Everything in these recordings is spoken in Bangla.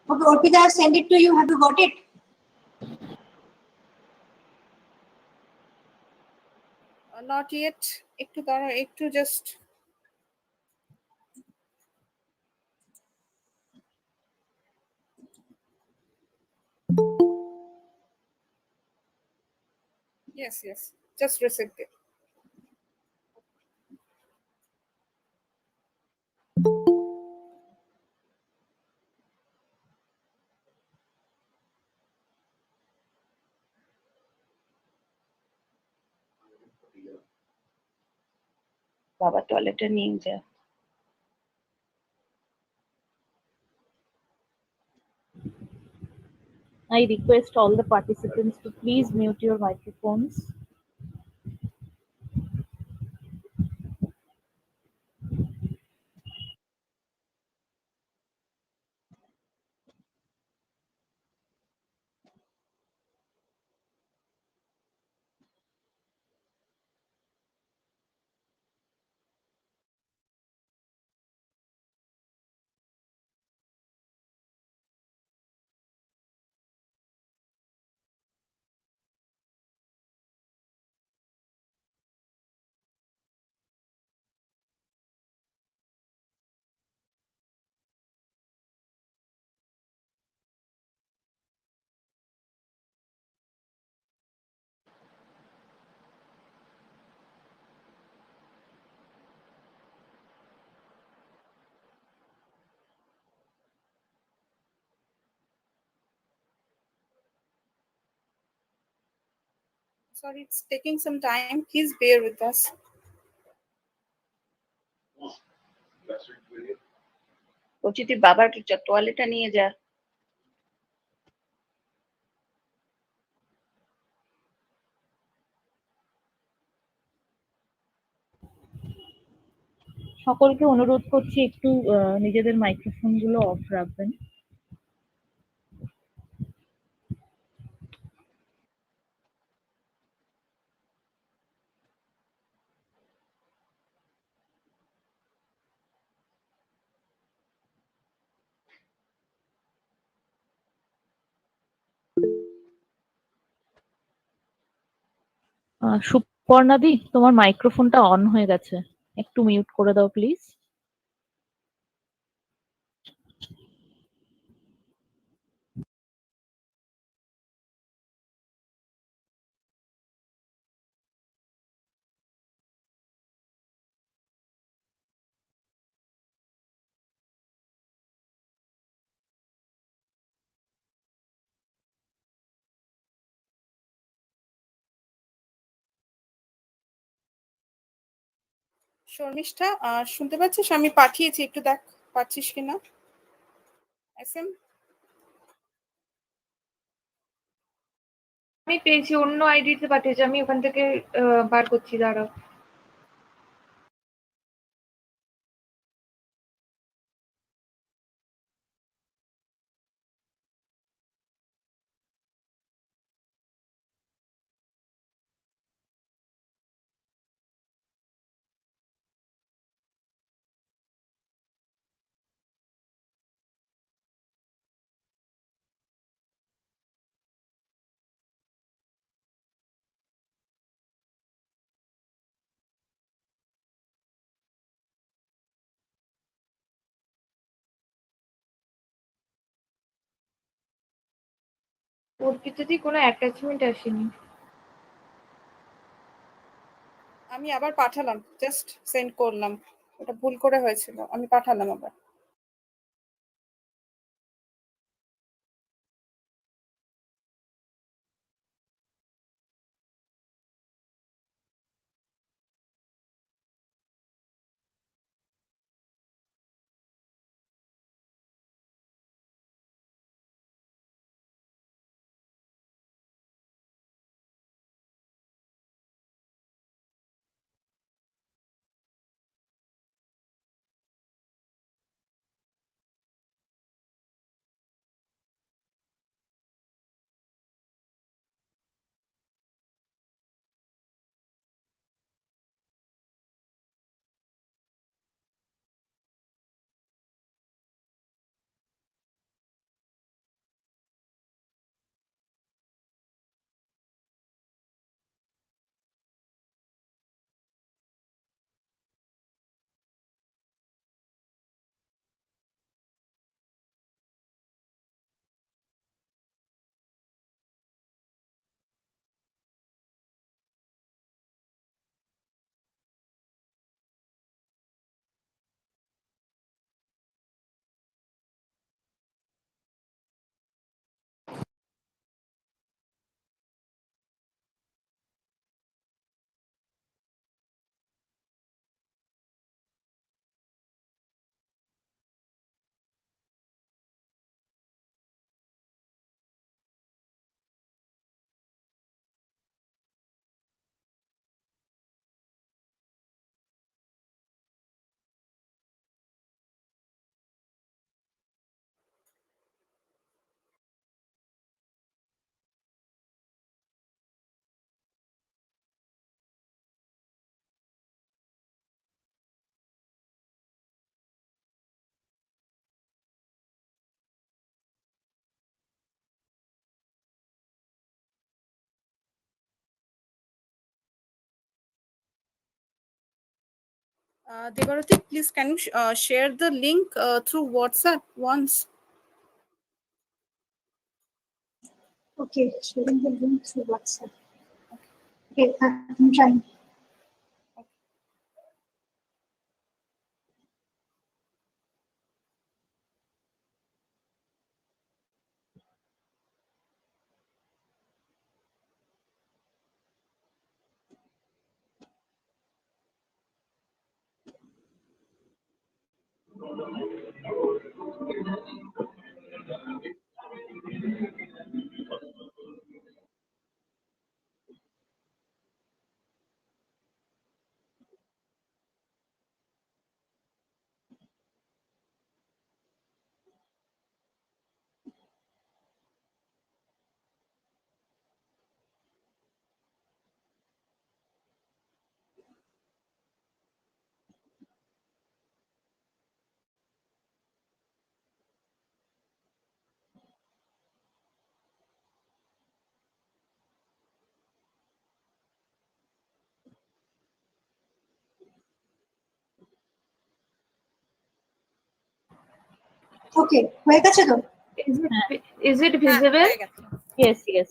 Okay, Orpita, I've sent it to you. Have you got it? Not yet. একটু দাঁড়াও, একটু just yes, just received it. বাবা টয়লেটে নিয়ে যা। I request all the participants to please mute your microphones. Sorry, it's taking some time. Please bear with us. বলছি তুই বাবার টয়লেটে নিয়ে যা। সকলকে অনুরোধ করছি একটু নিজেদের মাইক্রোফোন গুলো অফ রাখবেন। সুপর্ণাদি, তোমার মাইক্রোফোনটা অন হয়ে গেছে, একটু মিউট করে দাও প্লিজ। শর্মিষ্ঠা, শুনতে পাচ্ছিস? আমি পাঠিয়েছি, একটু দেখ পাচ্ছিস কিনা। এসএম আমি পেয়েছি, অন্য আইডিতে পাঠিয়েছি, আমি ওখান থেকে বার করছি, দাঁড়াও। অর্পিতাদি কোনো অ্যাটাচমেন্ট আসেনি। আমি আবার পাঠালাম, জাস্ট সেন্ড করলাম, ওটা ভুল করে হয়েছিল, আমি পাঠালাম আবার। Devarati, please can you share the link through WhatsApp once? Okay, sharing the link through WhatsApp. Okay, I'm trying. Okay, হয়ে গেছে তো? Is it visible? Yes, yes.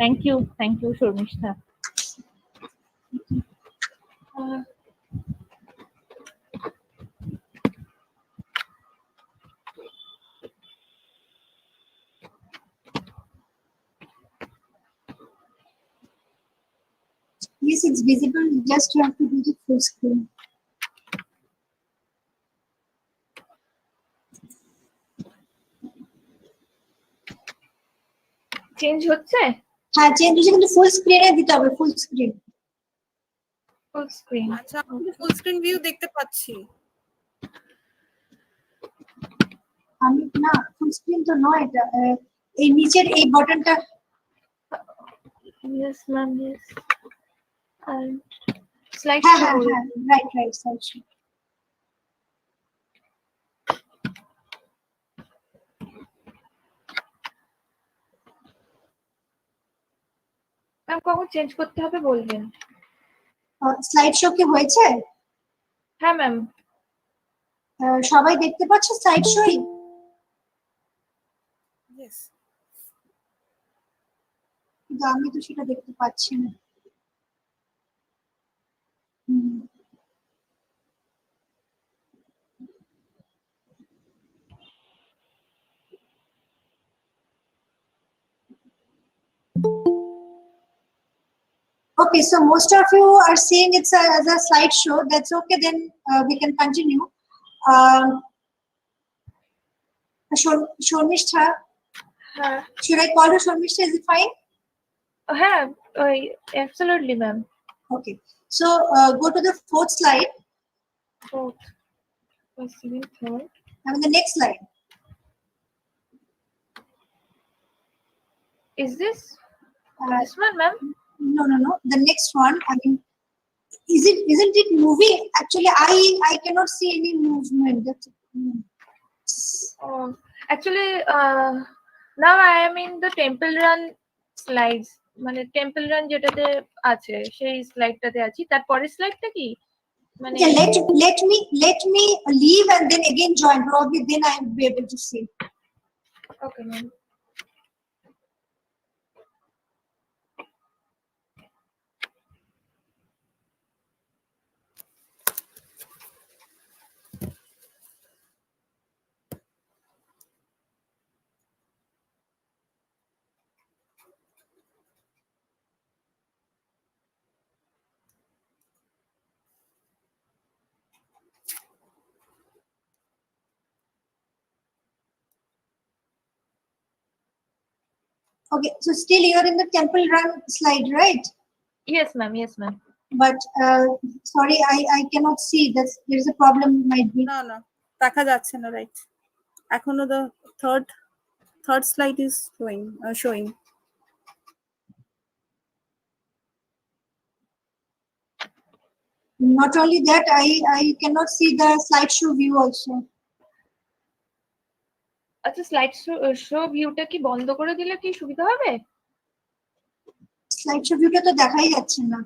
Thank you, Shormishtha. Yes, it's visible. Just you have to do the full screen. Change হচ্ছে? হ্যাঁ, চেঞ্জ হচ্ছে কিন্তু ফুল স্ক্রিনে দিতে হবে, ফুল স্ক্রিন। Full screen. আচ্ছা, আমি ফুল স্ক্রিন ভিউ দেখতে পাচ্ছি। আমি না, ফুল স্ক্রিন তো নয় এটা, এই নিচের এই বাটনটা। Yes, ma'am, yes. And slide হ্যাঁ show. হ্যাঁ হ্যাঁ, রাইট স্লাইড শো। ম্যাম কখন চেঞ্জ করতে হবে বলবেন? স্লাইড শো কি হয়েছে? হ্যাঁ ম্যাম। সবাই দেখতে পাচ্ছে স্লাইড শোই? Yes. কিন্তু আমি তো সেটা দেখতে পাচ্ছি না। হুম। Okay, so most of you are seeing it as a slideshow. That's okay. Then we can continue. Shormishtha, হ্যাঁ should I call you Shormishtha? Is it fine? হ্যাঁ, absolutely ma'am. Okay. So go to the fourth slide. Fourth, second, third. I mean the next slide. Is this one, ma'am? No. The next one. I mean, isn't it moving? Actually, I cannot see any movement. That's Oh, actually, now I am in the temple run slides. মানে টেম্পল রান যেটাতে আছে সেই স্লাইডটাতে আছি। তারপরের স্লাইডটা কি? মানে okay, let me leave and then again join. Probably then I will be able to see. Okay ma'am. Okay, so still you're in the temple run slide, right? Yes, ma'am. Yes, ma'am. But sorry, I cannot see. There's a problem. Might be. না দেখা যাচ্ছে না, রাইট। এখনো the third slide is showing. Not only that, I cannot see the slideshow view also. আচ্ছা, স্লাইড শো ভিউটা কি বন্ধ করে দিলে কি সুবিধা হবে? Slideshow viewটা তো দেখাই যাচ্ছে না।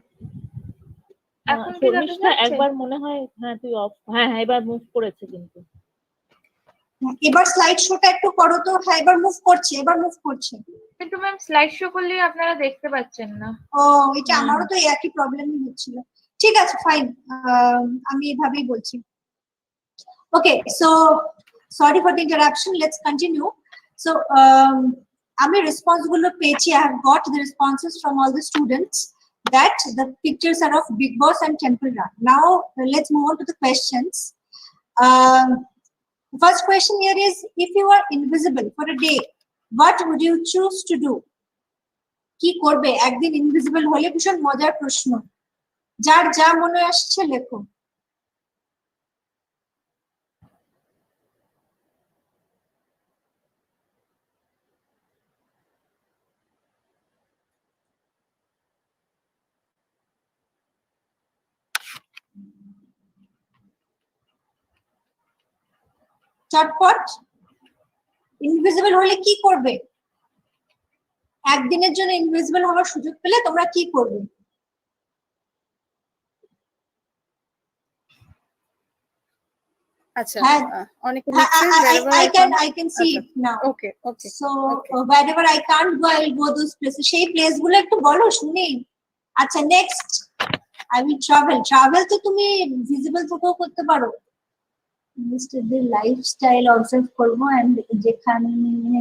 এখন কি দেখা শর্মিষ্ঠা যাচ্ছে? একবার মনে হয়, হ্যাঁ তুই অফ, হ্যাঁ হ্যাঁ এবার মুভ করেছে কিন্তু। এবার স্লাইড শোটা একটু করো তো। হ্যাঁ এবার মুভ করছে, এবার মুভ করছে। কিন্তু ম্যাম স্লাইড শো করলে আপনারা দেখতে পাচ্ছেন না। ও এটা আমারও তো একই প্রবলেমই হচ্ছিল। ঠিক আছে ফাইন, আমি এভাবেই বলছি। Okay, so sorry for the interruption. Let's continue. So, আমি response গুলো পেয়েছি. I have got the responses from all the students that the pictures are of Big Boss and Temple Run. Now, let's move on to the questions. First question here is, if you are invisible for a day, what would you choose to do? কি করবে একদিন ইনভিজিবল হলে? ভীষণ মজার প্রশ্ন, যার যা মনে আসছে লেখো। চটপট, ইনভিজিবল হলে কি করবে? একদিনের জন্য ইনভিজিবল হওয়ার সুযোগ পেলে তোমরা কি করবে? আচ্ছা, হ্যাঁ, অনেকে লিখছে I can see it now. Okay okay So wherever I can't go, I will go those places. সেই প্লেস গুলো একটু বলো শুনি। আচ্ছা নেক্সট, I will travel তো তুমি ভিজিবল থেকেও করতে পারো। লাইফস্টাইল অবজার্ভ করবো এন্ড যেখানে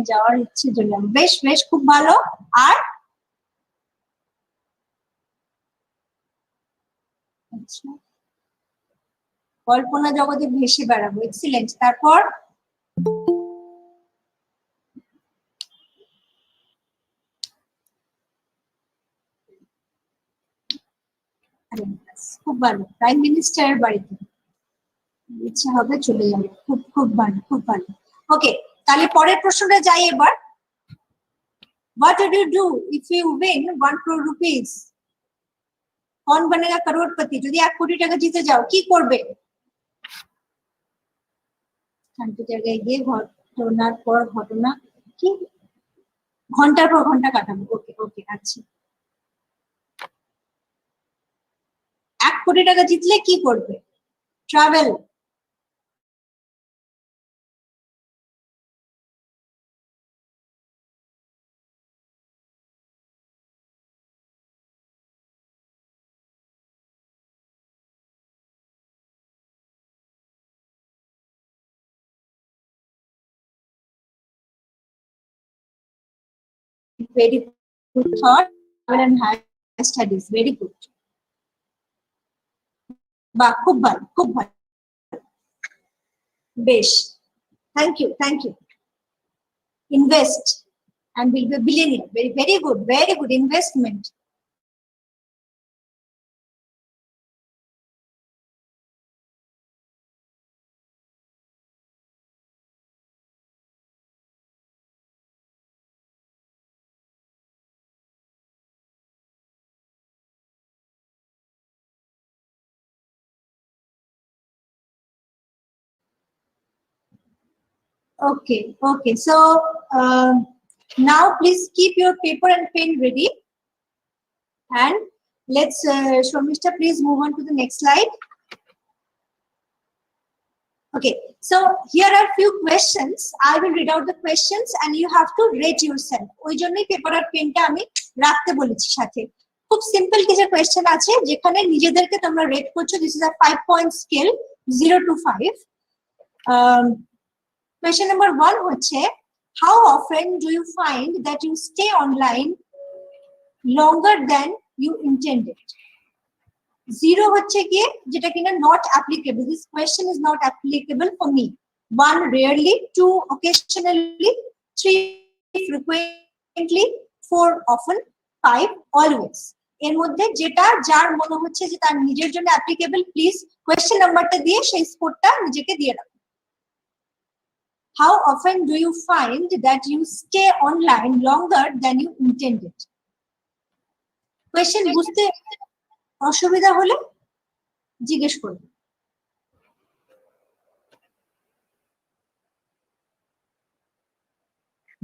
যাওয়ার ইচ্ছে চলে। বেশ বেশ, খুব ভালো। আর আচ্ছা, কল্পনা জগতে ভেসে বেড়াবো। এক্সিলেন্ট। তারপর খুব ভালো, প্রাইম মিনিস্টারের বাড়িতে ইচ্ছা হবে চলে যাবে। খুব খুব ভালো, খুব ভালো। ওকে, তাহলে পরের প্রশ্নটা যাই এবার। What would you do if you win 1 crore rupees? कौन बनेगा करोड़पति? যদি 1 কোটি টাকা জিতে যাও কি করবে? শান্তি জায়গায় গিয়ে ঘটনার পর ঘটনা, কি ঘন্টার পর ঘন্টা কাটাবো। ওকে ওকে, আচ্ছা। 1 কোটি টাকা জিতলে কি করবে? Travel. Very good thought. Travel and higher studies. Very good. বাহ, খুব ভালো, খুব ভালো, বেশ। Thank you, thank you. Invest and will be a billionaire. Very very good, very good investment. Okay, okay. So now please keep your paper and pen ready, and let's Shomishta, please move on to the next slide. Okay, so here are few questions. I will read out the questions and you have to rate yourself. ওই জন্যই পেপার আর পেনটা আমি রাখতে বলেছি সাথে। খুব সিম্পল কিছু কোয়েশ্চেন আছে যেখানে নিজেদেরকে তোমরা রেট করছো। This is a 5-point scale, 0 to 5. Question number 1 হচ্ছে, how often do you find that you stay online longer than you intended? 0 হচ্ছে গিয়ে যেটা কিনা not applicable. This question is not applicable for me. 1 rarely, 2 occasionally, 3 frequently, 4 often, 5 always. এর মধ্যে যেটা যার মনে হচ্ছে যে তার নিজের জন্য অ্যাপ্লিকেবল, প্লিজ কোয়েশ্চেন নাম্বারটা দিয়ে সেই স্কোরটা নিজেকে দিয়ে রাখো। How often do you find that you stay online longer than you intended? Question বুঝতে অসুবিধা হলে জিজ্ঞেস করবে।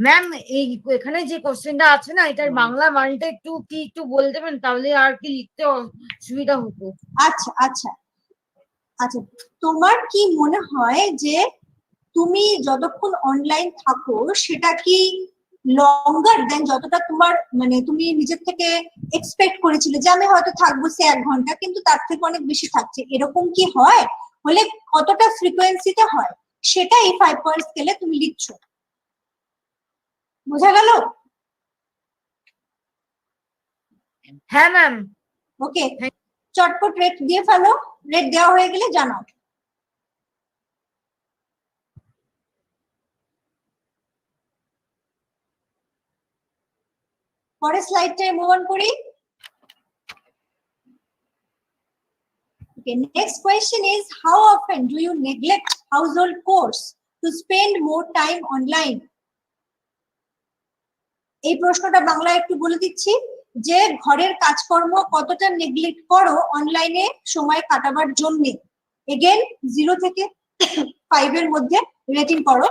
ম্যাম এই এখানে যে কোশ্চেনটা আছে না এটার বাংলা মানটা একটু বলে দেবেন, তাহলে আর কি লিখতে সুবিধা হতো। আচ্ছা আচ্ছা আচ্ছা, তোমার কি মনে হয় যে তুমি যতক্ষণ অনলাইন থাকো সেটা কি লঙ্গার দেন যতটা তোমার মানে তুমি নিজের থেকে এক্সপেক্ট করেছিলে যে আমি হয়তো থাকবো সে 1 ঘন্টা, কিন্তু তার থেকে অনেক বেশি থাকছে, এরকম কি হয়? হলে কতটা ফ্রিকোয়েন্সিতে হয় সেটা এই 5 পয়েন্ট স্কেলে তুমি লিখছো। বোঝা গেল? হ্যাঁ ম্যাম। ওকে, চটপট রেট দিয়ে ফেলো, রেট দেওয়া হয়ে গেলে জানাও। পরের স্লাইডটায় মুভ অন করি। Okay, next question is how often do you neglect household chores to spend more time online? এই প্রশ্নটা বাংলায় একটু বলে দিচ্ছি যে ঘরের কাজকর্ম কতটা নেগলেক্ট করো অনলাইনে সময় কাটাবার জন্য। এগেন 0 থেকে 5 এর মধ্যে রেটিং করো।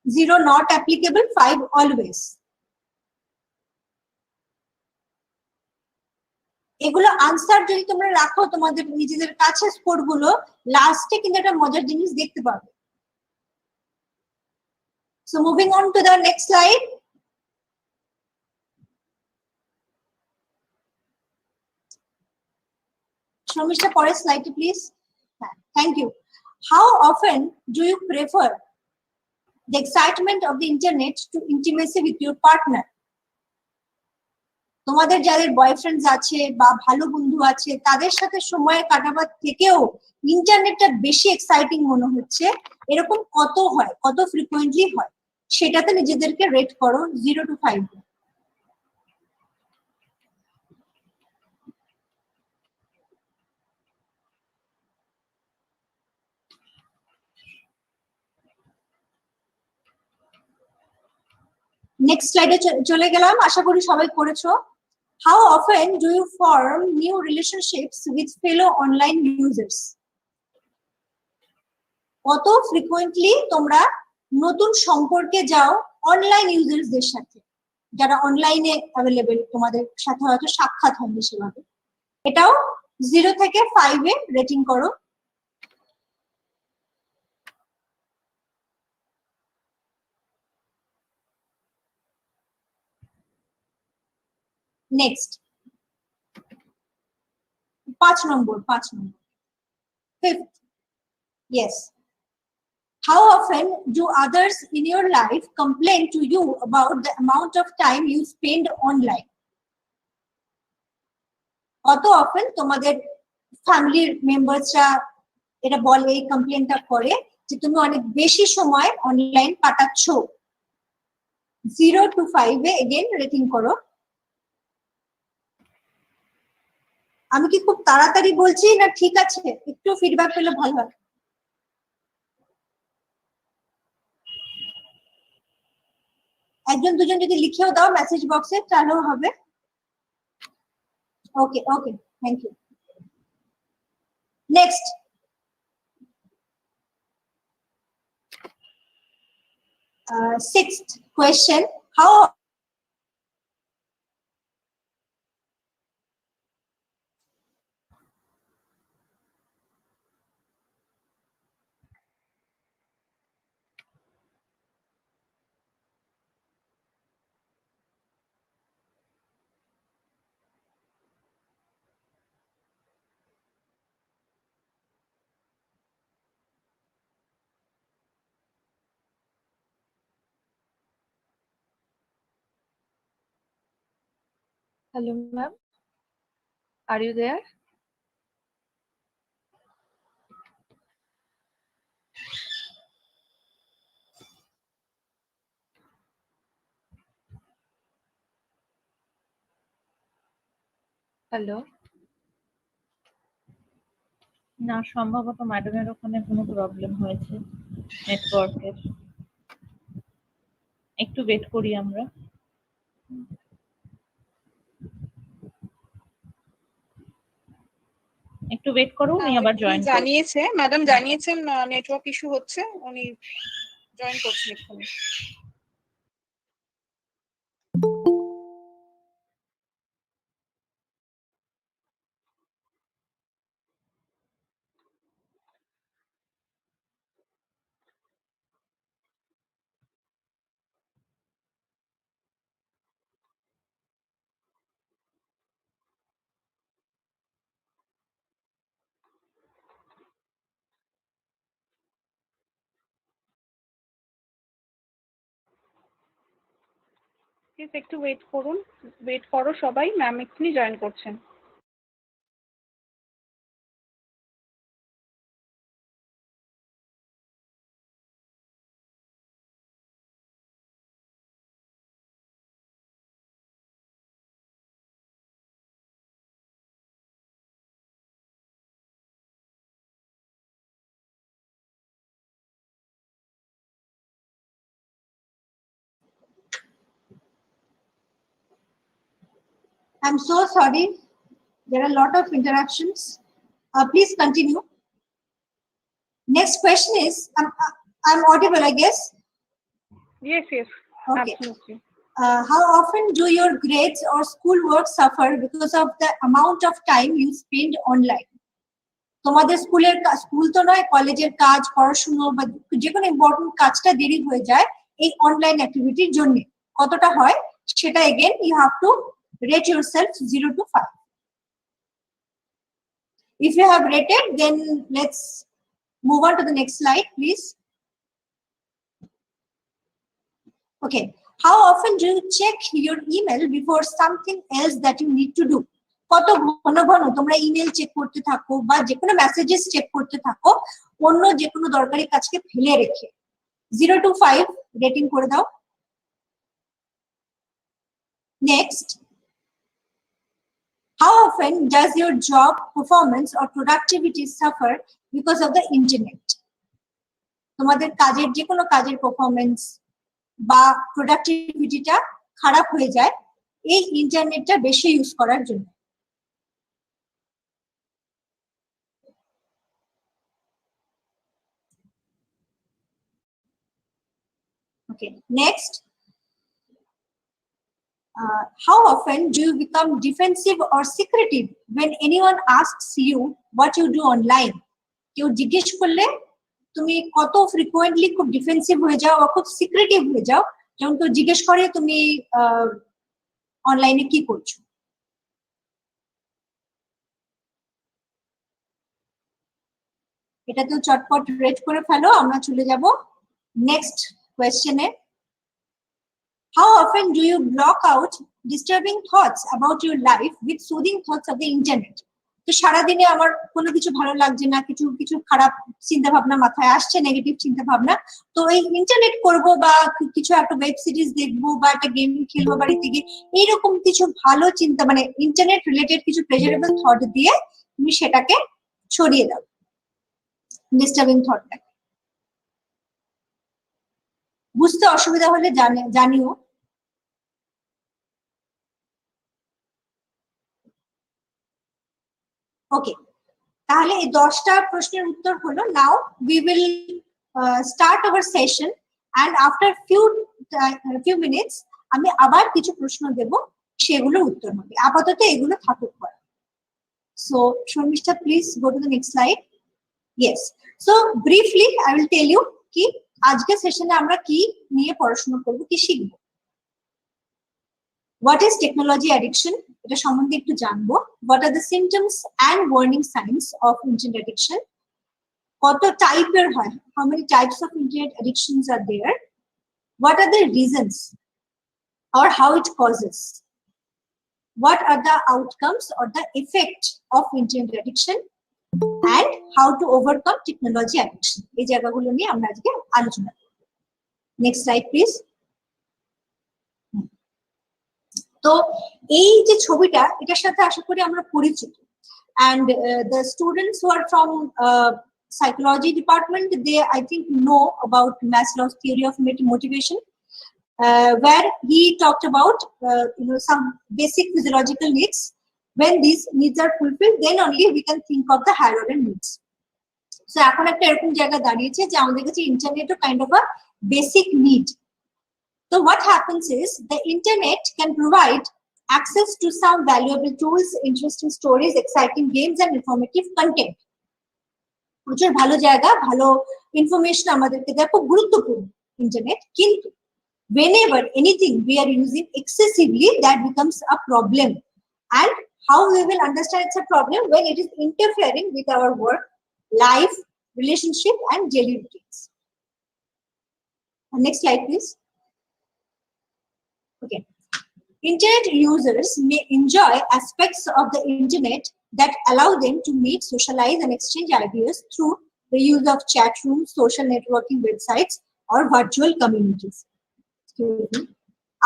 0 নট অ্যাপ্লিকেবল, 5 অলওয়েজ। এগুলো আনসার যদি তোমরা রাখো তোমাদের নিজেদের কাছে স্কোর গুলো, লাস্টে কিন্তু একটা মজার জিনিস দেখতে পাবে। So moving on to the next slide. Sharmistha পরের স্লাইডে প্লিজ। হ্যাঁ, thank you. How often do you prefer the excitement of the internet to intimacy with your partner? তোমাদের যাদের বয়ফ্রেন্ডস আছে বা ভালো বন্ধু আছে তাদের সাথে সময় কাটাবার থেকেও ইন্টারনেটটা বেশি এক্সাইটিং মনে হচ্ছে, এরকম কত হয়, কত ফ্রিকোয়েন্টলি হয়, সেটাতে নিজেদেরকে রেট করো 0 to 5। নেক্সট স্লাইডে চলে গেলাম, আশা করি সবাই করেছো। How often do you form new relationships with fellow online users? কত ফ্রিকোয়েন্টলি তোমরা নতুন সম্পর্কে যাও অনলাইন ইউজার্সদের সাথে, যারা অনলাইনে অ্যাভেলেবেল, তোমাদের সাথে হয়তো সাক্ষাৎ হয় বেশিরভাগ। এটাও 0 থেকে 5 এ রেটিং করো। Next 5 number. Fifth, yes. How often do others in your life complain to you about the amount of time you spend online? কত অফেন তোমাদের ফ্যামিলির মেম্বার্সরা এটা বলে, এই কমপ্লেনটা করে যে তুমি অনেক বেশি সময় অনলাইন কাটাচ্ছ? 0 to 5 এ এগেন রেটিং করো। আমি কি খুব তাড়াতাড়ি বলছি না ঠিক আছে? একটু ফিডব্যাক পেলে ভালো হয়। একজন দুজন যদি লিখেও দাও মেসেজ বক্সে তাহলেও হবে। Okay okay, thank you. Next, sixth question, how Hello, ma'am. Are you there? Hello. না, সম্ভবত ম্যাডামের ওখানে কোনো প্রবলেম হয়েছে নেটওয়ার্কের। একটু ওয়েট করি আমরা। একটু ওয়েট করো, উনি আবার জয়েন করুন। জানিয়েছে ম্যাডাম, জানিয়েছেন নেটওয়ার্ক ইস্যু হচ্ছে, উনি জয়েন করছেন এক্ষুনি। প্লিজ একটু ওয়েট করুন, ওয়েট করো সবাই, ম্যাম এক্ষুনি জয়েন করছেন। I'm so sorry. There are a lot of interactions. Please continue. Next question is, I'm audible, I guess. Yes, yes, Okay. absolutely. How often do your grades or schoolwork suffer because of the amount of time you spend online? তোমাদের স্কুল তো নয়, কলেজের কাজ, পড়াশোনা বা যে কোনো ইম্পর্টেন্ট কাজটা দেরি হয়ে যায় এই অনলাইন অ্যাক্টিভিটির জন্য। কতটা হয় সেটা again you have to rate yourself 0 to 5. If you have rated, then let's move on to the next slide, please. Okay. How often do you check your email before something else that you need to do? কত ঘন ঘন তোমরা ইমেল চেক করতে থাকো বা যে কোনো মেসেজেস চেক করতে থাকো অন্য যে কোনো দরকারি কাজকে ফেলে রেখে? 0 to 5 রেটিং করে দাও। Next, how often does your job performance or productivity suffer because of the internet? তোমাদের কাজের যে কোনো কাজের পারফরম্যান্স বা প্রোডাক্টিভিটিটা খারাপ হয়ে যায় এই ইন্টারনেটটা বেশি ইউজ করার জন্য। Okay, next. How often do you become defensive or secretive when anyone asks you what you do online? কেউ জিজ্ঞেস করলে তুমি কত ফ্রিকোয়েন্টলি খুব ডিফেন্সিভ হয়ে যাও বা খুব সিক্রেটিভ হয়ে যাও যখন কেউ জিজ্ঞেস করে তুমি অনলাইনে কি করছো? এটা তো চটপট রেট করে ফেলো, আমরা চলে যাব next কোয়েশ্চেনে। How often do you block out disturbing thoughts about your life with soothing thoughts of the internet? তো সারাদিনে আমার কোনো কিছু ভালো লাগছে না, কিছু কিছু খারাপ চিন্তা ভাবনা মাথায় আসছে, নেগেটিভ চিন্তা ভাবনা, তো এই ইন্টারনেট করব বা কিছু একটা ওয়েব সিরিজ দেখবো বা একটা গেম খেলবো বাড়িতে গিয়ে, এইরকম কিছু ভালো চিন্তা মানে ইন্টারনেট রিলেটেড কিছু প্লেজারেবল থট দিয়ে তুমি সেটাকে ছড়িয়ে দাও, ডিস্টার্বিং থটটা। বুঝতে অসুবিধা হলে জানিও। ওকে, তাহলে এই 10টা প্রশ্নের উত্তর হলো। Now we will start our session and after few minutes আমি আবার কিছু প্রশ্ন দেব, সেগুলোর উত্তর হবে। আপাতত এগুলো থাকুক পর। So Sharmistha, please go to the next slide. Yes, so briefly I will tell you কি আজকে সেশনে আমরা কি নিয়ে পড়াশোনা করব, কি শিখবো। What is technology addiction? এটা সম্বন্ধে একটু জানবো। What are the symptoms and warning signs of internet addiction? কত টাইপের হয়? How many types of internet addictions are there? What are the reasons or how it causes? What are the outcomes or the effect of internet addiction? And how to overcome technology addiction? এই জায়গাগুলো নিয়ে আমরা আজকে আলোচনা করব। Next slide please. তো এই যে ছবিটা, এটার সাথে আশা করি আমরা পরিচিত। And the students who are from psychology department, they I think know about Maslow's theory of motivation, where he talked about some basic physiological needs. When these needs are fulfilled, then only we can think of the higher order needs. So এখন একটা এরকম জায়গা দাঁড়িয়েছে যে আমাদের কাছে ইন্টারনেটও kind of a basic need. So what happens is the internet can provide access to some valuable tools, interesting stories, exciting games and informative content. প্রচুর ভালো জায়গা, ভালো ইনফরমেশন আমাদেরকে দেয়, খুব গুরুত্বপূর্ণ ইন্টারনেট। কিন্তু whenever anything we are using excessively, that becomes a problem. And how we will understand it's a problem? When it is interfering with our work, life, relationship and daily routines. Next slide, please. Okay. Internet users may enjoy aspects of the internet that allow them to meet, socialize and exchange ideas through the use of chat rooms, social networking websites or virtual communities.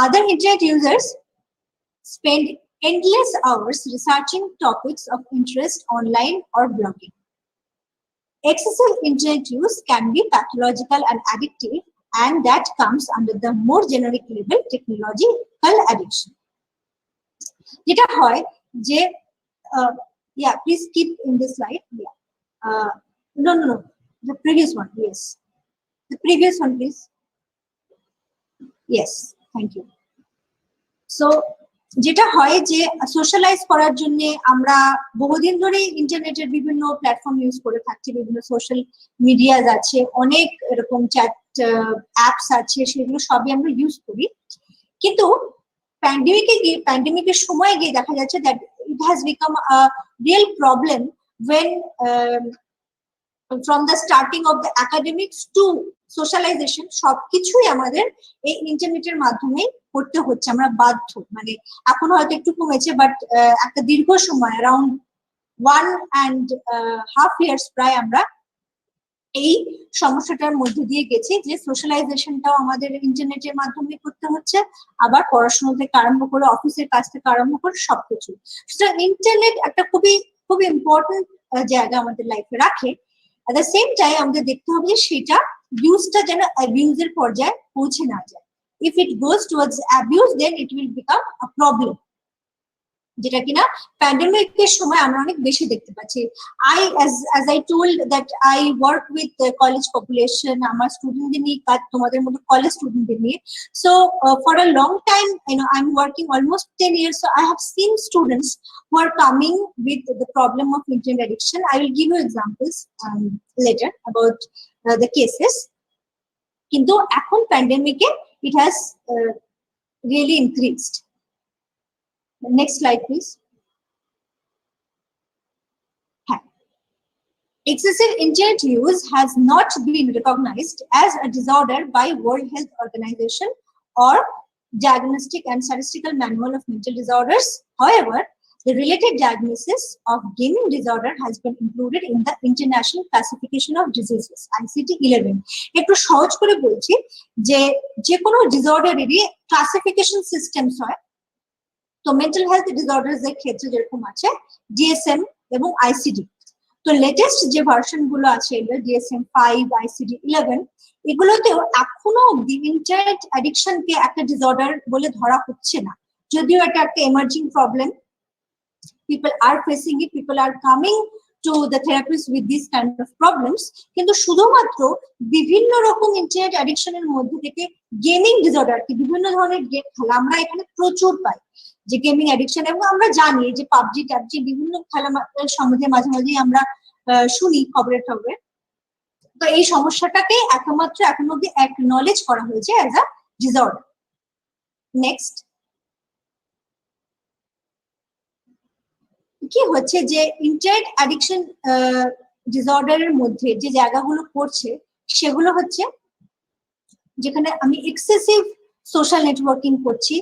Other internet users spend endless hours researching topics of interest online or blogging. Excessive internet use can be pathological and addictive, and that comes under the more generic label technological addiction. যেটা হয় যে yeah, please keep in this slide. Yeah. No, the previous one. Yes, the previous one, please. Yes, thank you. So যেটা হয় যে সোশ্যালাইজ করার জন্য আমরা বহুদিন ধরে ইন্টারনেটের বিভিন্ন প্ল্যাটফর্ম ইউজ করে থাকছি, বিভিন্ন সোশ্যাল মিডিয়াজ আছে, অনেক এরকম চ্যাট অ্যাপস আছে, সেগুলো সবই আমরা ইউজ করি। কিন্তু প্যান্ডেমিকের সময় গিয়ে দেখা যাচ্ছে that it has become a real problem when from the starting of the academics to socialization সবকিছুই আমাদের এই ইন্টারনেটের মাধ্যমে করতে হচ্ছে, আমরা বাধ্য। মানে এখন হয়তো একটু কমেছে, বাট একটা দীর্ঘ সময় অ্যারাউন্ড 1.5 years প্রায় আমরা এই সমস্যাটার মধ্যে দিয়ে গেছি, যে সোশ্যালাইজেশনটাও আমাদের ইন্টারনেটের মাধ্যমে করতে হচ্ছে, আবার পড়াশোনা থেকে আরম্ভ করে অফিসের কাজ থেকে আরম্ভ করে সবকিছু। সুতরাং ইন্টারনেট একটা খুবই ইম্পর্টেন্ট জায়গা আমাদের লাইফে রাখে। at the same time আমাদের দেখতে হবে যে সেটা ইউজটা যেন অ্যাবিউজের পর্যায়ে পৌঁছে না যায়। if it goes towards abuse, then it will become a problem, যেটা কিনা প্যান্ডেমিকের সময় আমরা অনেক বেশি দেখতে পাচ্ছি। as I told that I work with the college population, আমার স্টুডেন্টদের নিয়ে কাজ, তোমাদের মতো কলেজ স্টুডেন্টদের নিয়ে। so for a long time, I'm working almost 10 years, so I have seen students who are coming with the problem of internet addiction. I will give you examples later about the cases. কিন্তু এখন প্যান্ডেমিকে it has really increased. Next slide, please. Excessive internet use has not been recognized as a disorder by World Health Organization or Diagnostic and Statistical Manual of Mental Disorders. However, the related diagnosis of gaming disorder has been included in the International Classification of Diseases, ICD-11. একটু সহজ করে বলছি যে কোনো ডিসঅর্ডারেরই ক্লাসিফিকেশন সিস্টেমস হয়। তো মেন্টাল হেলথ ডিসঅর্ডারস এর ক্ষেত্রে যেরকম আছে DSM এবং ICD, তো লেটেস্ট যে ভার্সন গুলো আছে এগুলো DSM-5, ICD-11, এগুলোতেও এখনো অব্দি ইন্টারনেট অ্যাডিকশনকে একটা ডিসঅর্ডার বলে ধরা হচ্ছে না, যদিও এটা একটা emerging problem. people are facing it, people are coming to the therapist with these kind of problems, কিন্তু শুধুমাত্র বিভিন্ন রকম ইন্টারনেট অ্যাডিকশনের মধ্যে থেকে গেমিং ডিসঅর্ডার কি বিভিন্ন ধরনের গেম খেলা আমরা এখানে প্রচুর পাই, যে গেমিং অ্যাডিকশন। এবং আমরা জানি যে পাবজি ট্যাবজি বিভিন্ন খেলা সম্বন্ধে মাঝে মাঝেই আমরা শুনি খবরে। তো এই সমস্যাটাকে একমাত্র এখন অব্দি অ্যাকনলেজ করা হয়েছে অ্যাজ আ ডিসঅর্ডার। নেক্সট, কি হচ্ছে যে ইন্টারনেট অ্যাডিকশন ডিসঅর্ডারের মধ্যে যে জায়গাগুলো পড়ছে সেগুলো হচ্ছে যেখানে আমি এক্সেসিভ সোশ্যাল নেটওয়ার্কিং করছি,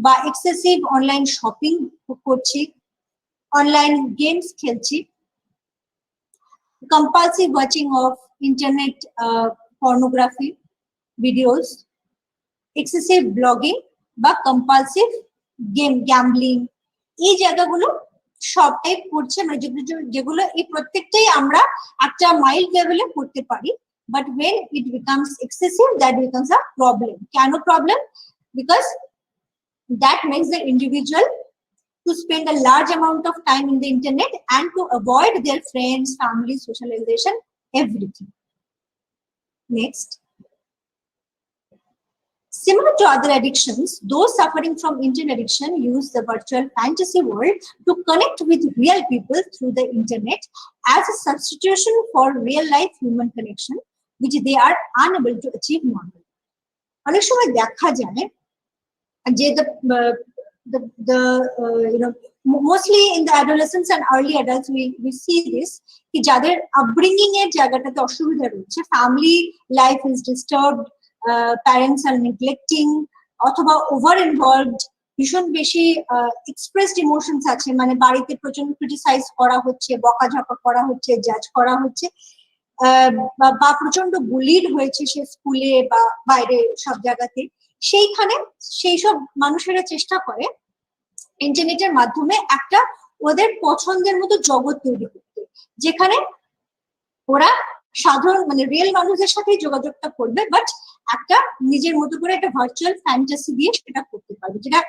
বা এক্সেসিভ অনলাইন শপিং করছি, অনলাইন গেমস খেলছি, compulsive watching of internet pornography videos, excessive blogging বা compulsive gambling, এই জায়গাগুলো সবটাই পড়ছে। মানে যেগুলো এই প্রত্যেকটাই আমরা একটা মাইল্ড লেভেলে করতে পারি, but when it becomes excessive, that becomes a problem. কেন problem? Because that makes the individual to spend a large amount of time in the internet and to avoid their friends, family, socialization, everything. Next. Similar to other addictions, those suffering from internet addiction use the virtual fantasy world to connect with real people through the internet as a substitution for real life human connection, which they are unable to achieve normally. অনেক সময় দেখা যায় যে mostly in the adolescents and early adults we see this ki jader upbringing er jagataতে অসুবিধা রয়েছে, family life is disturbed, parents are neglecting অথবা over involved, ভীষণ বেশি এক্সপ্রেসড ইমোশনস আছে, মানে বাড়িতে প্রচন্ড ক্রিটিসাইজ করা হচ্ছে, বকাঝকা করা হচ্ছে, জাজ করা হচ্ছে, বা প্রচন্ড বুলিড হয়েছে সে স্কুলে বা বাইরে সব জায়গাতে, সেইখানে সেই সব মানুষেরা চেষ্টা করে ইন্টারনেটের মাধ্যমে একটা ওদের পছন্দের মতো জগৎ তৈরি করতে, যেখানে ওরা সাধারণ মানে রিয়েল মানুষদের সাথে যোগাযোগটা করবে, বাট একটা নিজের মতো করে একটা ভার্চুয়াল ফ্যান্টাসি দিয়ে সেটা করতে পারবে, যেটা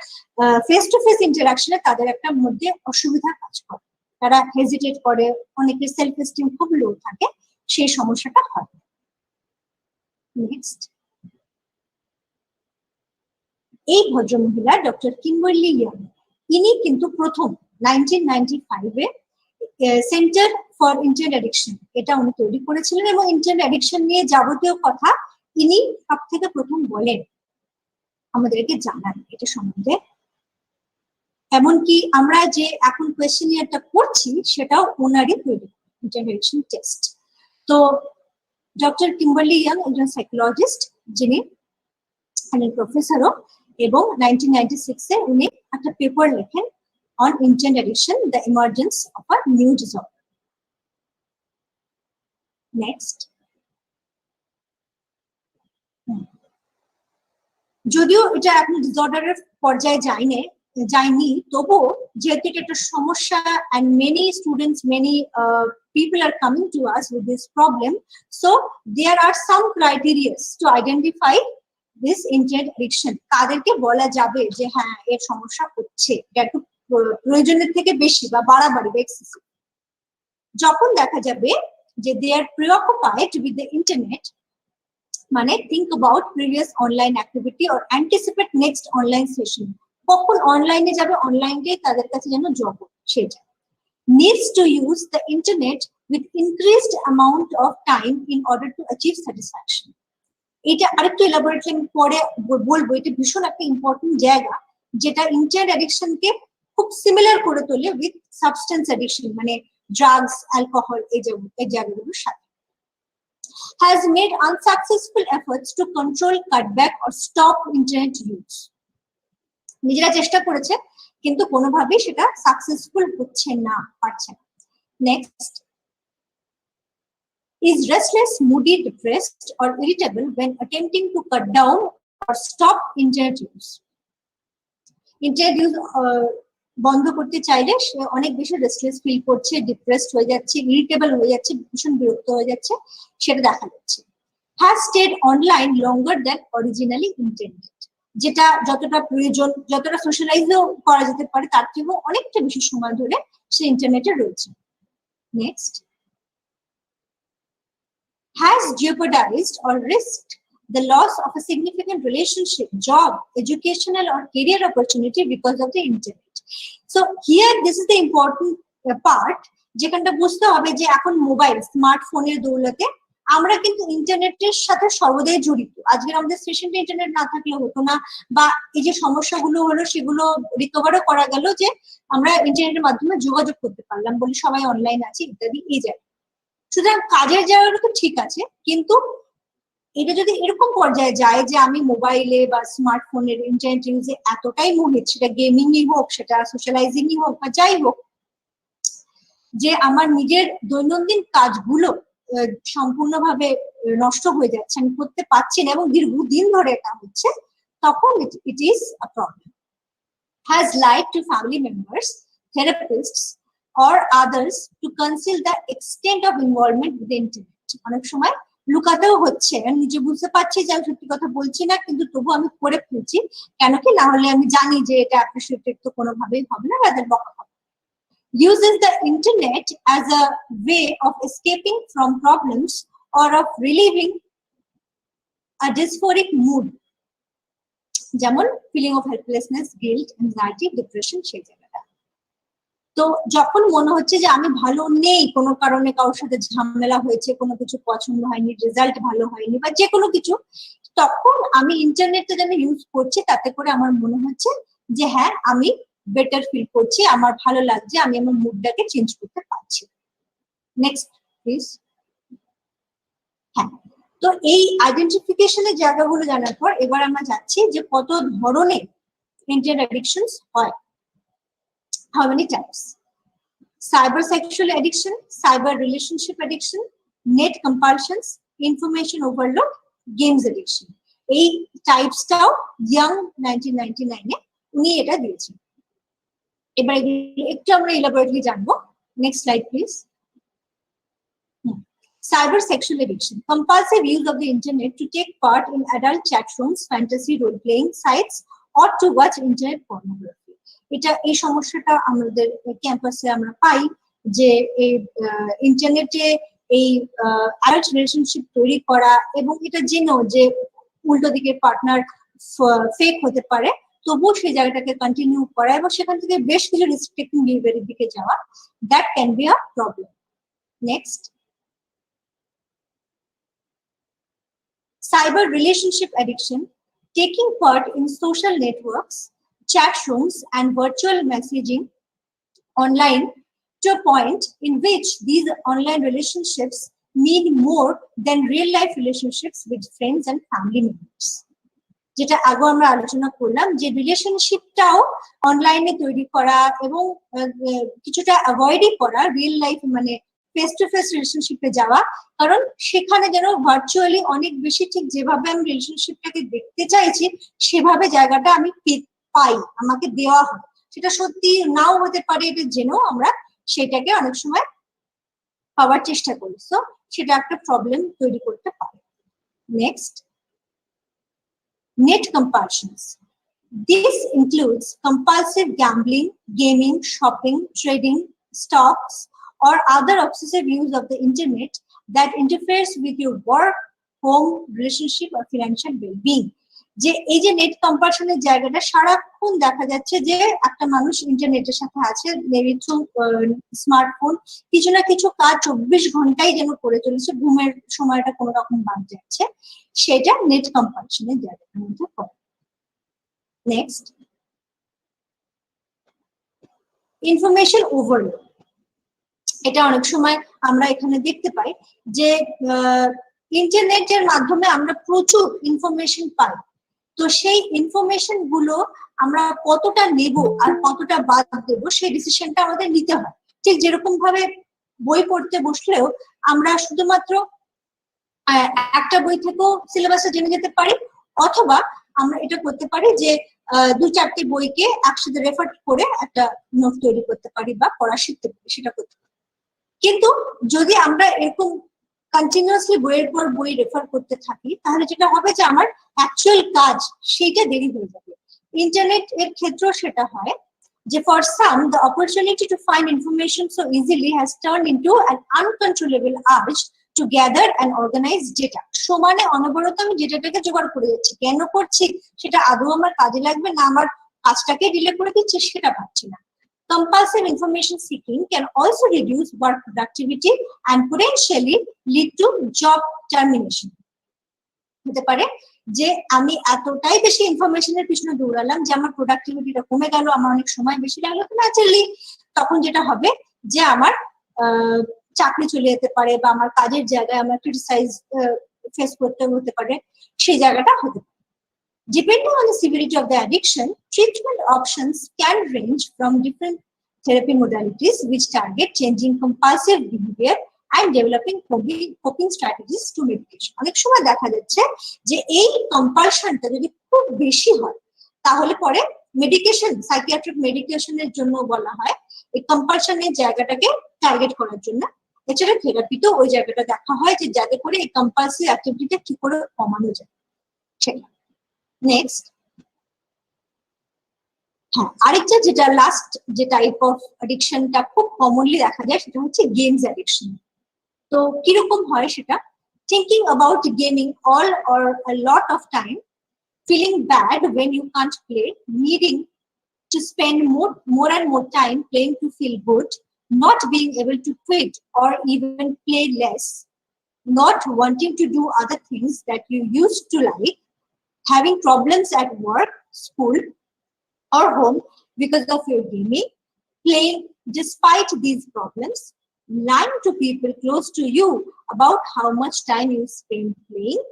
ফেস টু ফেস ইন্টারাকশনে তাদের একটা মধ্যে অসুবিধা কাজ করে, তারা হেজিটেট করে, অনেকের সেলফ এস্টিম খুব লো থাকে, সেই সমস্যাটা হয়। নেক্সট, এই ভদ্রমহিলা ডক্টর কিম্বারলি ইয়াং, ইনি কিন্তু প্রথম 1995-এ সেন্টার ফর ইন্টারনেট অ্যাডিকশন এটা উনি তৈরি করেছিলেন, এবং ইন্টারনেট অ্যাডিকশন নিয়ে যাবতীয় কথা ইনি সব থেকে প্রথম বলেন, আমাদেরকে জানান এটা সম্বন্ধে। এমনকি আমরা যে এখন কোয়েশ্চেনিয়ারটা করছি সেটাও ওনারই তৈরি, ইন্টারনেট অ্যাডিকশন টেস্ট। তো ডক্টর কিম্বারলি ইয়াং একজন সাইকোলজিস্ট, যিনি প্রফেসরও, এবং 1996-এ উনি একটা পেপার লেখেন on internet addiction, the emergence of a new disorder. Next, যদিও এটা এখন ডিসঅর্ডারের পর্যায়ে যায়নি, তবুও যেহেতু এটা একটা সমস্যা and many students, many people are coming to us with this problem, so there are some criteria to identify this internet addiction. তাদেরকে বলা যাবে যে হ্যাঁ এর সমস্যা হচ্ছে, এটা একটু প্রয়োজনের থেকে বেশি বা বাড়াবাড়ি বা এক্সেসিভ। যখন দেখা যাবে যে they are preoccupied with the internet, মানে think about previous online activity or anticipate next online session, কখন অনলাইনে যাবে, অনলাইনটাই তাদের কাছে যেন জগৎ, সেটা needs to use the internet with increased amount of time in order to achieve satisfaction. এটা আরেকটু এলাবোরেটলি আমি পরে বলবো, এটা ভীষণ একটা ইম্পর্টেন্ট জায়গা যেটা ইন্টারনেট অ্যাডিকশনকে খুব সিমিলার করে তোলে উইথ সাবস্টেন্স অ্যাডিকশন, মানে ড্রাগস, অ্যালকোহল, এই জায়গাগুলোর সাথে। has made unsuccessful efforts to control, cut back or stop internet use. নিজেরা চেষ্টা করেছে কিন্তু কোনোভাবেই সেটা সাকসেসফুল হচ্ছে না, পারছে না। Next, is restless, moody, depressed or irritable when attempting to cut down or stop internet use. Internet use বন্ধ করতে চাইলে সে অনেক বেশি রেস্টলেস ফিল করছে, ডিপ্রেসড হয়ে যাচ্ছে, ইরিটেবল হয়ে যাচ্ছে, ভীষণ বিরক্ত হয়ে যাচ্ছে, সেটা দেখা যাচ্ছে। has stayed online longer than originally intended, যেটা যতটা প্রয়োজন, যতটা সোশ্যালাইজও করা যেতে পারে তার থেকেও অনেকটা বেশি সময় ধরে সে ইন্টারনেটে রয়েছে। Next, has jeopardized or risked the loss of a significant relationship, job, educational or career opportunity because of the internet. So here this is the important part, যেখানটা বুঝতে হবে যে এখন মোবাইল, স্মার্টফোনের দৌলতে আমরা কিন্তু ইন্টারনেটের সাথে সর্বদাই জড়িত। আজকে আমাদের সেশনটা ইন্টারনেট না থাকলে হতো না, বা এই যে সমস্যাগুলো হলো সেগুলো রিকভারও করা গেল যে আমরা ইন্টারনেটের মাধ্যমে যোগাযোগ করতে পারলাম বলে সবাই অনলাইন আছে ইত্যাদি, এই যায়। সুতরাং কাজের জায়গাটা তো ঠিক আছে, কিন্তু এটা যদি এরকম পর্যায়ে যায় যে আমি মোবাইলে বা স্মার্টফোনের ইন্টারনেট ইউজে এতটাই মোহিত, সেটা গেমিংই হোক, সেটা সোশ্যালাইজিংই হোক বা যাই হোক, যে আমার নিজের দৈনন্দিন কাজগুলো সম্পূর্ণভাবে নষ্ট হয়ে যাচ্ছে, আমি করতে পারছি না এবং দীর্ঘদিন ধরে এটা হচ্ছে, তখন it is a problem. has lied to family members, therapists or others to conceal the extent of involvement with the internet. অনেক সময় লুকাতেও হচ্ছে, আমি নিজে বুঝতে পারছি যে আমি সত্যি কথা বলছি না, কিন্তু তবু আমি করে ফেলছি, কেন কি না হলে আমি জানি যে এটা অ্যাপ্রিশিয়েটেড তো কোনোভাবেই হবে না, তাদের বকা হবে। uses the internet as a way of escaping from problems or of relieving a dysphoric mood. যেমন feeling of helplessness, guilt, anxiety, depression, সেই জায়গাটা। তো যখন মনে হচ্ছে যে আমি ভালো নেই, কোনো কারণে কারোর সাথে ঝামেলা হয়েছে, কোনো কিছু পছন্দ হয়নি, রেজাল্ট ভালো হয়নি বা যে কোনো কিছু, তখন আমি ইন্টারনেটটা যেন ইউজ করছি, তাতে করে আমার মনে হচ্ছে যে হ্যাঁ আমি বেটার ফিল করছি, আমার ভালো লাগছে, আমি আমার মুডটাকে চেঞ্জ করতে পারছি। Next please. হ্যাঁ, তো এই আইডেন্টিফিকেশনের জায়গাগুলো জানার পর এবার আমরা যাচ্ছি যে কত ধরনের ইন্টারনেট অ্যাডিকশনস হয়। How many types? Cyber sexual addiction, cyber relationship addiction, net compulsions, information overload, games addiction. এই টাইপসটাও ইয়াং 1999 এ উনি এটা দিয়েছেন। এবার একটু আমরা ইলাবোরেটলি জানবো। Next slide please. Cyber sexual addiction, compulsive use of the internet to take part in adult chat rooms, fantasy role-playing sites, or to watch internet pornography. এটা এই সমস্যাটা আমাদের ক্যাম্পাসে আমরা পাই যে এই ইন্টারনেটে এই অ্যাডাল্ট রিলেশনশিপ তৈরি করা, এবং এটা জেনেও যে উল্টো দিকে পার্টনার ফেক হতে পারে, তবুও সেই জায়গাটাকে কন্টিনিউ করা এবং সেখান থেকে বেশ কিছু রিস্ট্রিক্টিং বিহেভিয়ারের দিকে যাওয়া, that can be a problem. Next, cyber relationship addiction, taking part in social networks, chat rooms, and virtual messaging online to a point in which these online relationships mean more than real life relationships with friends and family members. যেটা আগে আমরা আলোচনা করলাম যে রিলেশনশিপটাও অনলাইনে তৈরি করা এবং কিছুটা অ্যাভয়েডই করা রিয়েল লাইফ, মানে ফেস টু ফেস রিলেশনশিপে যাওয়া, কারণ সেখানে যেন ভার্চুয়ালি অনেক বেশি ঠিক যেভাবে আমি রিলেশনশিপটাকে দেখতে চাইছি সেভাবে জায়গাটা আমি পাই, আমাকে দেওয়া হয়। সেটা সত্যি নাও হতে পারে, এটা জেনেও আমরা সেটাকে অনেক সময় পাওয়ার চেষ্টা করি, সো সেটা একটা প্রবলেম তৈরি করতে পারে। Next, net compulsions. This includes compulsive gambling, gaming, shopping, trading, stocks, or other obsessive use of the internet that interferes with your work, home, relationship, or financial well-being. যে এই যে নেট কম্পালশনের জায়গাটা, সারাক্ষণ দেখা যাচ্ছে যে একটা মানুষ ইন্টারনেটের সাথে আছে, মেবি থ্রু স্মার্টফোন কিছু না কিছু কাজ 24 ঘন্টাই যেন করে চলেছে, ঘুমের সময়টা কোনো রকম বাদ যাচ্ছে, সেটা নেট কম্পালশনের জায়গাটার মধ্যে পড়ে। Next, information overload. এটা অনেক সময় আমরা এখানে দেখতে পাই যে ইন্টারনেটের মাধ্যমে আমরা প্রচুর ইনফরমেশন পাই, তো সেই ইনফরমেশন গুলো আমরা কতটা নেব আর কতটা বাদ দেব সেই ডিসিশনটা আমাদের নিতে হয়। ঠিক যেরকম ভাবে বই পড়তে বসলেও আমরা শুধুমাত্র একটা বই থেকেও সিলেবাসটা জেনে যেতে পারি, অথবা আমরা এটা করতে পারি যে 2-4টে বইকে একসাথে রেফার করে একটা নোট তৈরি করতে পারি বা পড়া শিখতে পারি, সেটা করতে পারি। কিন্তু যদি আমরা এরকম কন্টিনিউয়াসলি বইয়ের পর বই রেফার করতে থাকি, তাহলে যেটা হবে যে আমার অ্যাকচুয়াল কাজ সেইটা দেরি হয়ে যাবে। ইন্টারনেট এর ক্ষেত্রেও সেটা হয় যে for some the opportunity to find information so easily has turn into an uncontrollable urge to gather and organise data. সমানে অনবরত আমি ডেটাটাকে জোগাড় করে যাচ্ছি, কেন করছি সেটা আদৌ আমার কাজে লাগবে না আমার কাজটাকে ডিলে করে দিচ্ছে সেটা ভাবছি না। Compulsive information seeking can also reduce work productivity and potentially lead to job termination. হতে পারে যে আমি এতটাই বেশি ইনফরমেশনের পিছনে দৌড়ালাম যে আমার প্রোডাক্টিভিটিটা কমে গেল, আমার অনেক সময় বেশি লাগলো, তো ন্যাচারালি তখন যেটা হবে যে আমার চাকরি চলে যেতে পারে বা আমার কাজের জায়গায় আমার ক্রিটিসাইজ ফেস করতে হতে পারে, সেই জায়গাটা হতে পারে। Depending on the severity of the addiction, treatment options can range from different therapy modalities which target changing compulsive behavior and developing coping strategies to medication. অনেক সময় দেখা যাচ্ছে যে এই কম্পালশনটা যদি খুব বেশি হয় তাহলে পরে মেডিকেশন, সাইকিয়াট্রিক মেডিকেশনের জন্য বলা হয় এই কম্পালশনের জায়গাটাকে টার্গেট করার জন্য। এছাড়া থেরাপিতেও ওই জায়গাটা দেখা হয় যে যাতে করে এই কম্পালসিভ অ্যাক্টিভিটিটা কি করে কমানো যায় সেটা। নেক্সট, হ্যাঁ আরেকটা যেটা লাস্ট যে টাইপ অফ অ্যাডিকশনটা খুব কমনলি দেখা যায় সেটা হচ্ছে গেমস অ্যাডিকশন। তো কিরকম হয় সেটা, thinking about gaming all or a lot of time feeling bad when you can't play, needing to spend more and more time playing to feel good, not being able to quit or even play less, not wanting to do other things that you used to like, having problems at work, school, or home because of your gaming, playing despite these problems, lying to people close to you about how much time you spend playing,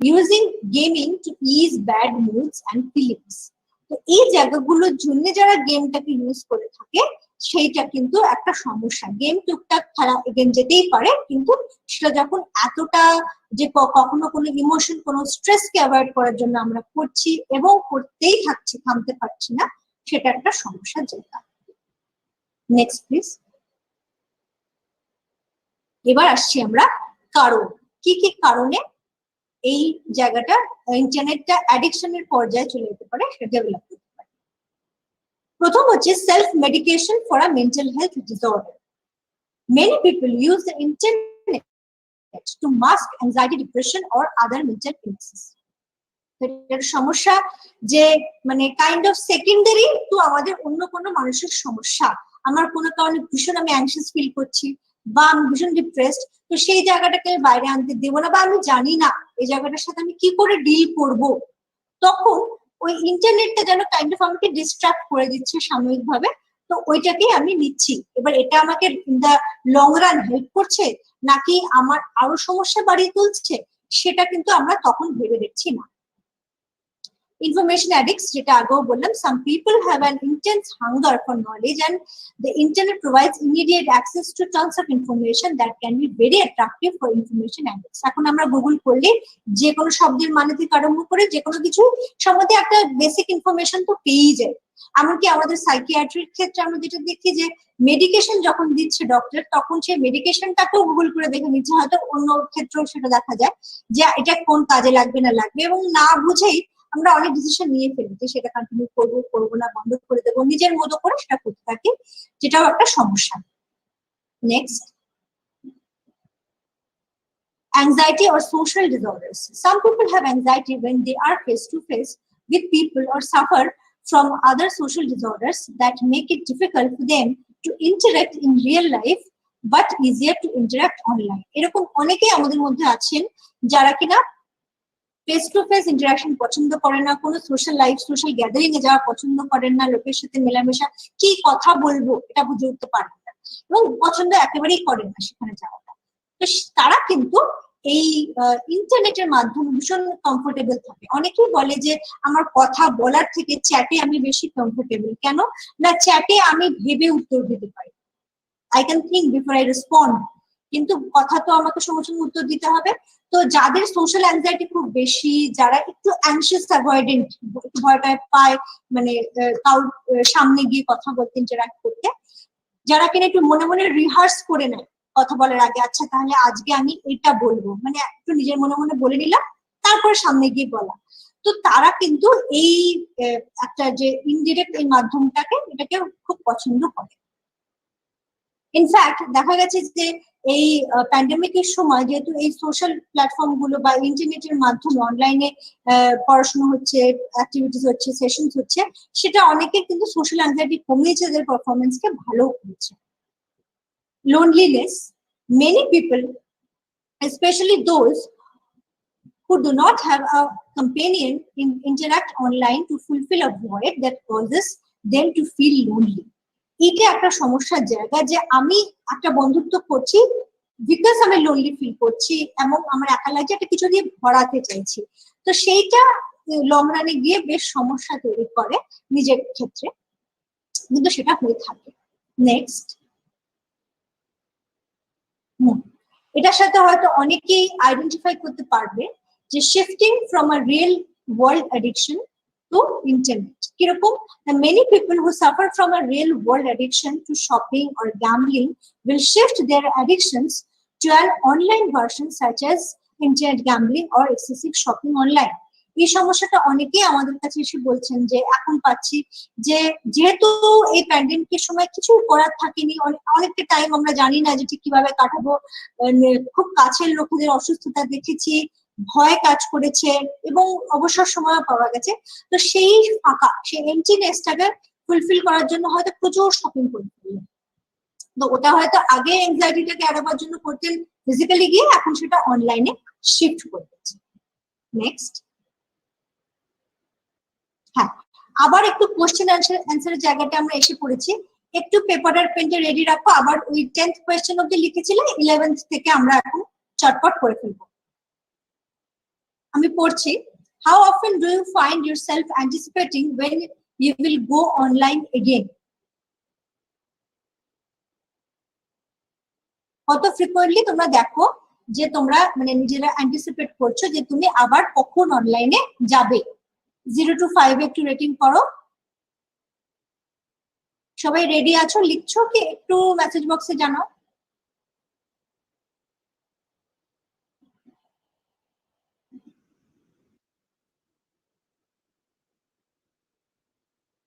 using gaming to ease bad moods and feelings. তো এই জায়গাগুলোর জন্য যারা গেমটাকে ইউজ করে থাকে সেইটা কিন্তু একটা সমস্যা। গেম টুকটাক খেলা গেম যেতেই পারে, কিন্তু সেটা যখন এতটা যে কখনো কোনো ইমোশন, কোনো স্ট্রেসকে অ্যাভয়েড করার জন্য আমরা করছি এবং করতেই থাকছি, থামতে পারছি না, সেটা একটা সমস্যার জায়গা। Next please. এবার আসছি আমরা কারণ, কি কি কারণে এই জায়গাটা ইন্টারনেটটা অ্যাডিকশনের পর্যায়ে চলে যেতে পারে, সেটা ডেভেলপ করতে পারে। প্রথম হচ্ছে self medication for a mental health disorder. Many people use the internet to mask anxiety, depression or other mental illnesses. এটার সমস্যা যে মানে কাইন্ড অফ সেকেন্ডারি টু আমাদের অন্য কোনো মানসিক সমস্যা। আমার কোনো কারণে ভীষণ আমি অ্যাংশিয়াস ফিল করছি বা আমি ভীষণ ডিপ্রেসড, তো সেই জায়গাটাকে বাইরে আনতে দেবো না, বা আমি জানি না এই জায়গাটার সাথে আমি কি করে ডিল করব, তখন ওই ইন্টারনেটটা যেন কাইন্ড অফ আমাকে ডিস্ট্রাক্ট করে দিচ্ছে সাময়িকভাবে, তো ওইটাকেই আমি নিচ্ছি। এবার এটা আমাকে in the long run help করছে নাকি আমার আরো সমস্যা বাড়িয়ে তুলছে, সেটা কিন্তু আমরা তখন ভেবে দেখছি না। Information addicts, যেটা আগেও বললাম, some people have an intense hunger for knowledge and the internet provides immediate access to tons of information that can be very attractive for information addicts. এখন আমরা গুগল করলে যে কোনো শব্দের মানে থেকে আরম্ভ করে যে কোনো কিছু সম্বন্ধে একটা বেসিক ইনফরমেশন তো পেয়েই যায়। এমনকি আমাদের সাইকিয়াট্রির ক্ষেত্রে আমরা যেটা দেখি যে মেডিকেশন যখন দিচ্ছে ডক্টর, তখন সেই মেডিকেশনটাকেও গুগল করে দেখে নিচ্ছে, হয়তো অন্য ক্ষেত্রেও সেটা দেখা যায় যে এটা কোন কাজে লাগবে না লাগবে, এবং না বুঝেই আমরা অনেক ডিসিশন নিয়ে ফেলি যে সেটা কন্টিনিউ করবো করবো না, বন্ধ করে দেবো, নিজের মতো করে সেটা করতে থাকি, যেটাও একটা সমস্যা। Next, anxiety or social disorders. Some people have anxiety when they are face to face with people or suffer from other social disorders that make it difficult for them to interact in real life but easier to interact online. এরকম অনেকেই আমাদের মধ্যে আছেন যারা কিনা ফেস টু ফেস ইন্টারাকশন পছন্দ করে না, কোনো সোশ্যাল লাইফ, সোশ্যাল গ্যাদারিং এ যাওয়া পছন্দ করেন না, লোকের সাথে মেলামেশা, কি কথা বলবো এটা বুঝে উঠতে পারেন না এবং পছন্দ একেবারেই করেন না সেখানে যাওয়াটা। তো তারা কিন্তু এই ইন্টারনেটের মাধ্যমে ভীষণ কমফোর্টেবল থাকে। অনেকেই বলে যে আমার কথা বলার থেকে চ্যাটে আমি বেশি কমফোর্টেবল। কেন না, চ্যাটে আমি ভেবে উত্তর দিতে পারি, I can think before I respond, কিন্তু কথা তো আমাকে সঙ্গে সঙ্গে উত্তর দিতে হবে। তো যাদের সোশ্যাল অ্যাংজাইটি খুব বেশি, যারা একটু অ্যাংশিয়াস অ্যাভয়েডেন্ট, ভয়টা পায় মানে কারোর সামনে গিয়ে কথা বলতে, ইন্টারাক্ট করতে, যারা কিনা একটু মনে মনে রিহার্স করে নেয় কথা বলার আগে, আচ্ছা তাহলে আজকে আমি এটা বলবো, মানে একটু নিজের মনে মনে বলে নিলাম তারপরে সামনে গিয়ে বলা, তো তারা কিন্তু এই একটা যে ইনডিরেক্ট এই মাধ্যমটাকে, এটাকে খুব পছন্দ করে। ইনফ্যাক্ট দেখা গেছে যে এই প্যান্ডেমিকের সময় যেহেতু এই সোশ্যাল প্ল্যাটফর্ম গুলো বা ইন্টারনেটের মাধ্যমে অনলাইনে পড়াশোনা হচ্ছে, অ্যাক্টিভিটিস হচ্ছে, সেশনস হচ্ছে, সেটা অনেকের কিন্তু সোশ্যাল অ্যাংজাইটি কমিয়েছে, তাদের পারফরমেন্সকে ভালো করেছে। Loneliness, many people especially those who do not have a companion interact online to fulfill a void that causes them to feel lonely. এটা একটা সমস্যার জায়গা যে আমি একটা বন্ধুত্ব করছি বিকজ আমি লোনলি ফিল করছি এবং আমার একা লাগছে, একটা কিছু দিয়ে ভরাতে চাইছি, তো সেইটা লং রানে গিয়ে বেশ সমস্যা তৈরি করে নিজের ক্ষেত্রে, কিন্তু সেটা হয়ে থাকে। নেক্সট, এটার সাথে হয়তো অনেকেই আইডেন্টিফাই করতে পারবে যে shifting from a real world addiction to internet. Kirokum, the many people who suffer from a real world addiction to shopping or gambling will shift their addictions to an online version such as internet gambling or excessive shopping online. এই সমস্যাটা অনেকেই আমাদের কাছে এসে বলছেন যে এখন পাচ্ছি যে যেহেতু এই প্যান্ডেমিকের সময় কিছু করার থাকেনি, অনেকটা টাইম আমরা জানি না যে ঠিক কিভাবে কাটাবো, খুব কাছের লোকেদের অসুস্থতা দেখেছি, ভয় কাজ করেছে এবং অবসর সময় পাওয়া গেছে। তো সেই ফাঁকা, সেই এমটিনেসটাকে ফুলফিল করার জন্য হয়তো প্রচুর শপিং করে ফেললেন। তো ওটা হয়তো আগে এনজাইটিটাকে এড়াবার জন্য করতেন ফিজিক্যালি গিয়ে, এখন সেটা অনলাইনে শিফট করে দিচ্ছে। নেক্সট, হ্যাঁ, আবার একটু কোশ্চেন অ্যান্সারের জায়গাটা আমরা এসে পড়েছি। একটু পেপার আর পেনটা রেডি রাখো, আবার ওই 10th কোয়েশ্চেন অব্দি লিখেছিলে, 11th থেকে আমরা এখন চটপট করে ফেলবো। আমি পড়ছি, how often do you find yourself anticipating when you will go online again? কত ফ্রিকোয়েন্টলি তোমরা দেখো যে তোমরা মানে নিজেরা অ্যান্টিসিপেট করছো যে তুমি আবার কখন অনলাইনে যাবে? 0 to 5 একটু রেটিং করো। সবাই রেডি আছো? লিখছো কি একটু মেসেজ বক্সে জানাও।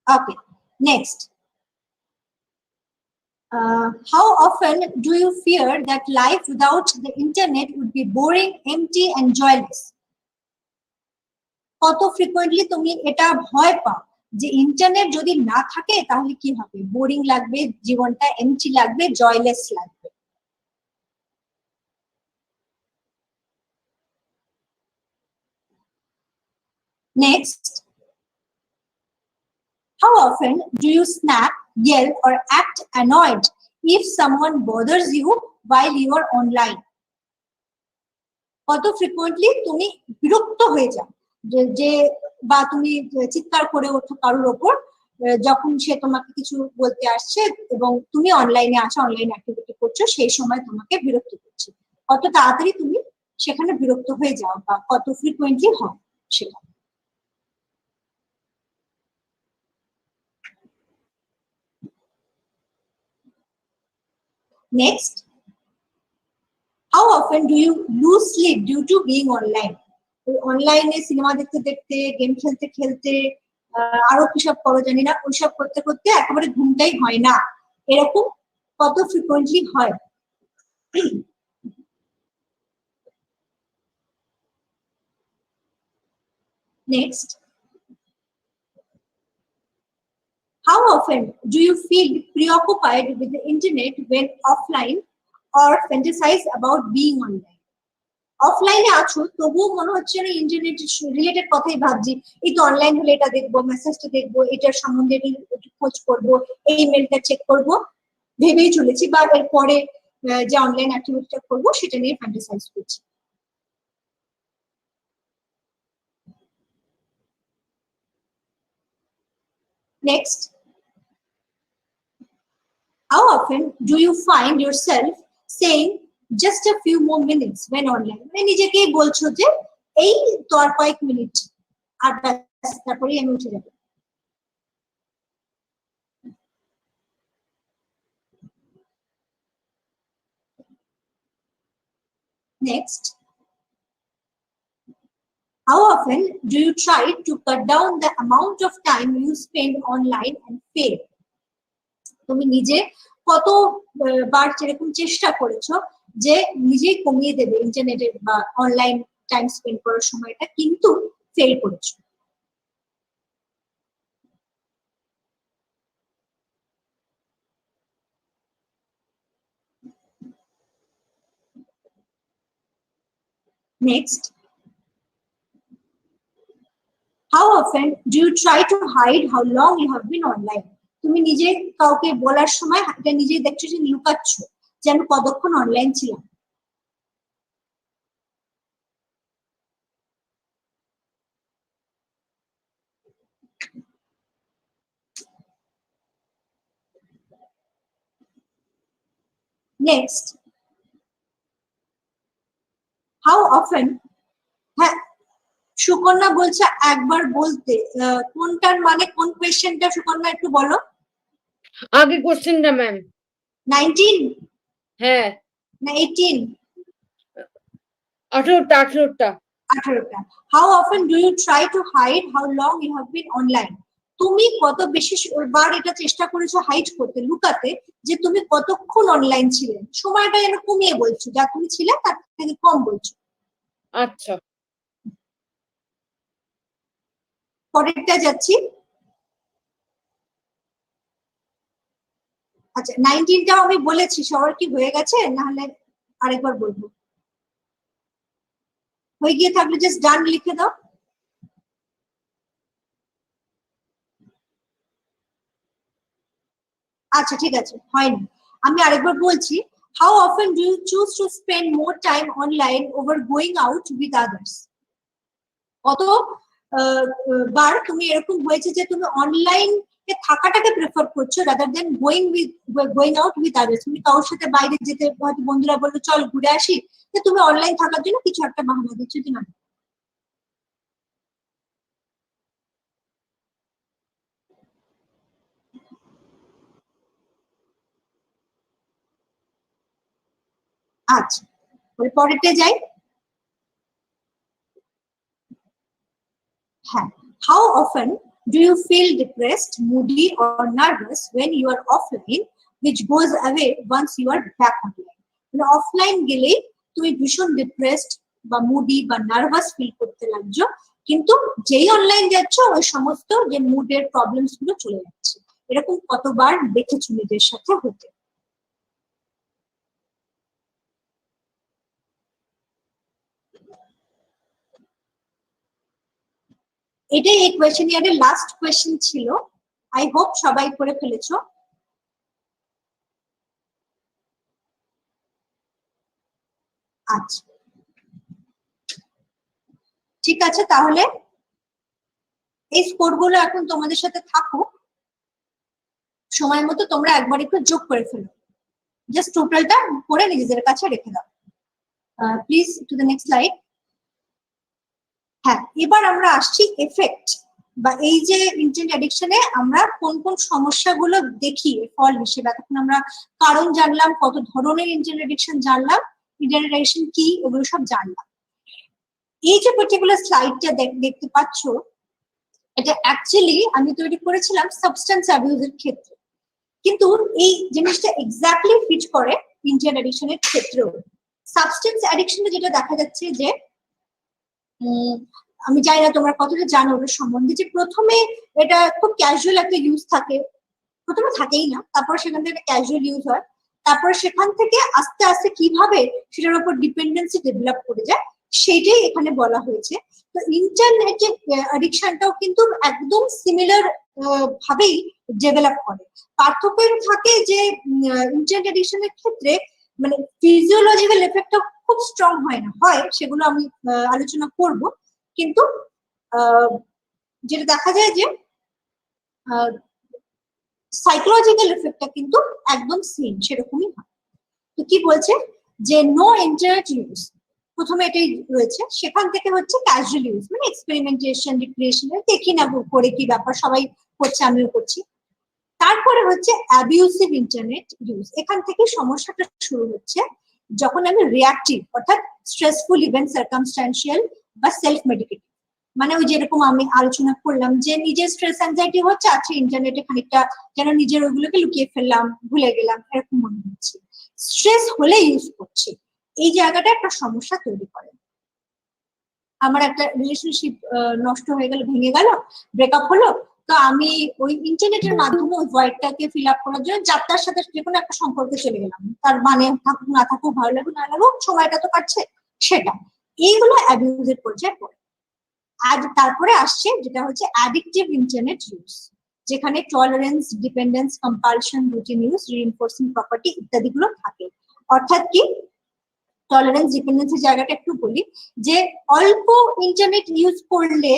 Okay, next. How often do you fear that life without the internet would be boring, empty, and joyless? কত ফ্রিকোয়েন্টলি তুমি এটা ভয় পাও যে ইন্টারনেট যদি না থাকে তাহলে কি হবে? বোরিং লাগবে, জীবনটা এমটি লাগবে, জয়লেস লাগবে। Next, how often do you snap, yell, or act annoyed if someone bothers you while you are online? কত ফ্রিকোয়েন্টলি তুমি বিরক্ত হয়ে যাও যে বা তুমি চিৎকার করে ওঠো কারোর ওপর যখন সে তোমাকে কিছু বলতে আসছে এবং তুমি অনলাইনে আছো, অনলাইন অ্যাক্টিভিটি করছো, সেই সময় তোমাকে বিরক্ত করছে। কত তাড়াতাড়ি তুমি সেখানে বিরক্ত হয়ে যাও বা কত ফ্রিকোয়েন্টলি হয় সেটা। Next, how often do you lose sleep due to being online? অনলাইনে সিনেমা দেখতে দেখতে, গেম খেলতে খেলতে, আরো কিসব করো জানি না, ওইসব করতে করতে একেবারে ঘুমটাই হয় না, এরকম কত ফ্রিকোয়েন্টলি হয়? Next, how often do you feel preoccupied with the internet when offline or fantasize about being online? অফলাইনে আছো তবুও মনে হচ্ছে না ইন্টারনেট রিলেটেড কথাই ভাবছি, এই তো অনলাইন হলে এটা দেখবো, মেসেজটা দেখবো, এটার সম্বন্ধে একটু খোঁজ করবো, এই মেলটা চেক করবো, ভেবেই চলেছি, বা এরপরে যে অনলাইন অ্যাক্টিভিটিটা করবো সেটা নিয়ে ফ্যান্টাসাইজ করছি। Next, how often do you find yourself saying just a few more minutes when online? মানে নিজেকেই বলছো যে এই তো আর কয়েক মিনিট, আর তারপরেই আমি উঠে যাবো। Next, how often do you try to cut down the amount of time you spend online and fail? তুমি নিজে কত বার সেরকম চেষ্টা করেছো যে নিজেই কমিয়ে দেবে ইন্টারনেটের বা অনলাইন টাইম স্পেন্ড করার সময়টা, কিন্তু ফেল করেছো? Next, how often do you try to hide how long you have been online? তুমি নিজে কাউকে বলার সময় এটা নিজেই দেখছো যে লুকাচ্ছ যে আমি কতক্ষণ অনলাইন ছিলাম। নেক্সট, how often, হ্যাঁ সুকন্যা বলছে একবার বলতে, কোনটার মানে কোন কোয়েশ্চেনটা সুকন্যা একটু বলো। আগে কোশ্চেনটা ম্যাম। 19 হ্যাঁ না 18? 18টা। How often do you try to hide how long you have been online? তুমি কত বেশি বার এটা চেষ্টা করেছো হাইড করতে, লুকাতে, যে তুমি কতক্ষণ অনলাইন ছিলে, সময়টা যেন কমিয়ে বলছো, যা তুমি ছিলে তার থেকে কম বলছো। আচ্ছা, পরেরটা যাচ্ছি। আচ্ছা 19টাও আমি বলেছি, সবার কি হয়ে গেছে? নাহলে আরেকবার বলবো। হয়ে গিয়ে থাকলে জাস্ট ডান লিখে দাও। আচ্ছা ঠিক আছে, হয়নি। আমি আরেকবার বলছি, how often do you choose to spend more time online over going out with others? কত বার তুমি এরকম হয়েছে যে তুমি অনলাইন থাকাটাকে প্রেফার করছো rather than going out with others? তুমি কারোর সাথে বাইরে যেতে, হয়তো বন্ধুরা বললো চল ঘুরে আসি, যে তুমি অনলাইন থাকার জন্য কিছু একটা বাহানা দিচ্ছ যে না। আচ্ছা পরেরটা যাই। হ্যাঁ, how often do you feel depressed, moody or nervous when you are offline, which goes away once you are back online? মানে অফলাইন গেলেই তুমি ভীষণ ডিপ্রেসড বা মুডি বা নার্ভাস ফিল করতে লাগছো, কিন্তু যেই অনলাইন যাচ্ছ ওই সমস্ত যে মুডের প্রবলেমস গুলো চলে যাচ্ছে। এরকম কতবার দেখেছো নিজের সাথে হতে? এটাই এই কোয়েশ্চেনিয়ারের লাস্ট কোয়েশ্চেন ছিল। আই হোপ সবাই করে ফেলেছো। আচ্ছা ঠিক আছে, তাহলে এই স্কোরগুলো এখন তোমাদের সাথে থাকুক, সময় মতো তোমরা একবার একটু যোগ করে ফেলো, জাস্ট টোটালটা করে নিজেদের কাছে রেখে দাও। Please two the next slide. হ্যাঁ, এবার আমরা আসছি এফেক্ট বা এই যে ইন্টারনেট অ্যাডিকশনে আমরা কোন কোন সমস্যাগুলো দেখি ফল হিসেবে। এখন আমরা কারণ জানলাম, কত ধরনের ইন্টারনেট অ্যাডিকশন জানলাম, ইন্টারনেট অ্যাডিকশন কি এগুলো সব জানলাম। এই যে পার্টিকুলার স্লাইডটা দেখতে পাচ্ছ, এটা অ্যাকচুয়ালি আমি তৈরি করেছিলাম সাবস্টেন্স অ্যাবিউজের ক্ষেত্রে, কিন্তু এই জিনিসটা এক্স্যাক্টলি ফিট করে ইন্টারনেট অ্যাডিকশনের ক্ষেত্রেও। সাবস্টেন্স অ্যাডিকশনে যেটা দেখা যাচ্ছে যে আমি জানি না তোমরা কতটা জানো ওটার সম্বন্ধে, যে প্রথমে এটা খুব ক্যাজুয়াল একটা ইউজ থাকে, প্রথমে থাকেই না, তারপর সেখান থেকে ক্যাজুয়াল ইউজ হয়, তারপরে সেখান থেকে আস্তে আস্তে কিভাবে সেটার উপর ডিপেন্ডেন্সি ডেভেলপ করে যায় সেটাই এখানে বলা হয়েছে। তো ইন্টারনেট অ্যাডিকশনটাও কিন্তু একদম সিমিলার ভাবেই ডেভেলপ করে। পার্থক্য থাকে যে ইন্টারনেট অ্যাডিকশনের ক্ষেত্রে মানে ফিজিওলজিক্যাল এফেক্টটা খুব স্ট্রং হয় না, হয় সেগুলো আমি আলোচনা করব, কিন্তু যেটা দেখা যায় যে সাইকোলজিক্যাল এফেক্টটা কিন্তু একদম সেম সেরকমই হয়। তো কি বলছে যে নো ইন্টারনেট ইউজ, প্রথমে এটাই রয়েছে, সেখান থেকে হচ্ছে ক্যাজুয়াল ইউজ মানে এক্সপেরিমেন্টেশন রিক্রিয়েশন, দেখি না করে কি ব্যাপার, সবাই করছে আমিও করছি। তারপরে হচ্ছে অ্যাবিউসিভ ইন্টারনেট ইউজ, এখান থেকে সমস্যাটা শুরু হচ্ছে যখন আমি রিয়াক্টিভ অর্থাৎ স্ট্রেসফুল ইভেন্ট সার্কামস্ট্যান্সিয়াল বা সেলফ মেডিকেটিভ, মানে ওই যেরকম আমি আলোচনা করলাম যে নিজের স্ট্রেস অ্যাংজাইটি হচ্ছে, আচ্ছা ইন্টারনেটে খানিকটা যেন নিজের ওইগুলোকে লুকিয়ে ফেললাম, ভুলে গেলাম, এরকম মনে হচ্ছে। স্ট্রেস হলে ইউজ করছি, এই জায়গাটা একটা সমস্যা তৈরি করে। আমার একটা রিলেশনশিপ নষ্ট হয়ে গেল, ভেঙে গেল, ব্রেকআপ হলো, তো আমি ওই ইন্টারনেটের মাধ্যমে ওই ভয়েডটাকে ফিল আপ করার জন্য যাত্রার সাথে যে কোনো একটা সম্পর্কে চলে গেলাম, তার মানে থাকুক না থাকুক, ভালো লাগুক না লাগুক, সময়টা তো কাটছে সেটা, এইগুলো অ্যাবিউজের পর্যায়ে পড়ে। আর তারপরে আসছে যেটা হচ্ছে অ্যাডিকটিভ ইন্টারনেট ইউজ, যেখানে tolerance, dependence, compulsion, routine use, reinforcing property ইত্যাদি গুলো থাকে। অর্থাৎ কি, টলারেন্স ডিপেন্ডেন্সের জায়গাটা একটু বলি, যে অল্প ইন্টারনেট ইউজ করলে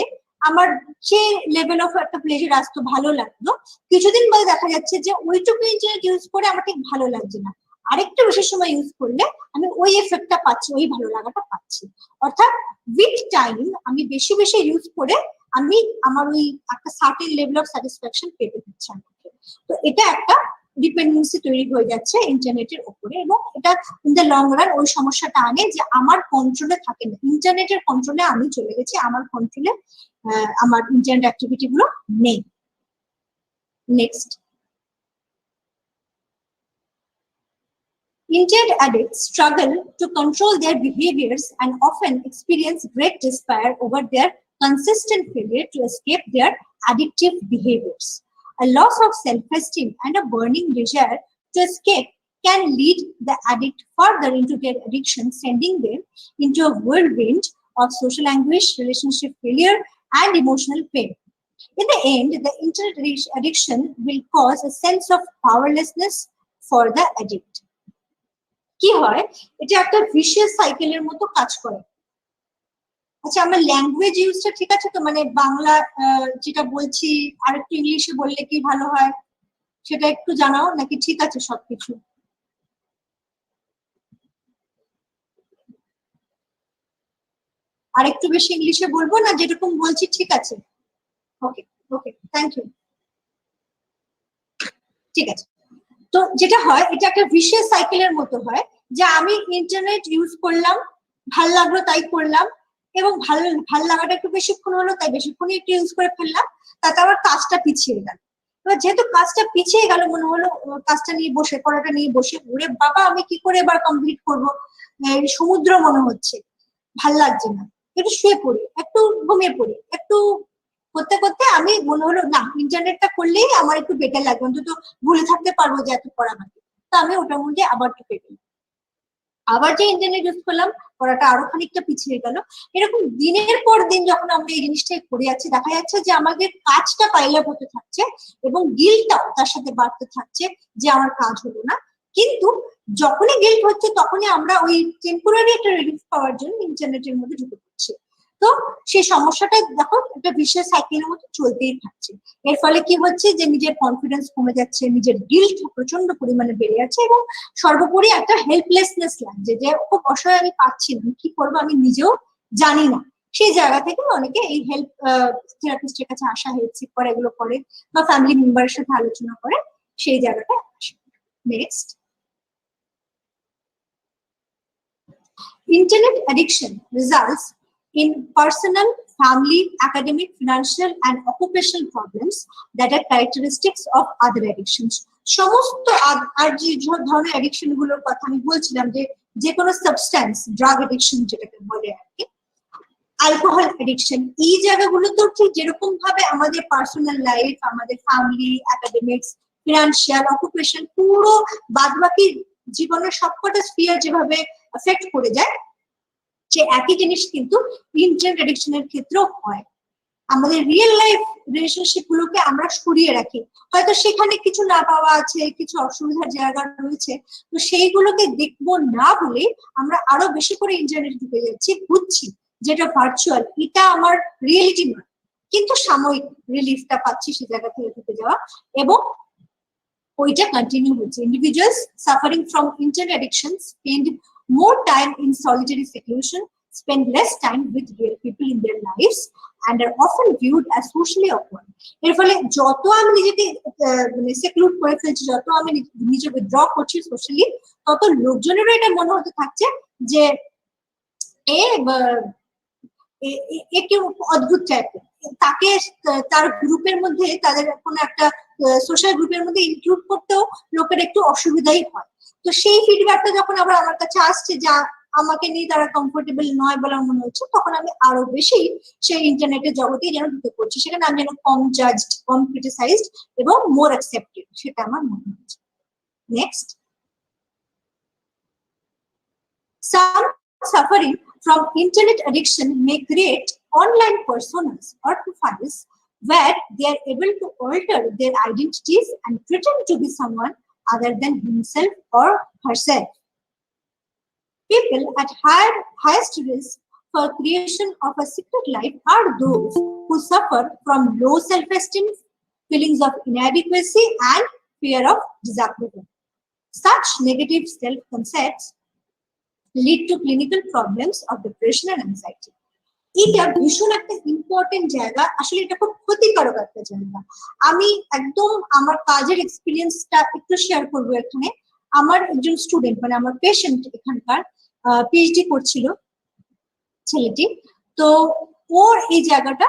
আমার যে লেভেল অফ একটা প্লেজার আসতো, ভালো লাগতো, কিছুদিন পরে দেখা যাচ্ছে যে ওইটুকু ইন্টারনেট ইউজ করে আমার ঠিক ভালো লাগছে না, আরেকটু বেশি সময় ইউজ করলে আমি ওই এফেক্টটা পাচ্ছি, ওই ভালো লাগাটা পাচ্ছি। অর্থাৎ উইথ টাইম আমি বেশি বেশি ইউজ করে আমি আমার ওই একটা সার্টেন লেভেল অফ স্যাটিসফ্যাকশন পেতে হচ্ছে আমাকে। তো এটা একটা ডিপেন্ডেন্সি তৈরি হয়ে যাচ্ছে ইন্টারনেটের উপরে, এবং এটা ইন দ্য লং রান ওই সমস্যাটা আনে যে আমার কন্ট্রোলে থাকে না, ইন্টারনেটের কন্ট্রোলে আমি চলে গেছি, আমার কন্ট্রোলে আমার ইন্টারনেট অ্যাক্টিভিটি গুলো নেই। Next, internet addicts struggle to control their behaviors and often experience great despair over their consistent failure to escape their addictive behaviors. A loss of self-esteem and a burning desire to escape can lead the addict further into their addiction, sending them into a whirlwind of social anguish, relationship failure, and emotional pain. In the end, the internet addiction will cause a sense of powerlessness for the addict. কি হয়, এটা একটা ভিশিয়াস সাইকেলের মতো কাজ করে। আচ্ছা, আমার ল্যাঙ্গুয়েজ ইউজটা ঠিক আছে তো? মানে বাংলা যেটা বলছি আর একটু ইংলিশে বললে কি ভালো হয় সেটা একটু জানাও, নাকি ঠিক আছে সবকিছু? আর একটু বেশি ইংলিশে বলবো না যেরকম বলছি ঠিক আছে? ওকে ওকে, থ্যাংক ইউ। ঠিক আছে, তো যেটা হয় এটা একটা ভিশিয়াস সাইকেলের মতো হয় যে আমি ইন্টারনেট ইউজ করলাম, ভাল লাগলো তাই করলাম, এবং ভাল লাগাটা একটু বেশিক্ষণ হলো তাই বেশিক্ষণই একটু ইউজ করে ফেললাম, তাতে আবার কাজটা পিছিয়ে গেল। এবার যেহেতু কাজটা পিছিয়ে গেল, মনে হলো কাজটা নিয়ে বসে, পড়াটা নিয়ে বসে, ওরে বাবা আমি কি করে এবার কমপ্লিট করবো, সমুদ্র মনে হচ্ছে, ভাল লাগছে না, একটু শুয়ে পড়ি, একটু ঘুমিয়ে পড়ি, একটু করতে করতে আমি মনে হলো না ইন্টারনেটটা করলেই আমার একটু বেটার লাগবে, অন্তত ভুলে থাকতে পারবো যে এত পড়া বাকি। তো আমি ওটার মধ্যে আবার ঢুকে গেলাম, আবার যে ইন্টারনেট ইউজ করলাম, পড়াটা আরো খানিকটা পিছিয়ে গেল। এরকম দিনের পর দিন যখন আমরা এই জিনিসটাই করে যাচ্ছি, দেখা যাচ্ছে যে আমাদের কাজটা পাইলে হতে থাকছে এবং গিল্টটাও তার সাথে বাড়তে থাকছে যে আমার কাজ হলো না। কিন্তু যখনই গিল্ট হচ্ছে তখনই আমরা ওই টেম্পোরারি একটা রিলিফ পাওয়ার জন্য ইন্টারনেটের মধ্যে ঢুকে পড়ছি। তো সেই সমস্যাটা দেখো একটা ভিশিয়াস সাইকেলের মতো চলতেই থাকছে। এর ফলে কি হচ্ছে যে নিজের কনফিডেন্স কমে যাচ্ছে, নিজের গিল্ট প্রচন্ড পরিমাণে বেড়ে যাচ্ছে, এবং সর্বোপরি একটা হেল্পলেসনেস লাগছে যে খুব অসহায়, আমি পাচ্ছি না, কি করবো আমি নিজেও জানি না। সেই জায়গা থেকে অনেকে এই হেল্প থেরাপিস্টের কাছে আসা, হেল্প সিক করে, এগুলো করে, বা ফ্যামিলি মেম্বারের সাথে আলোচনা করে সেই জায়গাটা আসে। Next, internet addiction results in personal, family, academic, financial, and occupational problems that are characteristics of other addictions. সমস্ত আর যে ধরনের অ্যাডিকশন গুলোর কথা আমি বলছিলাম, যে কোনো সাবস্ট্যান্স, ড্রাগ অ্যাডিকশন যেটাকে বলে আর কি, অ্যালকোহল অ্যাডিকশন, এই জায়গাগুলো তো ঠিক যেরকম ভাবে আমাদের পার্সোনাল লাইফ, আমাদের ফ্যামিলি, একাডেমিক্স, ফিনান্সিয়াল, অকুপেশন, পুরো বাদবাকি জীবনের সবকটা স্ফিয়ার যেভাবে এফেক্ট করে যায়, সে একই জিনিস কিন্তু ইন্টারনেট অ্যাডিকশনের ক্ষেত্রেও হয়। আমাদের রিয়েল লাইফ রিলেশনশিপ গুলোকে আমরা সরিয়ে রাখি, হয়তো সেখানে কিছু না পাওয়া আছে, কিছু অসুবিধার জায়গা রয়েছে, তো সেইগুলোকে দেখবো না বলে আমরা আরো বেশি করে ইন্টারনেটে ঢুকে যাচ্ছি, বুঝছি যেটা ভার্চুয়াল, এটা আমার রিয়েলিটি নয়, কিন্তু সাময়িক রিলিফটা পাচ্ছি সে জায়গা থেকে ঢুকে যাওয়া, এবং ওইটা কন্টিনিউ হচ্ছে। Individuals suffering from internet addiction spend more time in solitary seclusion, spend less time with real people in their lives, and are often viewed as socially awkward. এর ফলে যত আমি নিজেকে মানে সেক্লুড করে ফেলছি, যত আমি নিজে উইথড্র করছি সোশ্যালি, তত লোকজনেরও এটা মনে হতে থাকছে যে এ কেউ অদ্ভুত টাইপের, তাকে তার গ্রুপের মধ্যে, তাদের কোনো একটা সোশ্যাল গ্রুপের মধ্যে ইনক্লুড করতেও লোকের একটু অসুবিধাই হয়। তো সেই ফিডব্যাকটা যখন আবার আমার কাছে আসছে যা আমাকে নিয়ে তারা কমফোর্টেবল নয় বলে মনে হচ্ছে, তখন আমি আরো বেশি সেই ইন্টারনেটের জগতেই যেন ঢুকে পড়ছি, সেখানে আমি যেন কম জাজড, কম ক্রিটিসাইজড এবং মোর অ্যাকসেপ্টেড, সেটা আমার মনে হচ্ছে। Next, some suffering from internet addiction may create online personas or profiles where they are able to alter their identities and pretend to be someone other than himself or herself. People at highest risk for creation of a secret life are those who suffer from low self-esteem, feelings of inadequacy, and fear of disapproval. Such negative self-concepts lead to clinical problems of depression and anxiety. এটা ভীষণ একটা ইম্পর্টেন্ট জায়গা, আসলে এটা খুব ক্ষতিকারক একটা জায়গা। আমি একদম আমার কাজের এক্সপিরিয়েন্সটা একটু শেয়ার করবো এখানে। আমার একজন স্টুডেন্ট, মানে আমার পেশেন্ট এখানকার, পিএইচডি করছিল ছেলেটি, তো ওর এই জায়গাটা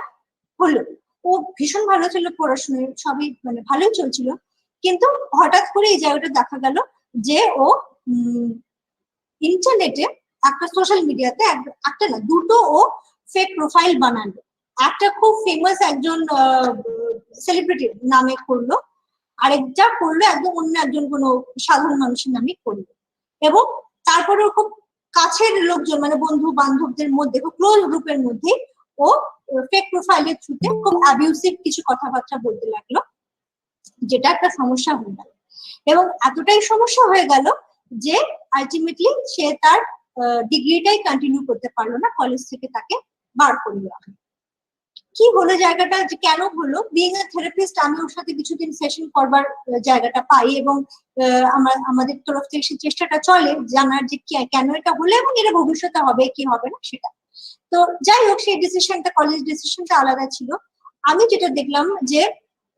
হলো, ও ভীষণ ভালো ছিল পড়াশোনায়, সবই মানে ভালোই চলছিল, কিন্তু হঠাৎ করে এই জায়গাটা দেখা গেল যে ও ইন্টারনেটে একটা সোশ্যাল মিডিয়াতে একটা না দুটো ও ফেক প্রোফাইল বানালো, একটা খুব ফেমাস একজন সেলিব্রিটি নামে করলো, আরেকটা করলো একদম অন্য একজন কোনো সাধারণ মানুষের নামে করলো, এবং তারপরে খুব কাছের লোকজন মানে বন্ধু বান্ধবদের মধ্যে খুব ক্লোজ গ্রুপের মধ্যে ও ফেক প্রোফাইলের থ্রুতে খুব অ্যাবিউসিভ কিছু কথাবার্তা বলতে লাগলো, যেটা একটা সমস্যা হয়ে গেল। এবং এতটাই সমস্যা হয়ে গেল যে আলটিমেটলি সে তার ডিগ্রিটাই কন্টিনিউ করতে পারলো না, কলেজ থেকে তাকে বার করে দেওয়া হলো। কি হলো জায়গাটা, যে কেন হলো, বিং এ থেরাপিস্ট আমি ওর সাথে কিছুদিন সেশন করবার জায়গাটা পাই, এবং আমাদের তরফ থেকে সেই চেষ্টাটা চলে জানার যে কেন এটা হলো এবং এটা ভবিষ্যতে হবে কি হবে না সেটা। তো যাই হোক, সেই ডিসিশনটা, কলেজ ডিসিশনটা আলাদা ছিল। আমি যেটা দেখলাম যে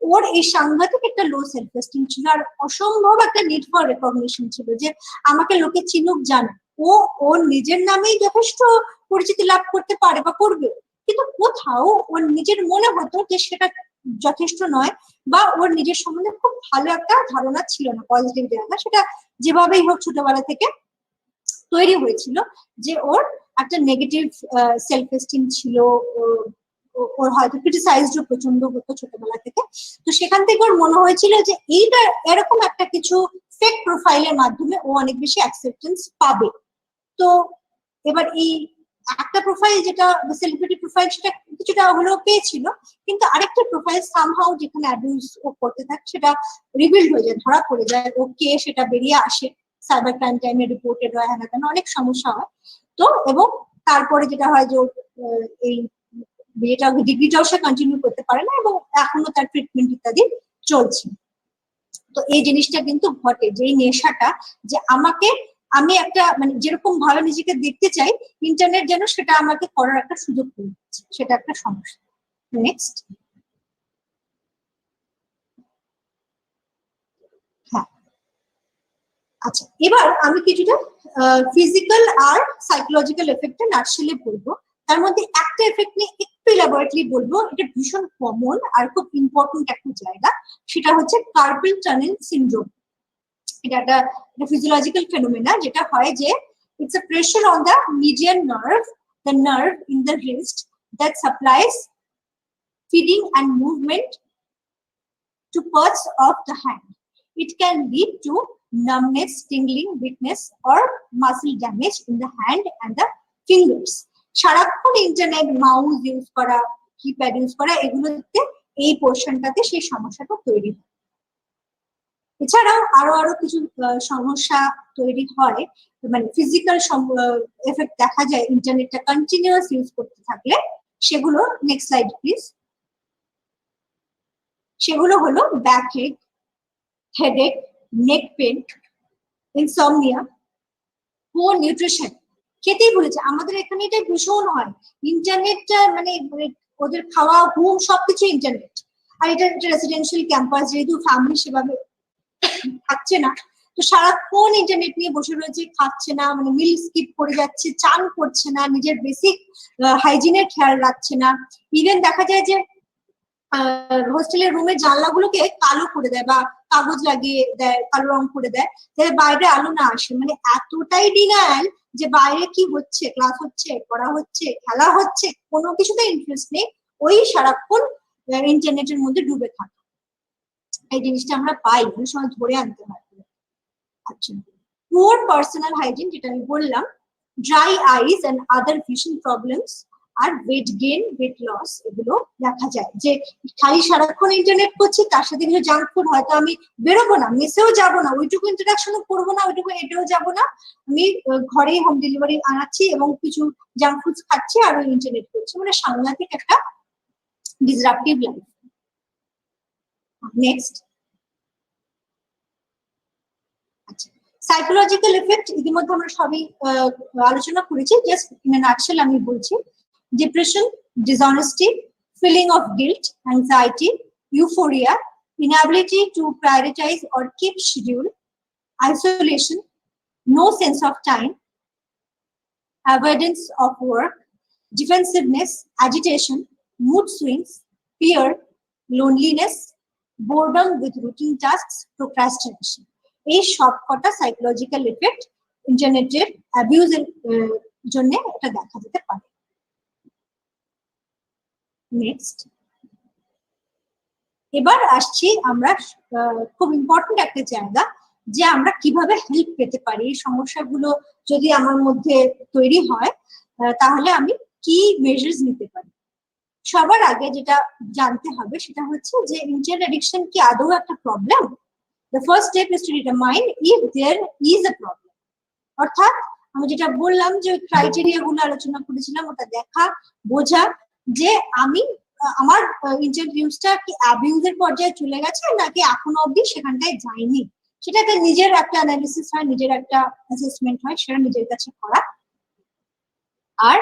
ওর এই সাংঘাতিক একটা লো সেলফ এস্টিম ছিল, আর অসম্ভব একটা নিড ফর রেকগনিশন ছিল, যে আমাকে লোকে চিনুক জানুক। ওর নিজের নামেই যথেষ্ট পরিচিতি লাভ করতে পারে বা করবে, কিন্তু কোথাও ওর নিজের মনে হতো যে সেটা যথেষ্ট নয়, বা ওর নিজের সম্বন্ধে খুব ভালো একটা ধারণা ছিল না, পজিটিভ জায়গা, সেটা যেভাবেই হোক ছোটবেলা থেকে তৈরি হয়েছিল, যে ওর একটা নেগেটিভ সেলফ এস্টিম ছিল, ওর হয়তো ক্রিটিসাইজড প্রচন্ড হতো ছোটবেলা থেকে। তো সেখান থেকে ওর মনে হয়েছিল যে এইটা এরকম একটা কিছু ফেক প্রোফাইলের মাধ্যমে ও অনেক বেশি অ্যাকসেপ্টেন্স পাবে। তো এবার এই একটা প্রোফাইল যেটা সেলিব্রিটি প্রোফাইল সেটা কিছুটা হলেও পেয়েছিল, কিন্তু আরেকটা প্রোফাইল সামহাউ যেখানে অ্যাবিউজ ও করতে থাকে সেটা রিভিল হয়ে যায়, ধরা পড়ে যায়, ও কে সেটা বেরিয়ে আসে, সাইবার ক্রাইম টাইমে রিপোর্টেড হয়, হ্যাঁ কেন অনেক সমস্যা হয়। তো এবং তারপরে যেটা হয় যে এই বিয়েটা ডিগ্রিটাও সে কন্টিনিউ করতে পারে না, এবং এখনো তার ট্রিটমেন্ট ইত্যাদি চলছে। তো এই জিনিসটা কিন্তু ঘটে, যে এই নেশাটা, যে আমি একটা মানে যেরকম ভালো নিজেকে দেখতে চাই, ইন্টারনেট যেন সেটা আমাকে করার একটা সুযোগ করে দিচ্ছে, সেটা একটা সমস্যা। নেক্সট। হ্যাঁ, আচ্ছা, এবার আমি কিছুটা ফিজিক্যাল আর সাইকোলজিক্যাল এফেক্টে নার্সেলে বলবো। তার মধ্যে একটা এফেক্ট নিয়ে একটু ইলাবোরেটলি বলবো, এটা ভীষণ কমন আর খুব ইম্পর্টেন্ট একটা জায়গা, সেটা হচ্ছে কার্পেল টানেল সিনড্রোম। এটা একটা ফিজিওলজিক্যাল ফেনোমেনা, যেটা হয় যে it's a pressure on the median nerve, the nerve in the wrist that supplies feeding and movement to parts of the hand. It can lead to numbness, tingling, weakness, or muscle damage in the hand and the fingers. সারাক্ষণ ইন্টারনেট, মাউস ইউজ করা, কিপ্যাড ইউজ করা, এগুলোতে এই পোর্শনটাতে সেই সমস্যাটা তৈরি হয়। এছাড়াও আরো কিছু সমস্যা তৈরি হয়, মানে ফিজিক্যাল এফেক্ট দেখা যায় ইন্টারনেটটা কন্টিনিউয়াস ইউজ করতে থাকলে। সেগুলো নেক্সট স্লাইড প্লিজ। সেগুলো হলো backache, headache, neck pain, insomnia, poor nutrition. খেতেই বলেছে আমাদের এখানে এটা ভীষণ হয়, ইন্টারনেটটা মানে ওদের খাওয়া ঘুম সবকিছু ইন্টারনেট। আর এটা রেসিডেন্সিয়াল ক্যাম্পাস, যেহেতু ফ্যামিলি সেভাবে থাকছে না, তো সারাক্ষণ ইন্টারনেট নিয়ে বসে রয়েছে, খাচ্ছে না, মানে মিল স্কিপ করে যাচ্ছে, চান করছে না, নিজের বেসিক হাইজিনের খেয়াল রাখছে না। ইভেন দেখা যায় যে হোস্টেলের রুমের জানলাগুলোকে কালো করে দেয় বা কাগজ লাগিয়ে দেয়, কালো রং করে দেয়, যাতে বাইরে আলো না আসে। মানে এতটাই ডিনায়াল যে বাইরে কি হচ্ছে, ক্লাস হচ্ছে, পড়া হচ্ছে, খেলা হচ্ছে, কোনো কিছুতে ইন্টারেস্ট নেই, ওই সারাক্ষণ ইন্টারনেটের মধ্যে ডুবে থাকে। এই জিনিসটা আমরা পাই, অনেক সময় ধরে আনতে হয়। আচ্ছা, পুয়ার পার্সোনাল হাইজিন, যেটা আমি বললাম, dry eyes and other vision problems, আর ওয়েট গেইন, ওয়েট লস, এগুলো দেখা যায়। যে খালি সারাক্ষণ ইন্টারনেট করছি, তার সাথে কিছু জাঙ্ক ফুড, হয়তো আমি বেরোবো না, মেসেও যাবো না, ওইটুকু ইন্টারাকশনও করবো না, ওইটুকু এটাও যাবো না, আমি ঘরেই হোম ডেলিভারি আনাচ্ছি এবং কিছু জাঙ্ক ফুড খাচ্ছি আর ওই ইন্টারনেট করছি, মানে সাংঘাতিক একটা disruptive life. Next. Psychological effect ইতিমধ্যে আমরা সবই আলোচনা করেছি, জাস্ট ইন এ নাটশেল আমি বলছি। Depression, dishonesty, feeling of guilt, anxiety, euphoria, inability to prioritize or keep schedule, isolation, no sense of time, avoidance of work, defensiveness, agitation, mood swings, fear, loneliness, boredom with routine tasks, procrastination. এই সবকটা সাইকোলজিক্যাল এফেক্ট ইন্টারনেটের অ্যাবিউজের জন্য এটা দেখা যেতে পারে। নেক্সট, এবার আসছি আমরা খুব ইম্পর্টেন্ট একটা জায়গা, যে আমরা কিভাবে হেল্প পেতে পারি। এই সমস্যাগুলো যদি আমার মধ্যে তৈরি হয়, তাহলে আমি কি মেজার্স নিতে পারি। সবার আগে যেটা জানতে হবে সেটা হচ্ছে যে ইন্টারনেট অ্যাডিকশন কি আদৌ একটা problem. The first step is to determine if there is a problem. অর্থাৎ আমি যেটা বললাম যে ক্রাইটেরিয়া গুলো আলোচনা করেছিলাম, ওটা দেখা, বোঝা যে আমি আমার ইন্টারনেট ইউজটা কি অ্যাবিউজের পর্যায়ে চলে গেছে নাকি এখনো অবধি সেখানটায় যায়নি। সেটাতে নিজের একটা অ্যানালিসিস হয়, নিজের একটা অ্যাসেসমেন্ট হয়, সেটা নিজের কাছে করা। আর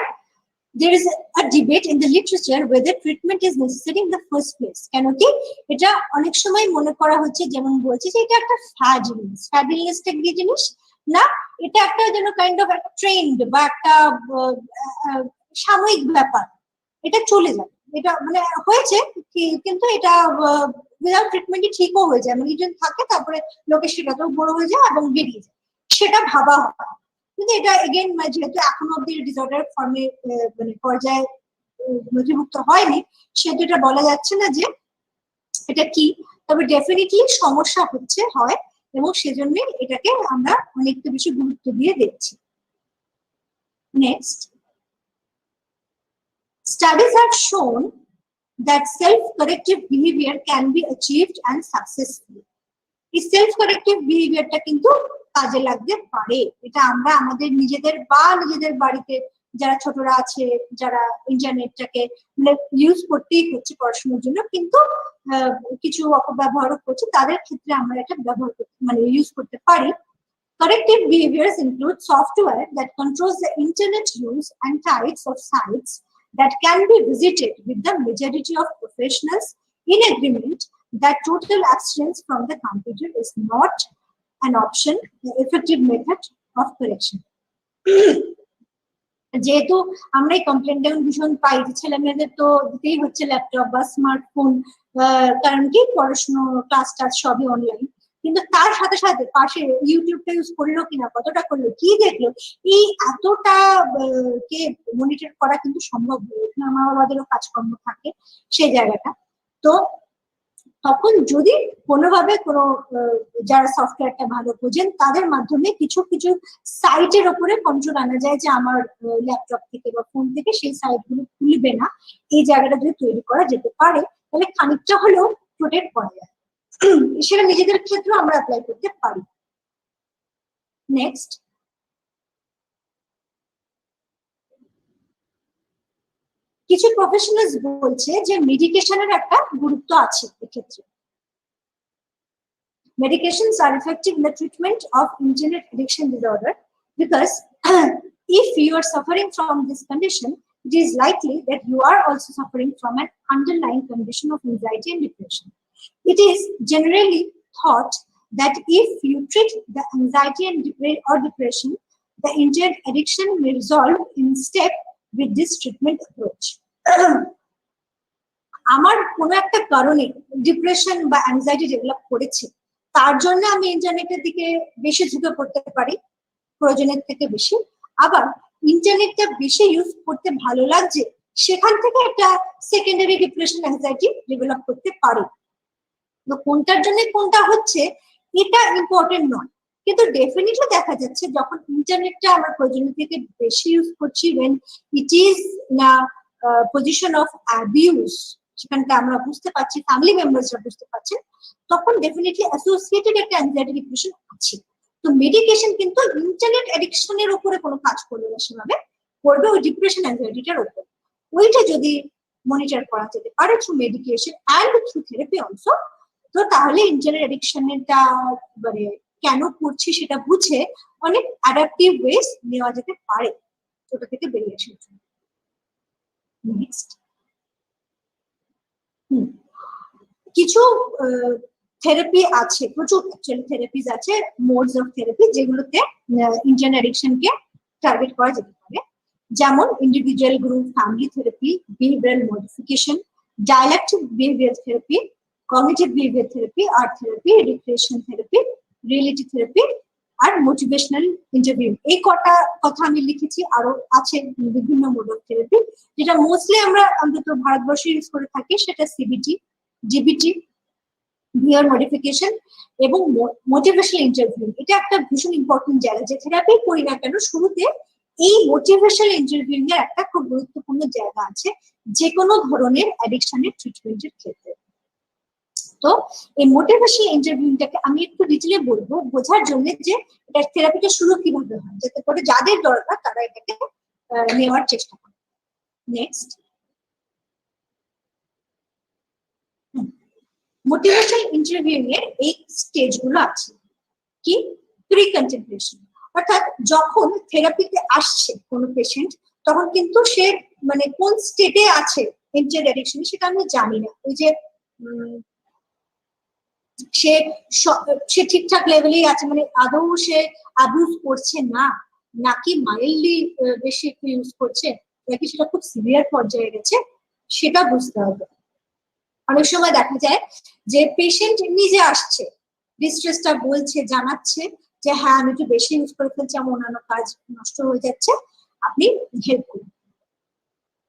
there is a debate in the literature whether treatment is necessary in the first place. কেন কি এটা অনেক সময় মনে করা হচ্ছে, যেমন বলছে যে এটা একটা ফ্যাড ইলনেস। ফ্যাড ইলনেসটা কি জিনিস না, এটা একটা যেন কাইন্ড অফ একটা ট্রেন্ড বা একটা সাময়িক ব্যাপার, এটা চলে যাবে। এটা মানে হয়েছে কিন্তু এটা উইদাউট ট্রিটমেন্টই ঠিকও হয়ে যায়। মানে একজন থাকে, তারপরে লোকের সেটাতেও বড় হয়ে যায় এবং বেরিয়ে যায়, সেটা ভাবা হয়। কিন্তু এটা এগেন যেহেতু এখনো অব্দি ডিসঅর্ডার ফর্মে মানে পর্যায়ে নথিভুক্ত হয়নি, সেহেতু এটা বলা যাচ্ছে না যে এটা কি। তবে ডেফিনেটলি সমস্যা হচ্ছে, হয়, এবং সেজন্য এটাকে আমরা অনেকটা বেশি গুরুত্ব দিয়ে দেখছি। Next, studies have shown that self-corrective behavior can be achieved and successfully. এই সেলফ কারেক্টিভ বিহেভিয়ারটা কিন্তু কাজে লাগতে পারে। এটা আমরা আমাদের নিজেদের বা নিজেদের বাড়িতে যারা ছোটরা আছে, যারা ইন্টারনেটটাকে ইউজ করতেই হচ্ছে পড়াশোনার জন্য, কিন্তু কিছু অপব্যবহারও করছে, তাদের ক্ষেত্রে আমরা এটা ব্যবহার করতে মানে ইউজ করতে পারি। Corrective behaviors include software that controls the internet use and types of sites that can be visited, with the majority of professionals in agreement that total abstinence from the computer is not an option, an effective method of correction. যেহেতু আমরা এই কমপ্লেন্ট ভীষণ পাই যে ছেলে মেয়েদের তো দিতেই হচ্ছে ল্যাপটপ বা স্মার্টফোন, কারণ কি পড়াশোনা ক্লাস টাস সবই অনলাইন, কিন্তু তার সাথে সাথে পাশে ইউটিউবটা ইউজ করলো কিনা, কতটা করলো, কি দেখলো, এই এতটা কে মনিটর করা কিন্তু সম্ভব হয়ে ওঠে না। মা বাবাদেরও কাজকর্ম থাকে সেই জায়গাটা। তো তখন যদি কোনোভাবে কোনো যারা সফটওয়্যারটা ভালো বোঝেন তাদের মাধ্যমে কিছু কিছু সাইটের ওপরে কন্ট্রোল আনা যায়, যে আমার ল্যাপটপ থেকে বা ফোন থেকে সেই সাইটগুলো খুলবে না, এই জায়গাটা যদি তৈরি করা যেতে পারে, তাহলে খানিকটা হলেও প্রোটেক্ট করা যায়। সেটা নিজেদের ক্ষেত্রে আমরা অ্যাপ্লাই করতে পারি। নেক্সট, কিছু প্রফেশনালস বলছে যে মেডিকেশনের একটা গুরুত্ব আছে এক্ষেত্রে। Medications are effective in the treatment of internet addiction disorder because if you are suffering from this condition, it is likely that you are also suffering from an underlying condition of anxiety and depression. It is generally thought that if you treat the anxiety and or depression, the internet addiction may resolve in step with this treatment approach. আমার কোনো একটা কারণে ডিপ্রেশন বা অ্যাংজাইটি ডেভেলপ করেছে, তার জন্য আমি ইন্টারনেটের দিকে বেশি ঝুঁকে পড়তে পারি প্রয়োজনের থেকে বেশি। আবার ইন্টারনেটটা বেশি ইউজ করতে ভালো লাগছে, সেখান থেকে একটা সেকেন্ডারি ডিপ্রেশন অ্যাংজাইটি ডেভেলপ করতে পারে। তো কোনটার জন্য কোনটা হচ্ছে এটা ইম্পর্টেন্ট নয়, কিন্তু ডেফিনেটলি দেখা যাচ্ছে যখন ইন্টারনেটটা আমরা প্রয়োজনের থেকে বেশি ইউজ করছি, when it is না পজিশন অফ অ্যাবিউজ, সেখানটা আমরা বুঝতে পারছি, ফ্যামিলি মেম্বার্সরা বুঝতে পারছেন, তখন ডেফিনেটলি অ্যাসোসিয়েটেড একটা অ্যাংজাইটি ডিপ্রেশন আছে। তো মেডিকেশন কিন্তু ইন্টারনেট অ্যাডিকশনের উপরে কোনো কাজ করবে না, সেভাবে করবে ওই ডিপ্রেশন অ্যাংজাইটিটার উপর। ওইটা যদি মনিটর করা যেতে পারে through medication and through therapy also, তো তাহলে ইন্টারনেট অ্যাডিকশনটা মানে কেন করছি সেটা বুঝে অনেক অ্যাডাপটিভ ওয়েস নেওয়া যেতে পারে ওটা থেকে বেরিয়ে আসার জন্য। নেক্সট, কিছু থেরাপি আছে, প্রচুর অ্যাকচুয়ালি থেরাপিজ আছে, মোডস অফ থেরাপি, যেগুলোতে ইন্টারনেট অ্যাডিকশনকে টার্গেট করা যেতে পারে। যেমন individual, group, family therapy, behavioural modification, dialectic behaviour therapy, cognitive behaviour therapy, art therapy, recreation therapy, reality therapy, আর মোটিভেশনাল ইন্টারভিউ। এই কটা কথা আমি লিখেছি, আরো আছে বিভিন্ন মোড অফ থেরাপি, যেটা মোস্টলি আমরা অন্তত ভারতবর্ষে ইউজ করে থাকি, সেটা সিবিটি, ডিবিটি, বিহেভিয়ার মডিফিকেশন এবং মোটিভেশনাল ইন্টারভিউ। এটা একটা ভীষণ ইম্পর্টেন্ট জায়গা, যে থেরাপি করি না কেন শুরুতে এই মোটিভেশনাল ইন্টারভিউ এর একটা খুব গুরুত্বপূর্ণ জায়গা আছে যে কোনো ধরনের অ্যাডিকশনের ট্রিটমেন্টের ক্ষেত্রে। তো এই মোটিভেশনাল ইন্টারভিউটাকে আমি একটু ডিটেইলে বলবো বোঝার জন্য, যে এটা থেরাপিটা শুরু কিভাবে হয়, যাতে করে যাদের দরকার তারা এটাকে নেওয়ার চেষ্টা করে। নেক্সট, মোটিভেশনাল ইন্টারভিউ এর এই স্টেজগুলো আছে। কি? প্রি কন্টেমপ্লেশন, অর্থাৎ যখন থেরাপিতে আসছে কোনো পেশেন্ট, তখন কিন্তু সে মানে কোন স্টেটে আছে এন্টার অ্যাডিকশন সেটা আমি জানি না। ওই যে সে ঠিকঠাক লেভেলেই আছে, মানে আদৌ সে অ্যাবিউজ করছে না, নাকি মাইল্ডলি বেশি একটু ইউজ করছে, নাকি সেটা খুব সিভিয়ার পর্যায়ে গেছে, সেটা বুঝতে হবে। অনেক সময় দেখা যায় যে পেশেন্ট নিজে আসছে, ডিস্ট্রেসটা বলছে, জানাচ্ছে যে হ্যাঁ আমি একটু বেশি ইউজ করে ফেলছি, আমার অন্যান্য কাজ নষ্ট হয়ে যাচ্ছে, আপনি হেল্প করুন।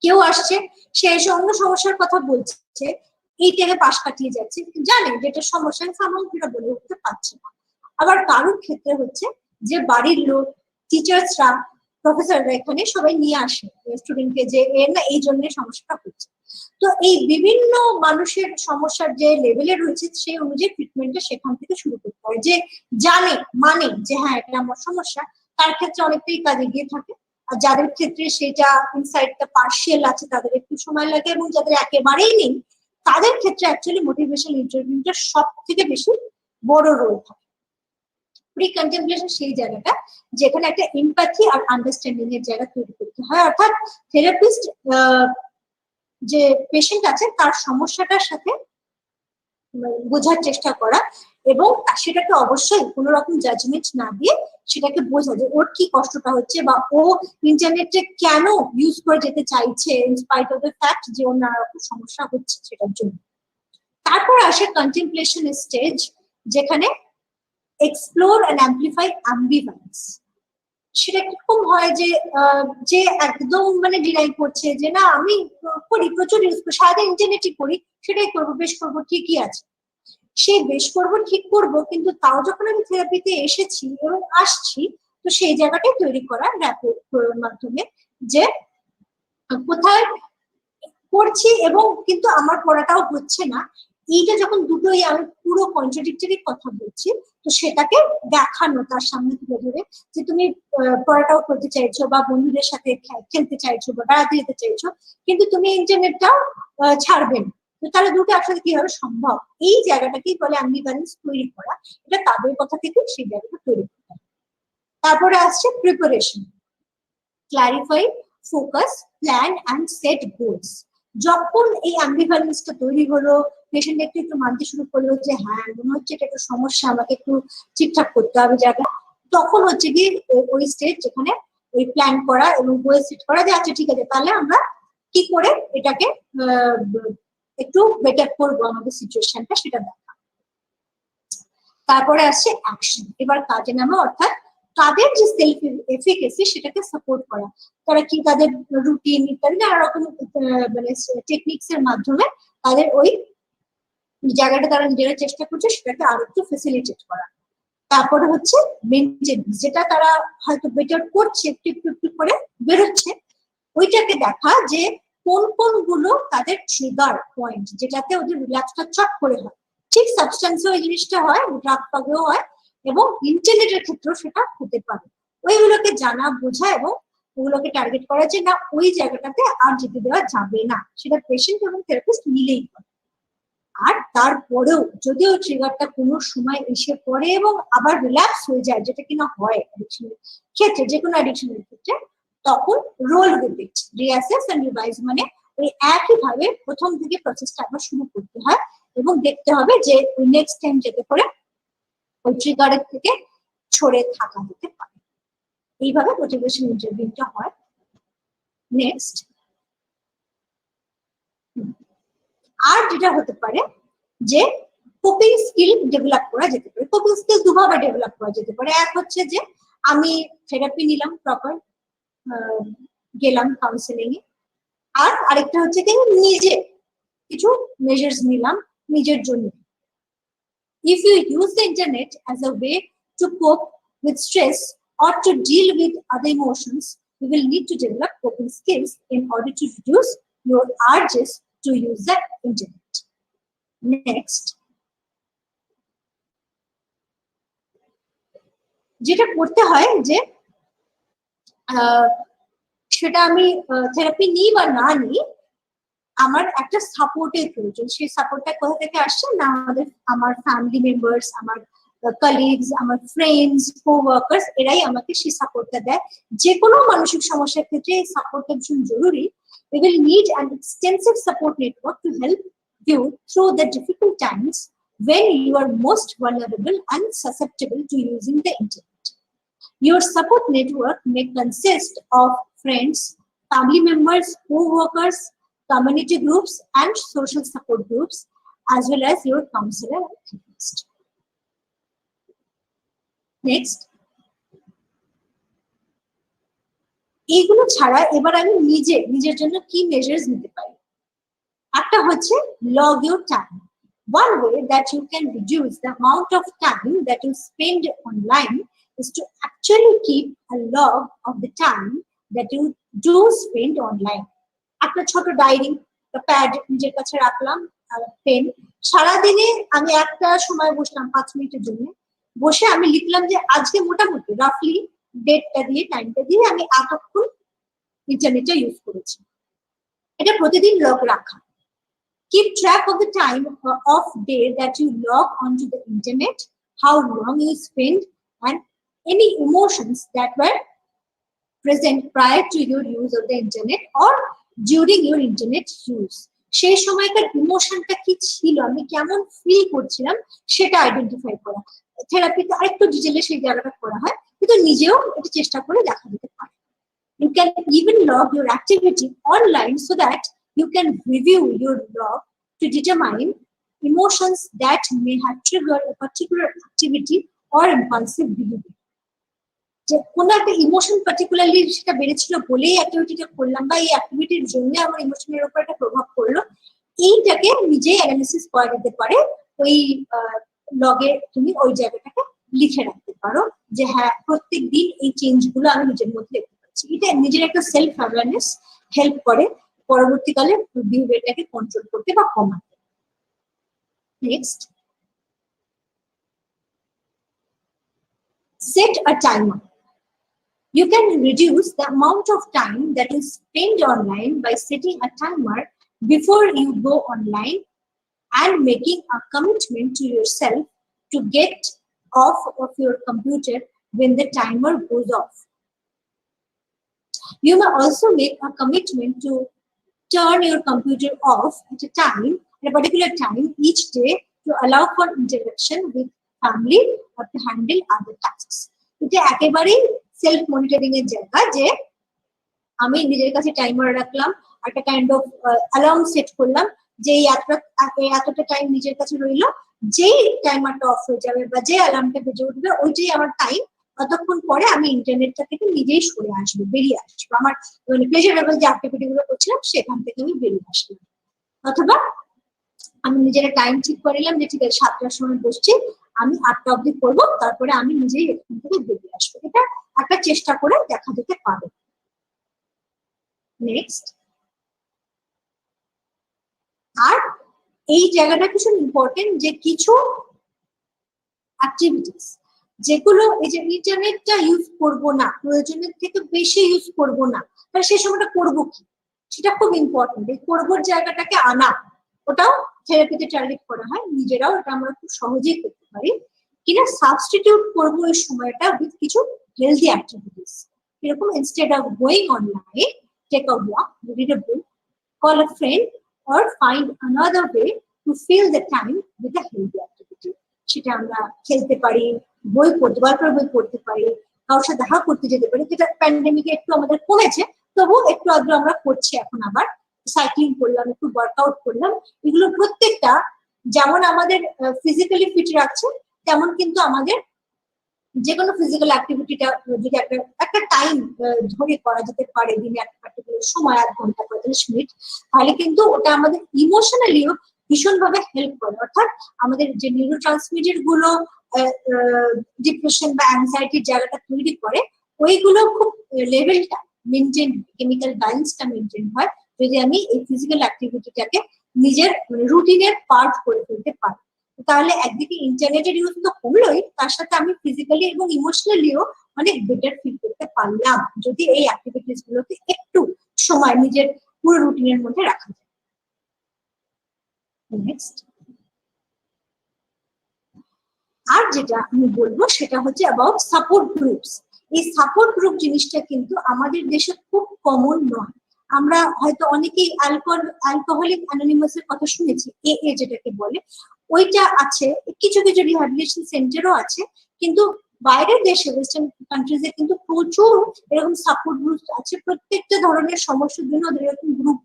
কেউ আসছে, সে এসে অন্য সমস্যার কথা বলছে, এই টেনে পাশ কাটিয়ে যাচ্ছে, জানে যেটা সমস্যা, সামগ্রীরা বলে উঠতে পারছে না। আবার কারোর ক্ষেত্রে হচ্ছে যে বাড়ির লোক, টিচার্সরা, প্রফেসররা এখানে সবাই নিয়ে আসে স্টুডেন্টকে, যে এর না এই জন্য সমস্যাটা হচ্ছে। তো এই বিভিন্ন মানুষের সমস্যার যে লেভেলে রয়েছে, সেই অনুযায়ী ট্রিটমেন্টটা সেখান থেকে শুরু করতে হয়। যে জানে মানে যে হ্যাঁ এটা আমার সমস্যা, তার ক্ষেত্রে অনেকটাই কাজে গিয়ে থাকে। আর যাদের ক্ষেত্রে সেটা ইনসাইডটা পার্শিয়াল আছে, তাদের একটু সময় লাগে, এবং যাদের একেবারেই নেই তাদের ক্ষেত্রে অ্যাকচুয়ালি মোটিভেশনাল ইন্টারভিউটা সব থেকে বেশি বড় রোল থাকে। প্রি কন্টেমপ্লেশন সেই জায়গাটা যেখানে একটা এমপ্যাথি আর আন্ডারস্ট্যান্ডিং এর জায়গা তৈরি করতে হয়, অর্থাৎ থেরাপিস্ট যে পেশেন্ট আছে তার সমস্যাটার সাথে বোঝার চেষ্টা করা, এবং সেটাকে অবশ্যই কোনো রকম জাজমেন্ট না দিয়ে সেটাকে বোঝা যে ওর কি কষ্টটা হচ্ছে, বা ও ইন্টারনেটে কেন ইউজ করে যেতে চাইছে in spite of the fact যে ওর নানা রকম সমস্যা হচ্ছে সেটার জন্য। তারপর আসে কন্টেমপ্লেশন স্টেজ, যেখানে এক্সপ্লোর এন্ড অ্যাম্প্লিফাই অ্যাম্বিভ্যালেন্স। সেটা কিরকম হয়, যে একদম মানে ডিনাই করছে যে না আমি করি, প্রচুর ইউজ করি, সারাদিন ইন্টারনেটই করি, সেটাই করবো, বেশ করবো, ঠিকই আছে। সে বেশ করবো, ঠিক করবো, কিন্তু তাও যখন আমি থেরাপিতে এসেছি এবং আসছি, তো সেই জায়গাটাই তৈরি করা র্যাপোর মাধ্যমে, যে কোথায় করছি এবং কিন্তু আমার পড়াটাও হচ্ছে না, এইটা যখন দুটোই আমি পুরো কন্ট্রাডিক্টরি কথা বলছি, তো সেটাকে দেখানো তার সামনে তুলে ধরে, যে তুমি পড়াটাও করতে চাইছো, বা বন্ধুদের সাথে খেলতে চাইছো, বা বেড়াতে যেতে চাইছো, কিন্তু তুমি ইন্টারনেটটাও ছাড়বে না, তো তাহলে দুটো একসাথে কিভাবে সম্ভব? এই জায়গাটাকেই বলে অ্যাম্বিভ্যালেন্স তৈরি করা। এটা তাদের কথা থেকে সেই জায়গাটা তৈরি করা। তারপরে আসছে preparation, clarify, focus, plan and set goals. যখন এই অ্যাম্বিভ্যালেন্সটা তৈরি হলো, পেশেন্ট একটু মানতে শুরু করলো যে হ্যাঁ মনে হচ্ছে এটা একটা সমস্যা, আমাকে একটু ঠিকঠাক করতে হবে জায়গা, তখন হচ্ছে কি ওই স্টেজ যেখানে ওই প্ল্যান করা এবং গোল সেট করা, যে আচ্ছা ঠিক আছে তাহলে আমরা কি করে এটাকে একটু বেটার করবো আমাদের সিচুয়েশনটা, সেটা দেখা। তারপরে আসছে অ্যাকশন, এবার কাজে নামা, অর্থাৎ তাদের যে সেলফ এফিকেসি সেটাকে সাপোর্ট করা। তারা কি তাদের রুটিন ইত্যাদি নানা রকম মানে টেকনিক্স এর মাধ্যমে তাদের ওই জায়গাটা তারা নিজেরা চেষ্টা করছে সেটাকে আরো একটু ফেসিলিটেট করা। তারপরে হচ্ছে মেনটেন্স, যেটা তারা হয়তো বেটার করছে, একটু একটু একটু করে বেরোচ্ছে, ওইটাকে দেখা যে কোন কোন গুলো তাদের ট্রিগার পয়েন্ট, যেটাতে ওদের রিল্যাক্সটা চট করে হয়। ঠিক সাবস্টেন্সেও এই জিনিসটা হয়, ড্রাগ পাগেও হয়, এবং ইন্টারনেটের ক্ষেত্রেও সেটা হতে পারে। ওইগুলোকে জানা, বোঝা এবং ওগুলোকে টার্গেট করা, যে না ওই জায়গাটাতে আর যেতে দেওয়া যাবে না, সেটা পেশেন্ট এবং থেরাপিস্ট মিলেই করে। আর তারপরেও যদি ওই ট্রিগারটা কোনো সময় এসে পড়ে এবং আবার রিল্যাক্স হয়ে যায়, যেটা কিনা হয় অ্যাডিকশনের ক্ষেত্রে, যে কোনো অ্যাডিকশনের ক্ষেত্রে, তখন roll with it, reassess and revise, মানে ওই একই ভাবে প্রথম থেকে প্রসেসটা আবার শুরু করতে হয়, এবং দেখতে হবে যে ওই নেক্সট টাইম যেতে করে ওই ট্রিগারের থেকে ছড়ে থাকা যেতে পারে। এইভাবে মোটিভেশন ইন্টারভিউটা হয়। নেক্সট, আর যেটা হতে পারে যে কোপিং স্কিল ডেভেলপ করা যেতে পারে। কোপিং স্কিল দুভাবে ডেভেলপ করা যেতে পারে। এক হচ্ছে যে আমি থেরাপি নিলাম, প্রপার গেলাম কাউন্সেলিং এ, আর আরেকটা হচ্ছে কি নিজে কিছু মেজার্স নিলাম নিজের জন্য। If you use the internet as a way to cope with stress or to deal with other emotions, you will need to develop coping skills in order to reduce your urges to use the internet. Next, যেটা করতে হয় যে সেটা আমি থেরাপি নিই বা না নিই, আমার একটা সাপোর্টের প্রয়োজন। সেই সাপোর্টটা কোথা থেকে আসছে না, আমার ফ্যামিলি মেম্বার্স, আমার কলিগস, আমার ফ্রেন্ডস, কো-ওয়ার্কার্স, এরাই আমাকে সেই সাপোর্টটা দেয়। যে কোনো মানসিক সমস্যার ক্ষেত্রে এই সাপোর্টটা ভীষণ জরুরি। We will need an extensive support network to help you through the difficult times when you are most vulnerable and susceptible to using the internet. Your support network may consist of friends, family members, co-workers, community groups, and social support groups, as well as your counselor and therapist. Next, এইগুলো ছাড়া এবার আমি নিজের জন্য কি মেজার্স নিতে পারি। একটা হচ্ছে log your time. One way that you can reduce the amount of time that you spend online is to actually keep a log of the time that you do spend online. একটা ছোট ডায়েরি বা প্যাড নিজের কাছে রাখলাম, আর পেন। সারাদিনে আমি একটা সময় বসলাম 5 মিনিটের জন্য, বসে আমি লিখলাম যে আজকে মোটামুটি রাফলি ডেটটা দিয়ে, টাইমটা দিয়ে আমি এতক্ষণ ইন্টারনেটটা ইউজ করেছি। এটা প্রতিদিন লগ রাখা। Keep track of the time of day that you log onto the internet, how long you spend, and any emotions that were present prior to your use of the internet or during your internet use. সেই সময়কার ইমোশনটা কি ছিল, আমি কেমন ফিল করছিলাম সেটা আইডেন্টিফাই করা। থেরাপিতে আরেকটু ডিটেইলে সেই জায়গাটা করা হয়, কিন্তু নিজেও এটা চেষ্টা করে দেখা যেতে পারে। You can even log your activity online so that you can review your log to determine emotions that may have triggered a particular activity or impulsive behavior. যে কোনো একটা ইমোশন পার্টিকুলারলি সেটা বেড়েছিল বলেই অ্যাক্টিভিটিটা করলাম, বা এই অ্যাক্টিভিটির জন্য আমার ইমোশনের উপর একটা প্রভাব পড়লো, এইটাকে নিজেই অ্যানালিসিস করা যেতে পারে। ওই লগে তুমি ওই জায়গাটাকে লিখে রাখতে পারো যে হ্যাঁ প্রত্যেক দিন এই চেঞ্জগুলো আমি নিজের মধ্যে দেখতে পাচ্ছি। এটা নিজের একটা সেলফ অ্যাওয়ারনেস হেল্প করে পরবর্তীকালে বিহেভিয়ারটাকে কন্ট্রোল করতে বা কমাতে। Next, set a timer. You can reduce the amount of time that you spend online by setting a timer before you go online and making a commitment to yourself to get off of your computer when the timer goes off. You may also make a commitment to turn your computer off at a particular time each day to allow for interaction with family or to handle other tasks. এটা একেবারেই সেলফ মনিটরিং এর জায়গা, যে আমি নিজের কাছে টাইমার রাখলাম, একটা কাইন্ড অফ অ্যালার্ম সেট করলাম যে এতটা টাইম নিজের কাছে রইলো, যেই টাইমারটা অফ হয়ে যাবে বা যে অ্যালার্মটা বেজে উঠবে ওইটাই আমার টাইম, ততক্ষণ পরে আমি ইন্টারনেটটা থেকে নিজেই সরে আসবো, বেরিয়ে আসবো, আমার মানে প্লেজারেবল যে অ্যাক্টিভিটি গুলো করছিলাম সেখান থেকে আমি বেরিয়ে আসলাম। অথবা আমি নিজের টাইম ঠিক করে নিলাম যে ঠিক আছে 7টার সময় বসছি, আমি 8টা অবধি করবো, তারপরে আমি নিজেই এখান থেকে বেরিয়ে আসবো। এটা একটা চেষ্টা করে দেখা যেতে পারে। নেক্সট, আর এই জায়গাটা কিছু ইম্পর্টেন্ট যে কিছু অ্যাক্টিভিটিস যেগুলো এই যে ইন্টারনেটটা ইউজ করব না, প্রয়োজনের থেকে বেশি ইউজ করব না, তাহলে সেই সময়টা করবো কি, সেটা খুব ইম্পর্টেন্ট। এই করবোর জায়গাটাকে আনা, ওটাও থেরাপিতে টার্গেট করা হয়। নিজেরাও এটা আমরা খুব সহজেই করতে পারি কিনা সাবস্টিটিউট করবো এই সময়টা উইথ কিছু হেলদি অ্যাক্টিভিটিস। এরকম instead of going online, take a walk, read a book, call a friend, or find another way to fill the time with a healthy activity. সেটা আমরা খেলতে পারি, গল্পের বই পড়তে পারি, কারোর সাথে দেখা করতে যেতে পারি, যেটা প্যান্ডেমিকে একটু আমাদের কমেছে, তবু একটু আগে আমরা করছি এখন। আবার সাইক্লিং করলাম, একটু ওয়ার্কআউট করলাম, এগুলো প্রত্যেকটা যেমন আমাদের ফিজিক্যালি ফিট রাখছে, তেমন কিন্তু আমাদের যে কোনো ফিজিক্যাল অ্যাক্টিভিটিটা যদি একটা টাইম ধরে করা যেতে পারে, দিনে একটা পার্টিকুলার সময় 1 ঘন্টা 45 মিনিট, তাহলে কিন্তু ওটা আমাদের ইমোশনালিও ভীষণভাবে হেল্প করে। অর্থাৎ আমাদের যে নিউরো ট্রান্সমিটার গুলো ডিপ্রেশন বা অ্যাংজাইটির জায়গাটা তৈরি করে, ওইগুলো খুব লেভেলটা মেনটেন, কেমিক্যাল ব্যালেন্সটা মেনটেন হয় যদি আমি এই ফিজিক্যাল অ্যাক্টিভিটিটাকে নিজের রুটিনের পার্ট করে ফেলতে পারি। তাহলে একদিকে ইন্টারনেটের ইউজ তো কমলোই, তার সাথে আমি ফিজিক্যালি এবং ইমোশনালিও অনেক বেটার ফিল করতে পারলাম যদি এই অ্যাক্টিভিটিস গুলোকে একটু সময় নিজের পুরো রুটিনের মধ্যে রাখা যায়। নেক্সট, আর যেটা আমি বলবো সেটা হচ্ছে অ্যাবাউট সাপোর্ট গ্রুপস। এই সাপোর্ট গ্রুপ জিনিসটা কিন্তু আমাদের দেশে খুব কমন নয়। আমরা হয়তো অনেকেই অ্যালকোহলিক অ্যানোনিমাস এর কথা শুনেছি, এ যেটাকে বলে, ওইটা আছে, কিছু কিছু রিহ্যাবিলিটেশন সেন্টারও আছে, কিন্তু বাইরের দেশে ওয়েস্টার্ন কান্ট্রিজে কিন্তু প্রচুর এরকম সাপোর্ট গ্রুপ আছে। প্রত্যেকটা ধরনের সমস্যার জন্য ওদের এরকম গ্রুপ,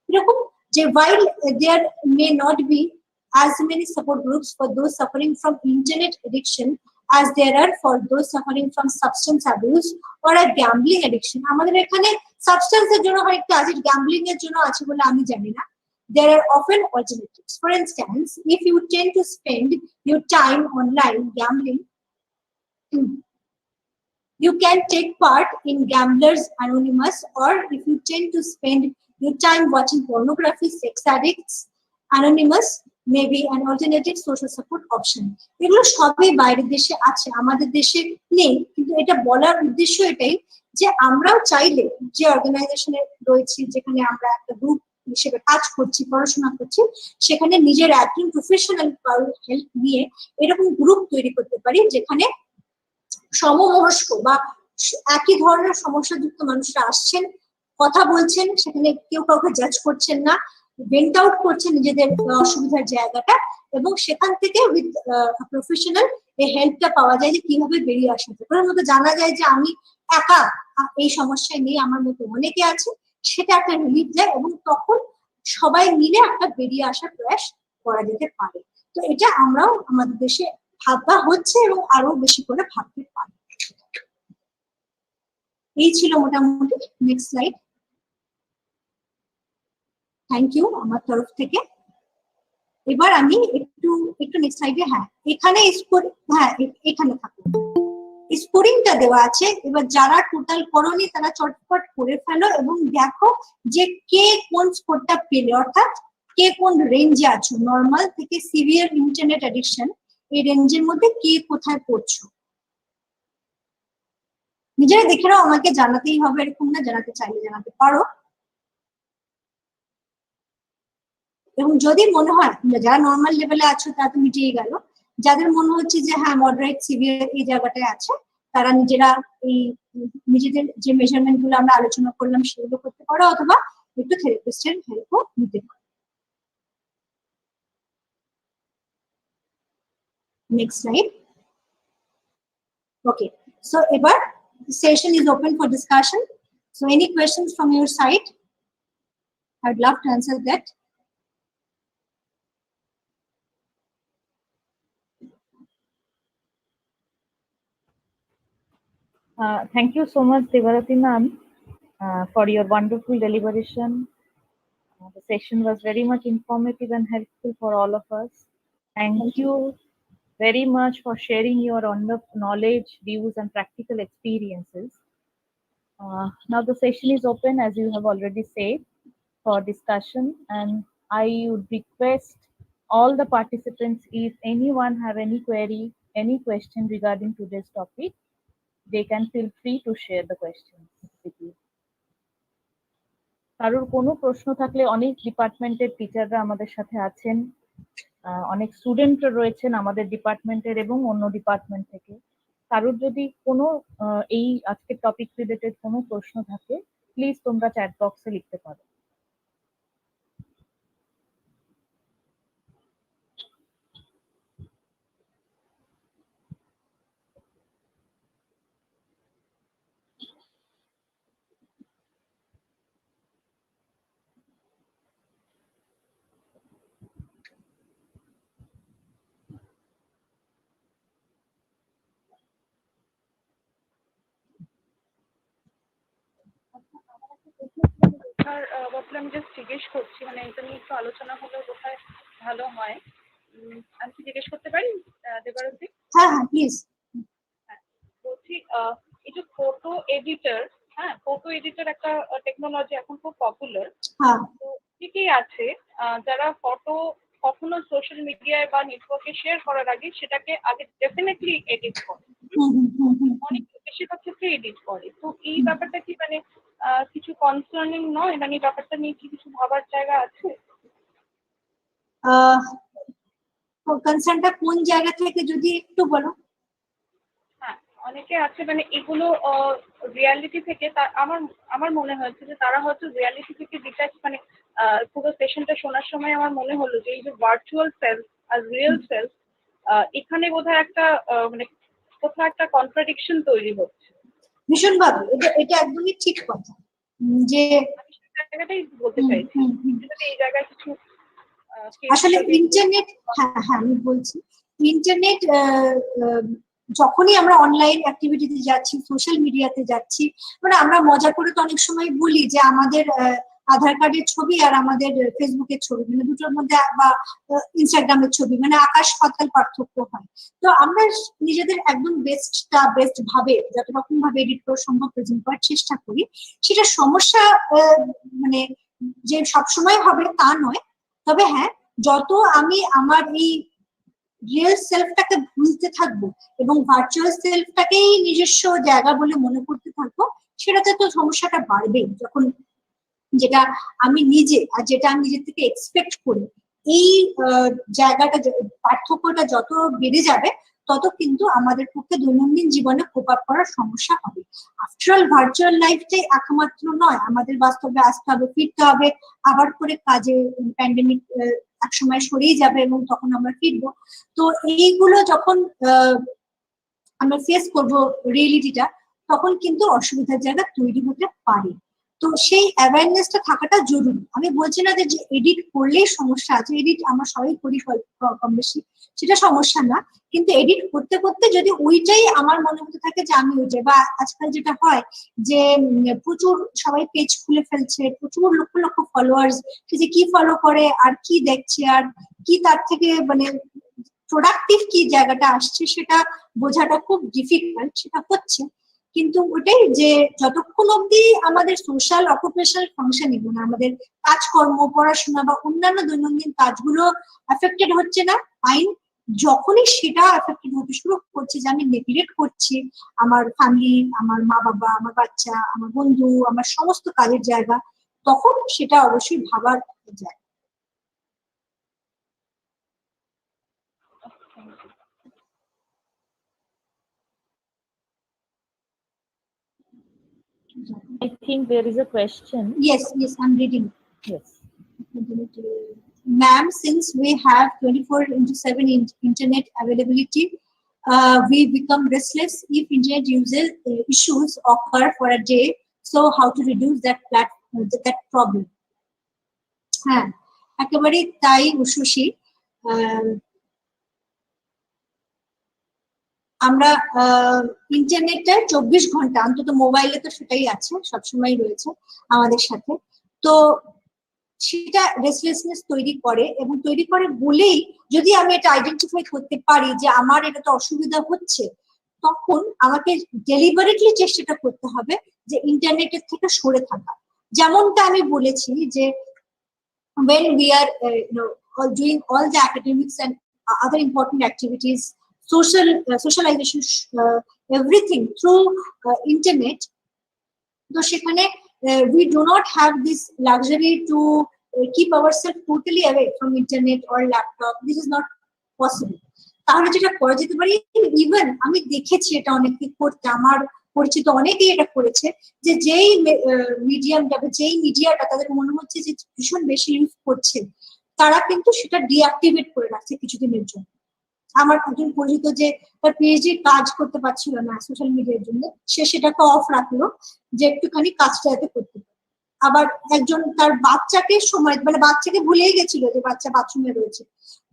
এরকম যে while there may not be as many support groups for those suffering from internet addiction as there are for those suffering from substance abuse or a gambling addiction. আমাদের এখানে সাবস্টেন্স এর জন্য হয়তো আছে, গ্যাম্বলিং এর জন্য আছে বলে আমি জানি না। There are often alternatives. For instance, if you tend to spend your time online gambling, you can take part in Gamblers Anonymous, or if you tend to spend your time watching pornography, sex addicts Anonymous may be an alternative social support option. এগুলো সবই বাইরের দেশে আছে, আমাদের দেশে নেই, কিন্তু এটা বলার উদ্দেশ্য এটাই যে আমরাও চাইলে যে অর্গানাইজেশনে রয়েছি, যেখানে আমরা একটা গ্রুপ হিসেবে কাজ করছি, পড়াশোনা করছি, সেখানে নিজের একজন প্রফেশনাল হেল্প নিয়ে এরকম গ্রুপ তৈরি করতে পারি, যেখানে সমমনস্ক বা একই ধরনের সমস্যাযুক্ত মানুষরা আসছেন, কথা বলছেন, সেখানে কেউ কাউকে জাজ করছেন না, ভেন্ট আউট করছেন নিজেদের অসুবিধার জায়গাটা, এবং সেখান থেকে উইথ প্রফেশনাল এই হেল্পটা পাওয়া যায় যে কিভাবে বেরিয়ে আসা যায়। প্রথমত জানা যায় যে আমি একা এই সমস্যায় নেই, আমার মতো অনেকে আছে, সেটা একটা রিলিফ দেয়, এবং তখন সবাই মিলে একটা বেরিয়ে আসার প্রয়াস করা যেতে পারে। তো এটা আমরাও আমাদের দেশে ভাবা হচ্ছে এবং আরো বেশি করে ভাবতে পারি। এই ছিল মোটামুটি। Next slide. থ্যাংক ইউ আমার তরফ থেকে। এবার আমি একটু নেক্সট স্লাইডে, হ্যাঁ এখানে হ্যাঁ এখানে থাকুন, স্কোরিংটা দেওয়া আছে। এবার যারা টোটাল করনি তারা চটপট করে ফেলো এবং দেখো যে কে কোন স্কোরটা পেলে, অর্থাৎ কে কোন রেঞ্জে আছো, নর্মাল থেকে সিভিয়ার ইন্টারনেট অ্যাডিকশন, এই রেঞ্জের মধ্যে কে কোথায় পড়ছো। নিজেরা দেখে নাও, আমাকে জানাতেই হবে এরকম না, জানাতে চাইলে জানাতে পারো। এবং যদি মনে হয় যারা নর্মাল লেভেলে আছো তারা তো মিটিয়ে গেল, যাদের মনে হচ্ছে যে হ্যাঁ মডারেট সিভিয়ার এই জায়গাটায় আছে, তারা নিজেরা এই নিজেদের যে মেজারমেন্ট গুলো আমরা আলোচনা করলাম সেগুলো করতে পারো, অথবা একটু থেরাপিস্টের হেল্পও নিতে পারো। Next slide. ওকে, সো এবার session is open for discussion. So any questions from your side? I'd love to answer that. Thank you so much, Devarati ma'am, for your wonderful deliberation. The session was very much informative and helpful for all of us. Thank you very much for sharing your knowledge, views, and practical experiences. Now the session is open, as you have already said, for discussion, and I would request all the participants, if anyone have any query, any question regarding today's topic, they can feel free to share the questions with you. কারোর কোনো প্রশ্ন থাকলে, অনেক ডিপার্টমেন্টের টিচাররা আমাদের সাথে আছেন, অনেক স্টুডেন্টরা রয়েছেন আমাদের ডিপার্টমেন্টের এবং অন্য ডিপার্টমেন্ট থেকে। কারোর যদি কোনো এই আজকের টপিক রিলেটেড কোনো প্রশ্ন থাকে, প্লিজ তোমরা চ্যাট বক্সে লিখতে পারো। আসলে আমি জাস্ট জিজ্ঞেস করছি, মানে এটা নিয়ে একটু আলোচনা হলে কোথায় ভালো হয়। আমি কি জিজ্ঞেস করতে পারি দেবারতী? হ্যাঁ হ্যাঁ প্লিজ। বলছি এই যে ফটো এডিটর, হ্যাঁ ফটো এডিটর একটা টেকনোলজি এখন খুব পপুলার। হ্যাঁ তো ঠিকই আছে, যারা ফটো কখনো সোশ্যাল মিডিয়ায় বা নেটওয়ার্কে শেয়ার করার আগে সেটাকে আগে ডেফিনেটলি এডিট করে, হুম হুম হুম হুম অনেক বেশিরভাগ ক্ষেত্রে এডিট করে। তো এই ব্যাপারটা কি মানে কিছু কনসার্নিং নয়, মানে এই ব্যাপারটা নিয়ে কি কিছু ভাবার জায়গা আছে? কনসার্নটা কোন জায়গা থেকে যদি একটু বলো। হ্যাঁ, অনেকে আছে মানে এগুলো রিয়ালিটি থেকে আমার আমার মনে হয়েছে যে তারা হয়তো রিয়ালিটি থেকে ডিটাচ, মানে পুরো সেশনটা শোনার সময় আমার মনে হলো যে এই যে ভার্চুয়াল সেলফ আর রিয়েল সেলফ, এখানে বোধহয় একটা মানে কোথাও একটা কন্ট্রাডিকশন তৈরি হচ্ছে। ভীষণভাবে এটা একদমই ঠিক কথা। যে আমি সেই জায়গাটাই বলতে চাইছি, যদি এই জায়গায় কিছু আসলে ইন্টারনেট, হ্যাঁ হ্যাঁ আমি বলছি, ইন্টারনেট যখনই আমরা অনলাইন অ্যাক্টিভিটিতে যাচ্ছি, সোশ্যাল মিডিয়াতে যাচ্ছি, মানে আমরা মজা করে তো অনেক সময় বলি যে আমাদের আধার কার্ডের ছবি আর আমাদের ফেসবুকের ছবি, মানে দুটোর মধ্যে বা ইনস্টাগ্রামের ছবি, মানে আকাশ পাতাল পার্থক্য হয়। তো আমরা নিজেদের একদম বেস্ট ভাবে যত রকম ভাবে এডিট করা সম্ভব প্রেজেন্ট করার চেষ্টা করি। সেটা সমস্যা মানে যে সবসময় হবে তা নয়। তবে হ্যাঁ, যত আমি আমার এই রিয়েল সেলফটাকে ভুলতে থাকবো এবং ভার্চুয়াল সেলফটাকেই নিজস্ব জায়গা বলে মনে করতে থাকবো, সেটাতে তো সমস্যাটা বাড়বেই। যখন যেটা আমি নিজে আর যেটা আমি নিজের থেকে এক্সপেক্ট করি, এই জায়গাটা পার্থক্যটা যত বেড়ে যাবে, তত কিন্তু আমাদের পক্ষে দৈনন্দিন জীবনে কোপ আপ করার সমস্যা হবে। আফটারঅল ভার্চুয়াল লাইফটাই একমাত্র নয়, আমাদের বাস্তবে আসতে হবে, ফিরতে হবে আবার করে কাজে। প্যান্ডেমিক একসময় সরেই যাবে এবং তখন আমরা ফিরবো। তো এইগুলো যখন আমরা ফেস করব রিয়েলিটিটা, তখন কিন্তু অসুবিধার জায়গা তৈরি হতে পারে। তো সেই অ্যাওয়ারনেসটা থাকাটা জরুরি। আমি বলছি না যে এডিট করলেই সমস্যা আছে, এডিট আমরা সবাই করি কম বেশি, সেটা সমস্যা না। কিন্তু এডিট করতে করতে যদি ওইটাই আমার মনে হতে থাকে যে আমি ওইটাই, বা আজকাল যেটা হয় যে প্রচুর সবাই পেজ খুলে ফেলছে, প্রচুর লক্ষ লক্ষ ফলোয়ার্স, সে যে কি ফলো করে আর কি দেখছে আর কি তার থেকে মানে প্রোডাক্টিভ কি জায়গাটা আসছে সেটা বোঝাটা খুব ডিফিকাল্ট। সেটা হচ্ছে, কিন্তু ওটাই যে যতক্ষণ অব্দি আমাদের সোশ্যাল অকুপেশনাল ফাংশনিং, মানে আমাদের কাজকর্ম, পড়াশোনা বা অন্যান্য দৈনন্দিন কাজগুলো এফেক্টেড হচ্ছে না, ফাইন। যখনই সেটা এফেক্টেড হতে শুরু করছে, যে আমি নেগলেক্ট করছি আমার ফ্যামিলি, আমার মা বাবা, আমার বাচ্চা, আমার বন্ধু, আমার সমস্ত কাজের জায়গা, তখন সেটা অবশ্যই ভাবার যায়। I think there is a question. Yes, I'm reading. Yes. Ma'am, since we have 24/7 internet availability, we become restless if internet issues occur for a day. So how to reduce that problem? হ্যাঁ, একেবারেই তাই উশুশি। আমরা ইন্টারনেটটা 24 ঘন্টা অন্তত মোবাইলে তো সেটাই আছে, সবসময় রয়েছে আমাদের সাথে। তো সেটা রেসলেসনেস তৈরি করে, এবং তৈরি করে বলেই যদি আমি এটা আইডেন্টিফাই করতে পারি যে আমার এটা তো অসুবিধা হচ্ছে, তখন আমাকে ডেলিবারেটলি চেষ্টাটা করতে হবে যে ইন্টারনেটের থেকে সরে থাকা। যেমনটা আমি বলেছি যে when we are doing all the academics and other important activities, socialization, everything through internet, তো সেখানে we do not have this luxury to keep ourselves totally away from internet or laptop. This is not possible. তাহলে যেটা করা যেতে পারে, ইভেন আমি দেখেছি এটা অনেকে করতে, আমার পরিচিত অনেকেই এটা করেছে, যে যেই মিডিয়ামটা বা যেই মিডিয়াটা তাদের মনে হচ্ছে যে ভীষণ বেশি ইউজ করছে, তারা কিন্তু সেটা ডিঅ্যাক্টিভেট করে রাখছে কিছুদিনের জন্য। আমার একজন পরিচিত যে তার পিএইচডি কাজ করতে পারছিল না সোশ্যাল মিডিয়ার জন্য, সে সেটাকে অফ রাখলো যে একটুখানি কাজটা যাতে করতে পারে। আবার একজন তার বাচ্চাকে সময়, মানে বাচ্চাকে ভুলেই গেছিল যে বাচ্চা বাথরুমে রয়েছে,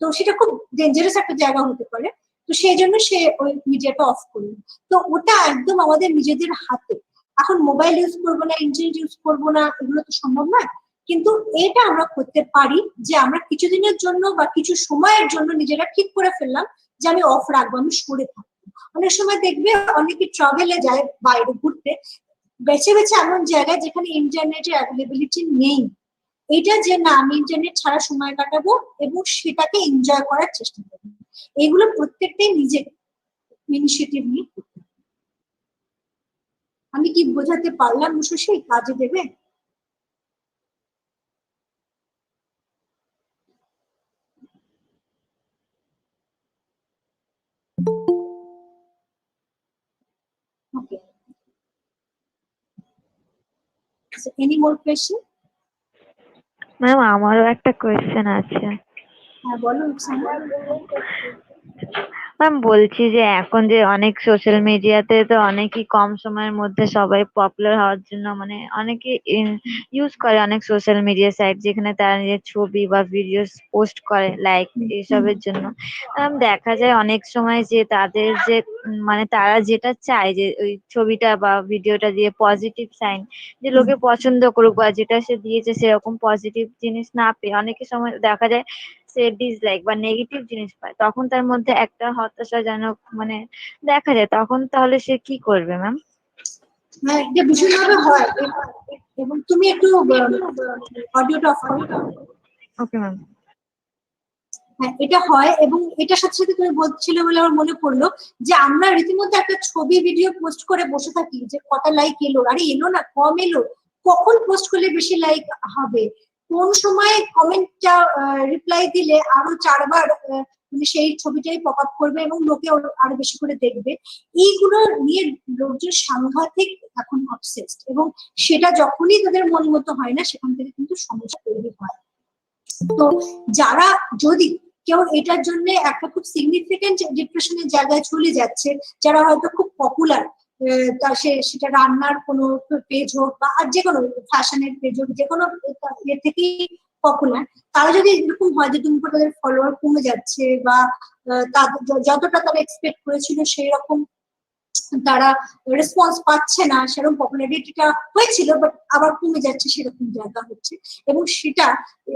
তো সেটা খুব ডেঞ্জারাস একটা জায়গা হতে পারে, তো সেই জন্য সে ওই মিডিয়াটা অফ করলো। তো ওটা একদম আমাদের নিজেদের হাতে। এখন মোবাইল ইউজ করবো না, ইন্টারনেট ইউজ করবো না, এগুলো তো সম্ভব নয়। কিন্তু এটা আমরা করতে পারি যে আমরা কিছুদিনের জন্য বা কিছু সময়ের জন্য নিজেরা ঠিক করে ফেললাম যে আমি অফ রাখবো, আমি সরে থাকবো। অনেক সময় দেখবে অনেকে ট্রাভেলে যায় বাইরে ঘুরতে, বেছে বেছে এমন জায়গায় যেখানে ইন্টারনেটের অ্যাভেলেবিলিটি নেই, এটা যে না আমি ইন্টারনেট ছাড়া সময় কাটাবো এবং সেটাকে এনজয় করার চেষ্টা করবো। এগুলো প্রত্যেকটাই নিজের ইনিশিয়েটিভ নিয়ে করতে হবে। আমি কি বোঝাতে পারলাম মুশশী? কাজে দেবে? Okay. So any more question? Ma'am আমারও একটা কোয়েশ্চেন আছে। হ্যাঁ বলো রুকসানা। ম্যাম বলছি যে এখন যে অনেক সোশ্যাল মিডিয়াতে তো অনেকই কম সময়ের মধ্যে সবাই পপুলার হওয়ার জন্য মানে অনেকে ইউজ করে অনেক সোশ্যাল মিডিয়া সাইট, যেখানে তারা নিজের ছবি বা ভিডিওস পোস্ট করে লাইক এইসবের জন্য। দেখা যায় অনেক সময় যে তাদের যে মানে তারা যেটা চায় যে ওই ছবিটা বা ভিডিওটা দিয়ে পজিটিভ সাইন যে লোকে পছন্দ করুক, বা যেটা সে দিয়েছে সেরকম পজিটিভ জিনিস না পেয়ে অনেকের সময় দেখা যায় সে ডিসলাইক বা নেগেটিভ জিনিস পায়, তখন তার মধ্যে একটা হতাশাজনক মানে দেখা যায়, তখন তাহলে সে কি করবে ম্যাম? হ্যাঁ এটা ভীষণভাবে হয়। এবং তুমি একটু অডিওটা অফ করো। Okay ma'am. হ্যাঁ এটা হয়, এবং এটার সাথে সাথে তুমি বলছিলে বলে আমার মনে পড়লো যে আমরা রীতিমতো একটা ছবি ভিডিও পোস্ট করে বসে থাকি যে কটা লাইক এলো, আরে এলো না, কম এলো, কখন পোস্ট করলে বেশি লাইক হবে, কোন সময় কমেন্টটা রিপ্লাই দিলে আরো 4বার মানে সেই ছবিটাই পপ আপ করবে এবং লোকে আরো বেশি করে দেখবে। এইগুলো নিয়ে লোকজন সাংঘাতিক এখন অবসেসড, এবং সেটা যখনই তাদের মন মতো হয় না সেখান থেকে কিন্তু সমস্যা তৈরি হয়। তো যারা যদি কেউ এটার জন্য একটা খুব সিগনিফিকেন্ট ডিপ্রেশনের জায়গায় চলে যাচ্ছে, যারা হয়তো খুব পপুলার, তা সেটা রান্নার কোনো পেজ হোক বা আর যে কোনো ফ্যাশনের পেজ হোক, যে কোনো এর থেকেই পপুলার, তারা যদি এরকম হয় যে তুমি তাদের ফলোয়ার কমে যাচ্ছে বা যতটা তারা এক্সপেক্ট করেছিল সেই রকম তারা রেসপন্স পাচ্ছে না, সেরকম পপুলারিটিটা হয়েছিল বাট আবার কমে যাচ্ছে, সেরকম জায়গা হচ্ছে। এবং সেটা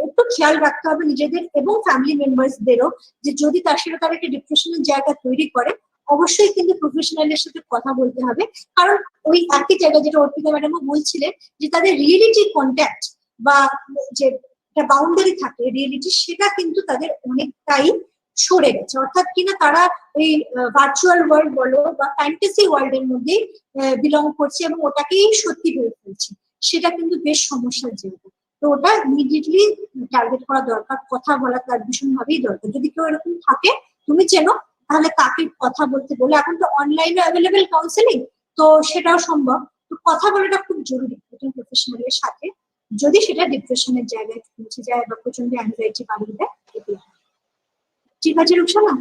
একটু খেয়াল রাখতে হবে নিজেদের এবং ফ্যামিলি মেম্বার্সদেরও, যে যদি তার সাথে তারা একটা ডিপ্রেশনের জায়গা তৈরি করে অবশ্যই কিন্তু প্রফেশনালের সাথে কথা বলতে হবে। কারণ ওই একই জায়গা যেটা অর্পিতা ম্যাডামও বলছিলেন যে তাদের রিয়েলিটি কন্ট্যাক্ট বা যে একটা বাউন্ডারি থাকে রিয়েলিটি, সেটা কিন্তু তাদের অনেকটাই সরে গেছে। অর্থাৎ কিনা তারা ওই ভার্চুয়াল ওয়ার্ল্ড বলো বা ফ্যান্টাসি ওয়ার্ল্ড এর মধ্যে বিলং করছে এবং ওটাকেই সত্যি ভেবে ফেলছে, সেটা কিন্তু বেশ সমস্যার জায়গা। তো ওটা ইমিডিয়েটলি টার্গেট করা দরকার, কথা বলা তার ভীষণভাবেই দরকার। যদি কেউ এরকম থাকে তুমি চেনো, তাহলে তাকে কথা বলতে বলে। এখন তো অনলাইনে অ্যাভেলেবেল কাউন্সেলিং, তো সেটাও সম্ভব। তো কথা বলাটা খুব জরুরি একজন প্রফেশনালের সাথে, যদি সেটা ডিপ্রেশনের জায়গায় পৌঁছে যায় বা প্রচন্ড অ্যাংজাইটি বাড়িয়ে দেয়। ঠিক আছে রুকসানা?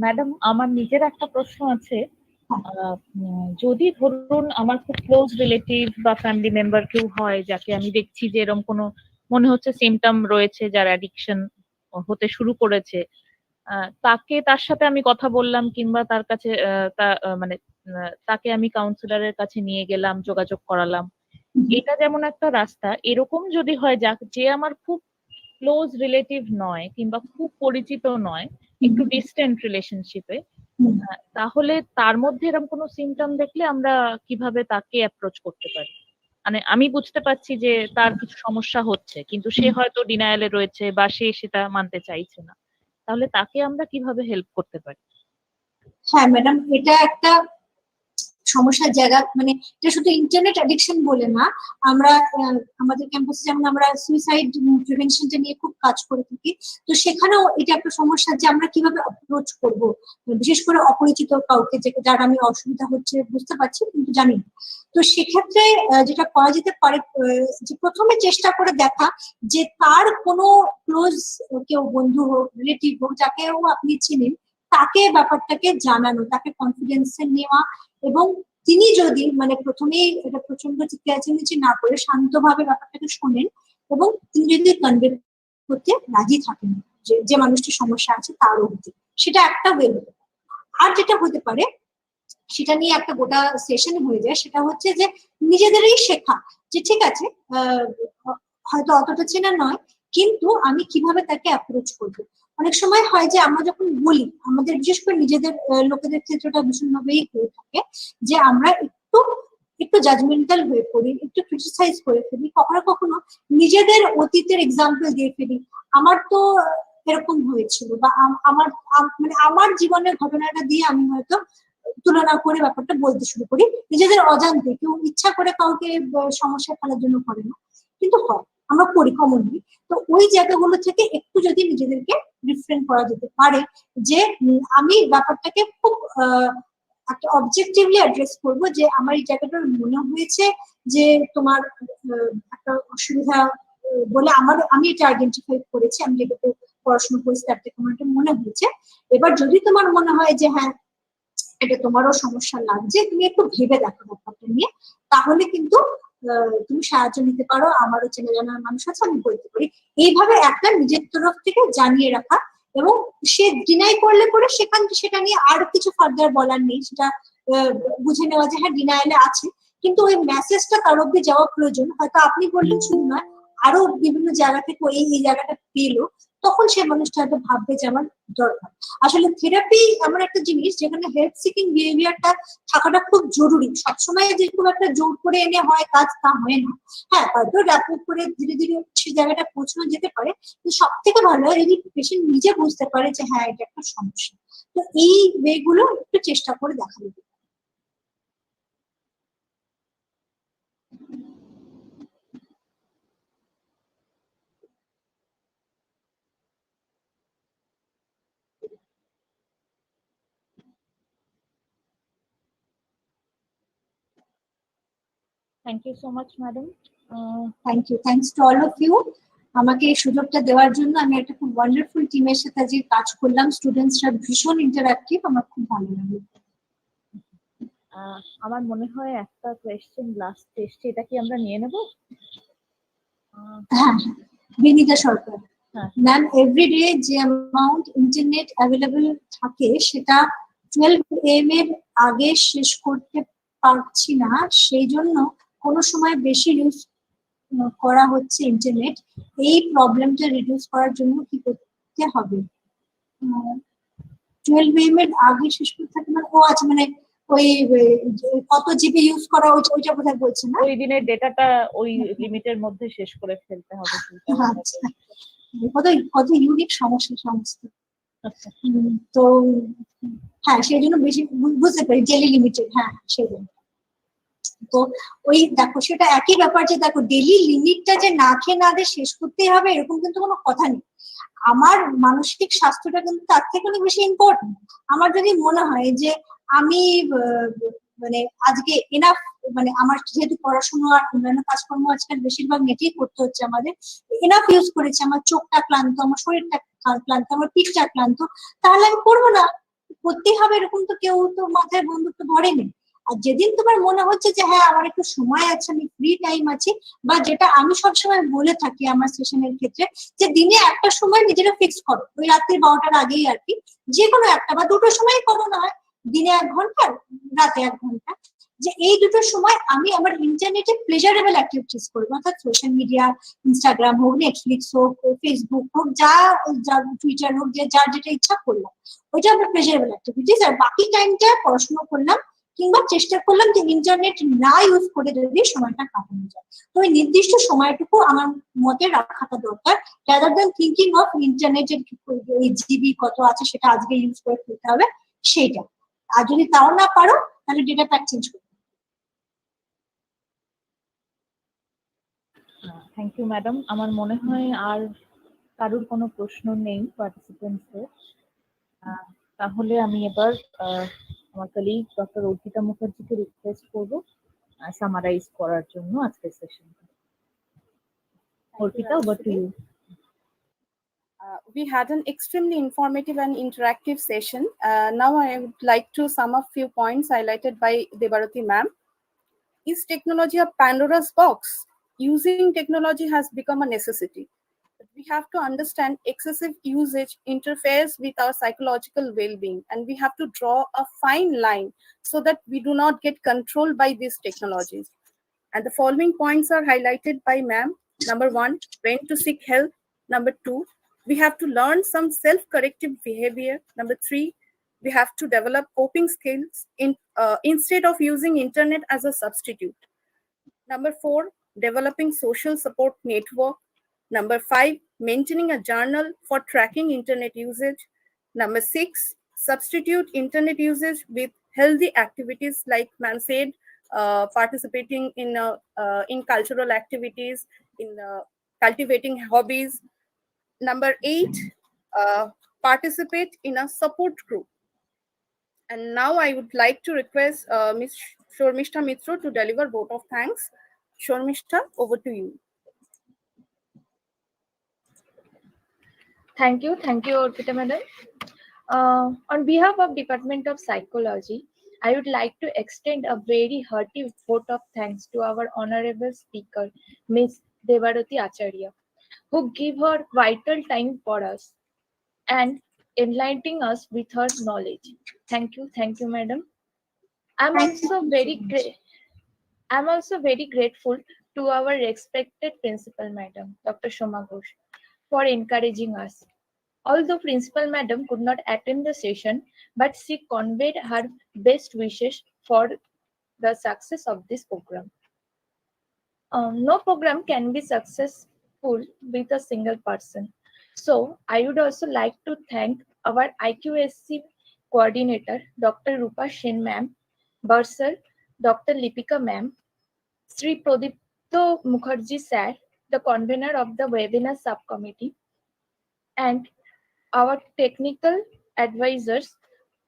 ম্যাডাম আমার নিজের একটা প্রশ্ন আছে। যদি ধরুন আমার খুব ক্লোজ রিলেটিভ বা ফ্যামিলি মেম্বার কেউ হয় যাকে আমি দেখছি যে এরকম কোনো মনে হচ্ছে সিমটম রয়েছে, যার অ্যাডিকশন হতে শুরু করেছে, তাকে তার সাথে আমি কথা বললাম কিংবা তার কাছে মানে তাকে আমি কাউন্সিলরের কাছে নিয়ে গেলাম, যোগাযোগ করালাম, এটা যেমন একটা রাস্তা। এরকম যদি হয় যে আমার খুব ক্লোজ রিলেটিভ নয় কিংবা খুব পরিচিত নয়, একটু ডিস্টেন্ট রিলেশনশিপে, তাহলে তার মধ্যে এরকম কোনো সিমটম দেখলে আমরা কিভাবে তাকে অ্যাপ্রোচ করতে পারি? মানে আমি বুঝতে পারছি যে তার কিছু সমস্যা হচ্ছে কিন্তু সে হয়তো ডিনায়ালে রয়েছে বা সে সেটা মানতে চাইছে না, তাহলে তাকে আমরা কিভাবে হেল্প করতে পারি? হ্যাঁ ম্যাডাম, এটা একটা সমস্যার জায়গা। মানে এটা শুধু ইন্টারনেট অ্যাডিকশন বলে না, আমরা আমাদের ক্যাম্পাসে যেমন আমরা সুইসাইড প্রিভেনশনটা নিয়ে খুব কাজ করে থাকি, তো সেখানেও এটা একটা সমস্যা যে আমরা কিভাবে অ্যাপ্রোচ করব, বিশেষ করে অপরিচিত কাউকে যার আমি অসুবিধা হচ্ছে বুঝতে পারছি কিন্তু জানি না। তো সেক্ষেত্রে যেটা করা যেতে পারে, যে প্রথমে চেষ্টা করে দেখা যে তার কোনো ক্লোজ কেউ বন্ধু হোক রিলেটিভ হোক যাকেও আপনি চিনেন, তাকে ব্যাপারটাকে জানানো, তাকে কনফিডেন্সে নেওয়া, এবং তিনি যদি মানে প্রথমেই এটা প্রচন্ড চেঁচামেচি না করে শান্তভাবে ব্যাপারটাকে শোনেন, এবং তিনি যদি কনভে করতে রাজি থাকেন যে যে মানুষটির সমস্যা আছে তারও হতে, সেটা একটা ওয়ে হতে পারে। আর যেটা হতে পারে সেটা নিয়ে একটা গোটা সেশন হয়ে যায়, সেটা হচ্ছে যে নিজেদেরই শেখা যে ঠিক আছে হয়তো অতটা চেনা নয়, কিন্তু আমি কিভাবে তাকে অ্যাপ্রোচ করবো। অনেক সময় হয় যে আমরা যখন বলি, আমাদের বিশেষ করে নিজেদের লোকেদের ক্ষেত্রেটা ভীষণভাবেই হয়ে থাকে যে আমরা একটু একটু জাজমেন্টাল হয়ে পড়ি, একটু ক্রিটিসাইজ করে ফেলি, কখনো কখনো নিজেদের অতীতের এক্সাম্পল দিয়ে ফেলি। আমার তো এরকম হয়েছিল, বা আমার মানে আমার জীবনের ঘটনাটা দিয়ে আমি হয়তো তুলনা করে ব্যাপারটা বলতে শুরু করি, নিজেদের অজান্তে। কেউ ইচ্ছা করে কাউকে সমস্যায় ফেলার জন্য করে না, কিন্তু হয়, আমরা করি কমনলি। তো ওই জায়গাগুলো থেকে একটু যদি নিজেদেরকে রিফ্রেন করা যেতে পারে যে আমি ব্যাপারটাকে খুব একটা অবজেক্টিভলি অ্যাড্রেস করবো, যে আমার এই জায়গাটার মনে হয়েছে যে তোমার একটা অসুবিধা বলে আমি এটা আইডেন্টিফাই করেছি, আমি যেটাতে পড়াশোনা করেছি তার থেকে আমার এটা মনে হয়েছে। এবার যদি তোমার মনে হয় যে হ্যাঁ এটা তোমারও সমস্যা লাগছে, তুমি একটু ভেবে দেখো ব্যাপারটা নিয়ে, তাহলে কিন্তু তুমি সাহায্য নিতে পারো, আমারও চেনা জানা মানুষ আছে, আমি বলতে পারি। এইভাবে একটা নিজের তরফ থেকে জানিয়ে রাখা, এবং সে ডিনাই করলে পরে সেটা নিয়ে আর কিছু ফার্দার বলার নেই, সেটা বুঝে নেওয়া যে হ্যাঁ ডিনায়ালে আছে, কিন্তু ওই মেসেজটা তার অব্দি যাওয়া প্রয়োজন। হয়তো আপনি বললেন শুধু নয়, আরো বিভিন্ন জায়গা থেকে এই জায়গাটা পেলো, তখন সে মানুষটা হয়তো ভাববে যে আমার দরকার। আসলে থেরাপি এমন একটা জিনিস যেখানে হেল্প সিকিং বিহেভিয়ারটা থাকাটা খুব জরুরি। সবসময় যে খুব একটা জোর করে এনে হয় কাজ, তা হয় না। হ্যাঁ, হয়তো র্যাপোর্ট করে ধীরে ধীরে সেই জায়গাটা পৌঁছানো যেতে পারে, কিন্তু সব থেকে ভালো হয় যদি পেশেন্ট নিজে বুঝতে পারে যে হ্যাঁ এটা একটা সমস্যা। তো এই ওয়েগুলো একটু চেষ্টা করে দেখা যেতে পারে। Thank you so much, madam. Thank you, thanks to all of you আমাকে এই সুযোগটা দেওয়ার জন্য। আমি একটা খুব ওয়ান্ডারফুল টিমের সাথে যে কাজ করলাম, স্টুডেন্টসরা ভীষণ ইন্টারঅ্যাক্টিভ, আমার খুব ভালো লাগলো। আমার মনে হয় একটা কোয়েশ্চেন লাস্ট টেস্টে, এটা কি আমরা নিয়ে নেব? হ্যাঁ, বিনীতা সরকার হ্যাঁ, ম্যাম, এভরিডে যে অ্যামাউন্ট ইন্টারনেট অ্যাভেলেবল থাকে সেটা 12 AM এর আগে শেষ করতে পারছি না, সেই জন্য কোনো সময় বেশি ইউজ করা হচ্ছে ইন্টারনেট। এই প্রবলেমটা রিডিউস করার জন্য কি করতে হবে? 12 AM এর আগে শেষ করতে থাকে মানে, ও আচ্ছা, মানে ওই কত জিবি ইউজ করা ওইটা বোধহয় বলছে না? ওই দিনের ডেটাটা ওই লিমিটের মধ্যে শেষ করে ফেলতে হবে। আচ্ছা, কত কত ইউনিক সমস্যা সমস্ত। তো হ্যাঁ, সেই জন্য বেশি বুঝতে পারি, ডেলি লিমিটেড, হ্যাঁ সেই জন্য। তো ওই দেখো, সেটা একই ব্যাপার যে দেখো ডেলি লিমিটটা যে না খেয়ে না দিয়ে শেষ করতেই হবে এরকম কিন্তু কোনো কথা নেই। আমার মানসিক স্বাস্থ্যটা কিন্তু তার থেকে অনেক বেশি ইম্পর্টেন্ট। আমার যদি মনে হয় যে আমি মানে আজকে এনাফ, মানে আমার যেহেতু পড়াশোনা আর অন্যান্য কাজকর্ম আজকাল বেশিরভাগ নেটেই করতে হচ্ছে আমাদের, এনাফ ইউজ করেছি, আমার চোখটা ক্লান্ত, আমার শরীরটা ক্লান্ত, আমার পিঠটা ক্লান্ত, তাহলে আমি করবো না, করতেই হবে এরকম তো কেউ তো মাথায় বন্দুক তো ধরেনি। আর যেদিন তোমার মনে হচ্ছে যে হ্যাঁ আমার একটু সময় আছে, আমি ফ্রি টাইম আছি, বা যেটা আমি সবসময় বলে থাকি আমার সেশনের ক্ষেত্রে, যে দিনে একটা সময় নিজেরা ফিক্স করো, ওই রাত্রি 12টার আগেই আর কি, যে কোনো একটা বা দুটো সময় করো না হয়, দিনে 1 ঘন্টা, রাতে 1 ঘন্টা, যে এই দুটো সময় আমি আমার ইন্টারনেটে প্লেজারেবল অ্যাক্টিভিটিস করবো, অর্থাৎ সোশ্যাল মিডিয়া, ইনস্টাগ্রাম হোক, নেটফ্লিক্স হোক, ফেসবুক হোক, যা টুইটার হোক, যে যার যেটা ইচ্ছা করলাম, ওইটা আমার প্লেজারেবল অ্যাক্টিভিটিস। আর বাকি টাইমটা পড়াশোনা করলাম, কিংবা চেষ্টা করলাম যে ইন্টারনেট না ইউজ করে যদি সময়টা কাটানো যায়। তো ওই নির্দিষ্ট সময়টুকু আমার মতে রাখাটা দরকার, রাদার দ্যান থিঙ্কিং অফ ইন্টারনেটের এই জিবি কত আছে সেটা আজকে ইউজ করে ফেলতে হবে সেইটা। আর যদি তাও না পারো তাহলে ডেটা প্যাক চেঞ্জ করো। Thank you madam. আমার মনে হয় আর কারোর কোনো প্রশ্ন নেই পার্টিসিপেন্টসদের। তাহলে আমি এবার আমার কলিগ ডক্টর অর্পিতা মুখার্জিকে রিকোয়েস্ট করবো সামারাইজ করার জন্য আজকের সেশনটা। Arpita, over to you. We had an extremely informative and interactive session. Now I would like to sum up few points highlighted by Debarati ma'am. Is technology a Pandora's box? Using technology has become a necessity. But we have to understand excessive usage interferes with our psychological well-being, and we have to draw a fine line so that we do not get controlled by these technologies. And the following points are highlighted by ma'am. Number 1, when to seek help. Number 2, we have to learn some self-corrective behavior. Number 3, we have to develop coping skills instead of using internet as a substitute. Number 4, developing social support network. Number 5, maintaining a journal for tracking internet usage. Number 6, substitute internet usage with healthy activities, like ma'am said, participating in cultural activities, in cultivating hobbies. Number 8, participate in a support group. And now I would like to request Ms. Shormishta Mitro to deliver vote of thanks. Shormishta, over to you. Thank you, Orpita madam. On behalf of Department of Psychology, I would like to extend a very hearty vote of thanks to our honorable speaker, Ms. Devarati Acharya, who gave her vital time for us and enlightening us with her knowledge. Thank you, madam. I'm Thank you also so very much. great. I'm also very grateful to our respected principal madam, Dr. Shoma Ghosh, for encouraging us. Although Principal Madam could not attend the session, but she conveyed her best wishes for the success of this program. No program can be successful with a single person. So I would also like to thank our IQSC coordinator, Dr. Rupa Shen ma'am, Bursar, Dr. Lipika ma'am, Sri Pradipto Mukherjee sir, the convener of the webinar subcommittee, and our technical advisors,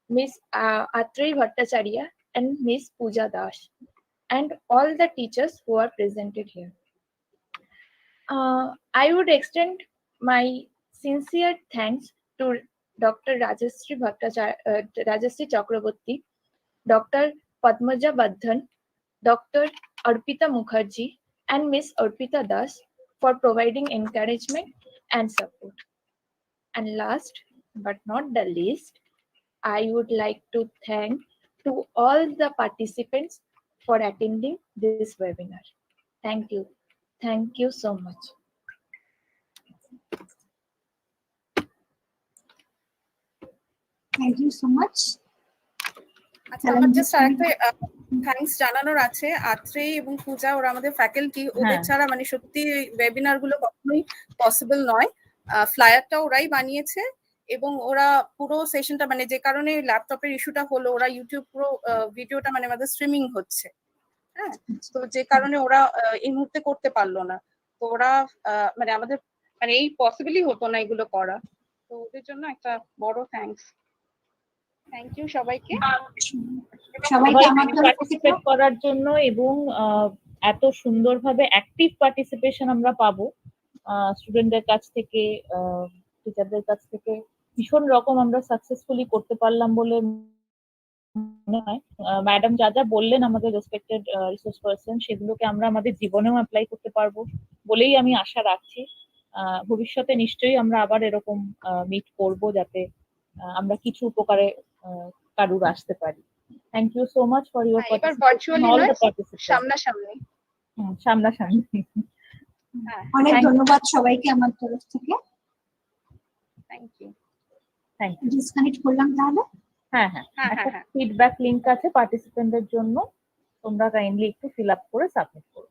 Ms. Atrey Bhattacharya and Ms. Pooja Das, and all the teachers who are presented here. I would extend my sincere thanks to Dr. Rajashree Chakraborty, Dr. Padmaja Badhan, Dr. Arpita Mukherjee, and Ms. Arpita Das for providing encouragement and support. And last but not the least, I would like to thank to all the participants for attending this webinar. Thank you. Thank you so much. Thank you so much. আচ্ছা, আমার জাস্ট আরেকটা থ্যাঙ্কস জানানোর আছে। আত্রে এবং পূজা, ওরা আমাদের ফ্যাকাল্টি, ওদের ছাড়া মানে সত্যি ওয়েবিনার গুলো কখনোই পসিবল নয়। ফ্লায়ারটা ওরাই বানিয়েছে এবং ওরা পুরো সেশনটা, মানে যে কারণে ল্যাপটপের ইস্যুটা হলো, ওরা ইউটিউব পুরো ভিডিওটা মানে আমাদের স্ট্রিমিং হচ্ছে, হ্যাঁ, তো যে কারণে ওরা এই মুহূর্তে করতে পারলো না। তো ওরা মানে আমাদের মানে এই পসিবলই হতো না এগুলো করা, তো ওদের জন্য একটা বড় থ্যাঙ্কস। থ্যাংক ইউ সবাইকে, সবাইকে আমার পার্টিসিপেট করার জন্য এবং এত সুন্দরভাবে অ্যাক্টিভ পার্টিসিপেশন আমরা পাবো স্টুডেন্টদের কাছ থেকে, টিচারদের কাছ থেকে। ভীষণ রকম আমরা সাকসেসফুলি করতে পারলাম বলে মনে হয়। ম্যাডাম যা যা বললেন আমাদের রেসপেক্টেড রিসোর্স পারসন, সেগুলোকে আমরা আমাদের জীবনেও অ্যাপ্লাই করতে পারবো বলেই আমি আশা রাখছি। ভবিষ্যতে নিশ্চয়ই আমরা আবার এরকম মিট করব, যাতে আমরা কিছু উপকারে কারুর আসতে পারি। Thank you so much for your সামনাসামনি। অনেক ধন্যবাদ সবাইকে আমার তরফ থেকে। Thank you. ডিসকানেক্ট করলাম তাহলে। হ্যাঁ, ফিডব্যাক লিংক আছে পার্টিসিপেন্টদের জন্য, তোমরা কাইন্ডলি একটু ফিল আপ করে সাবমিট করো।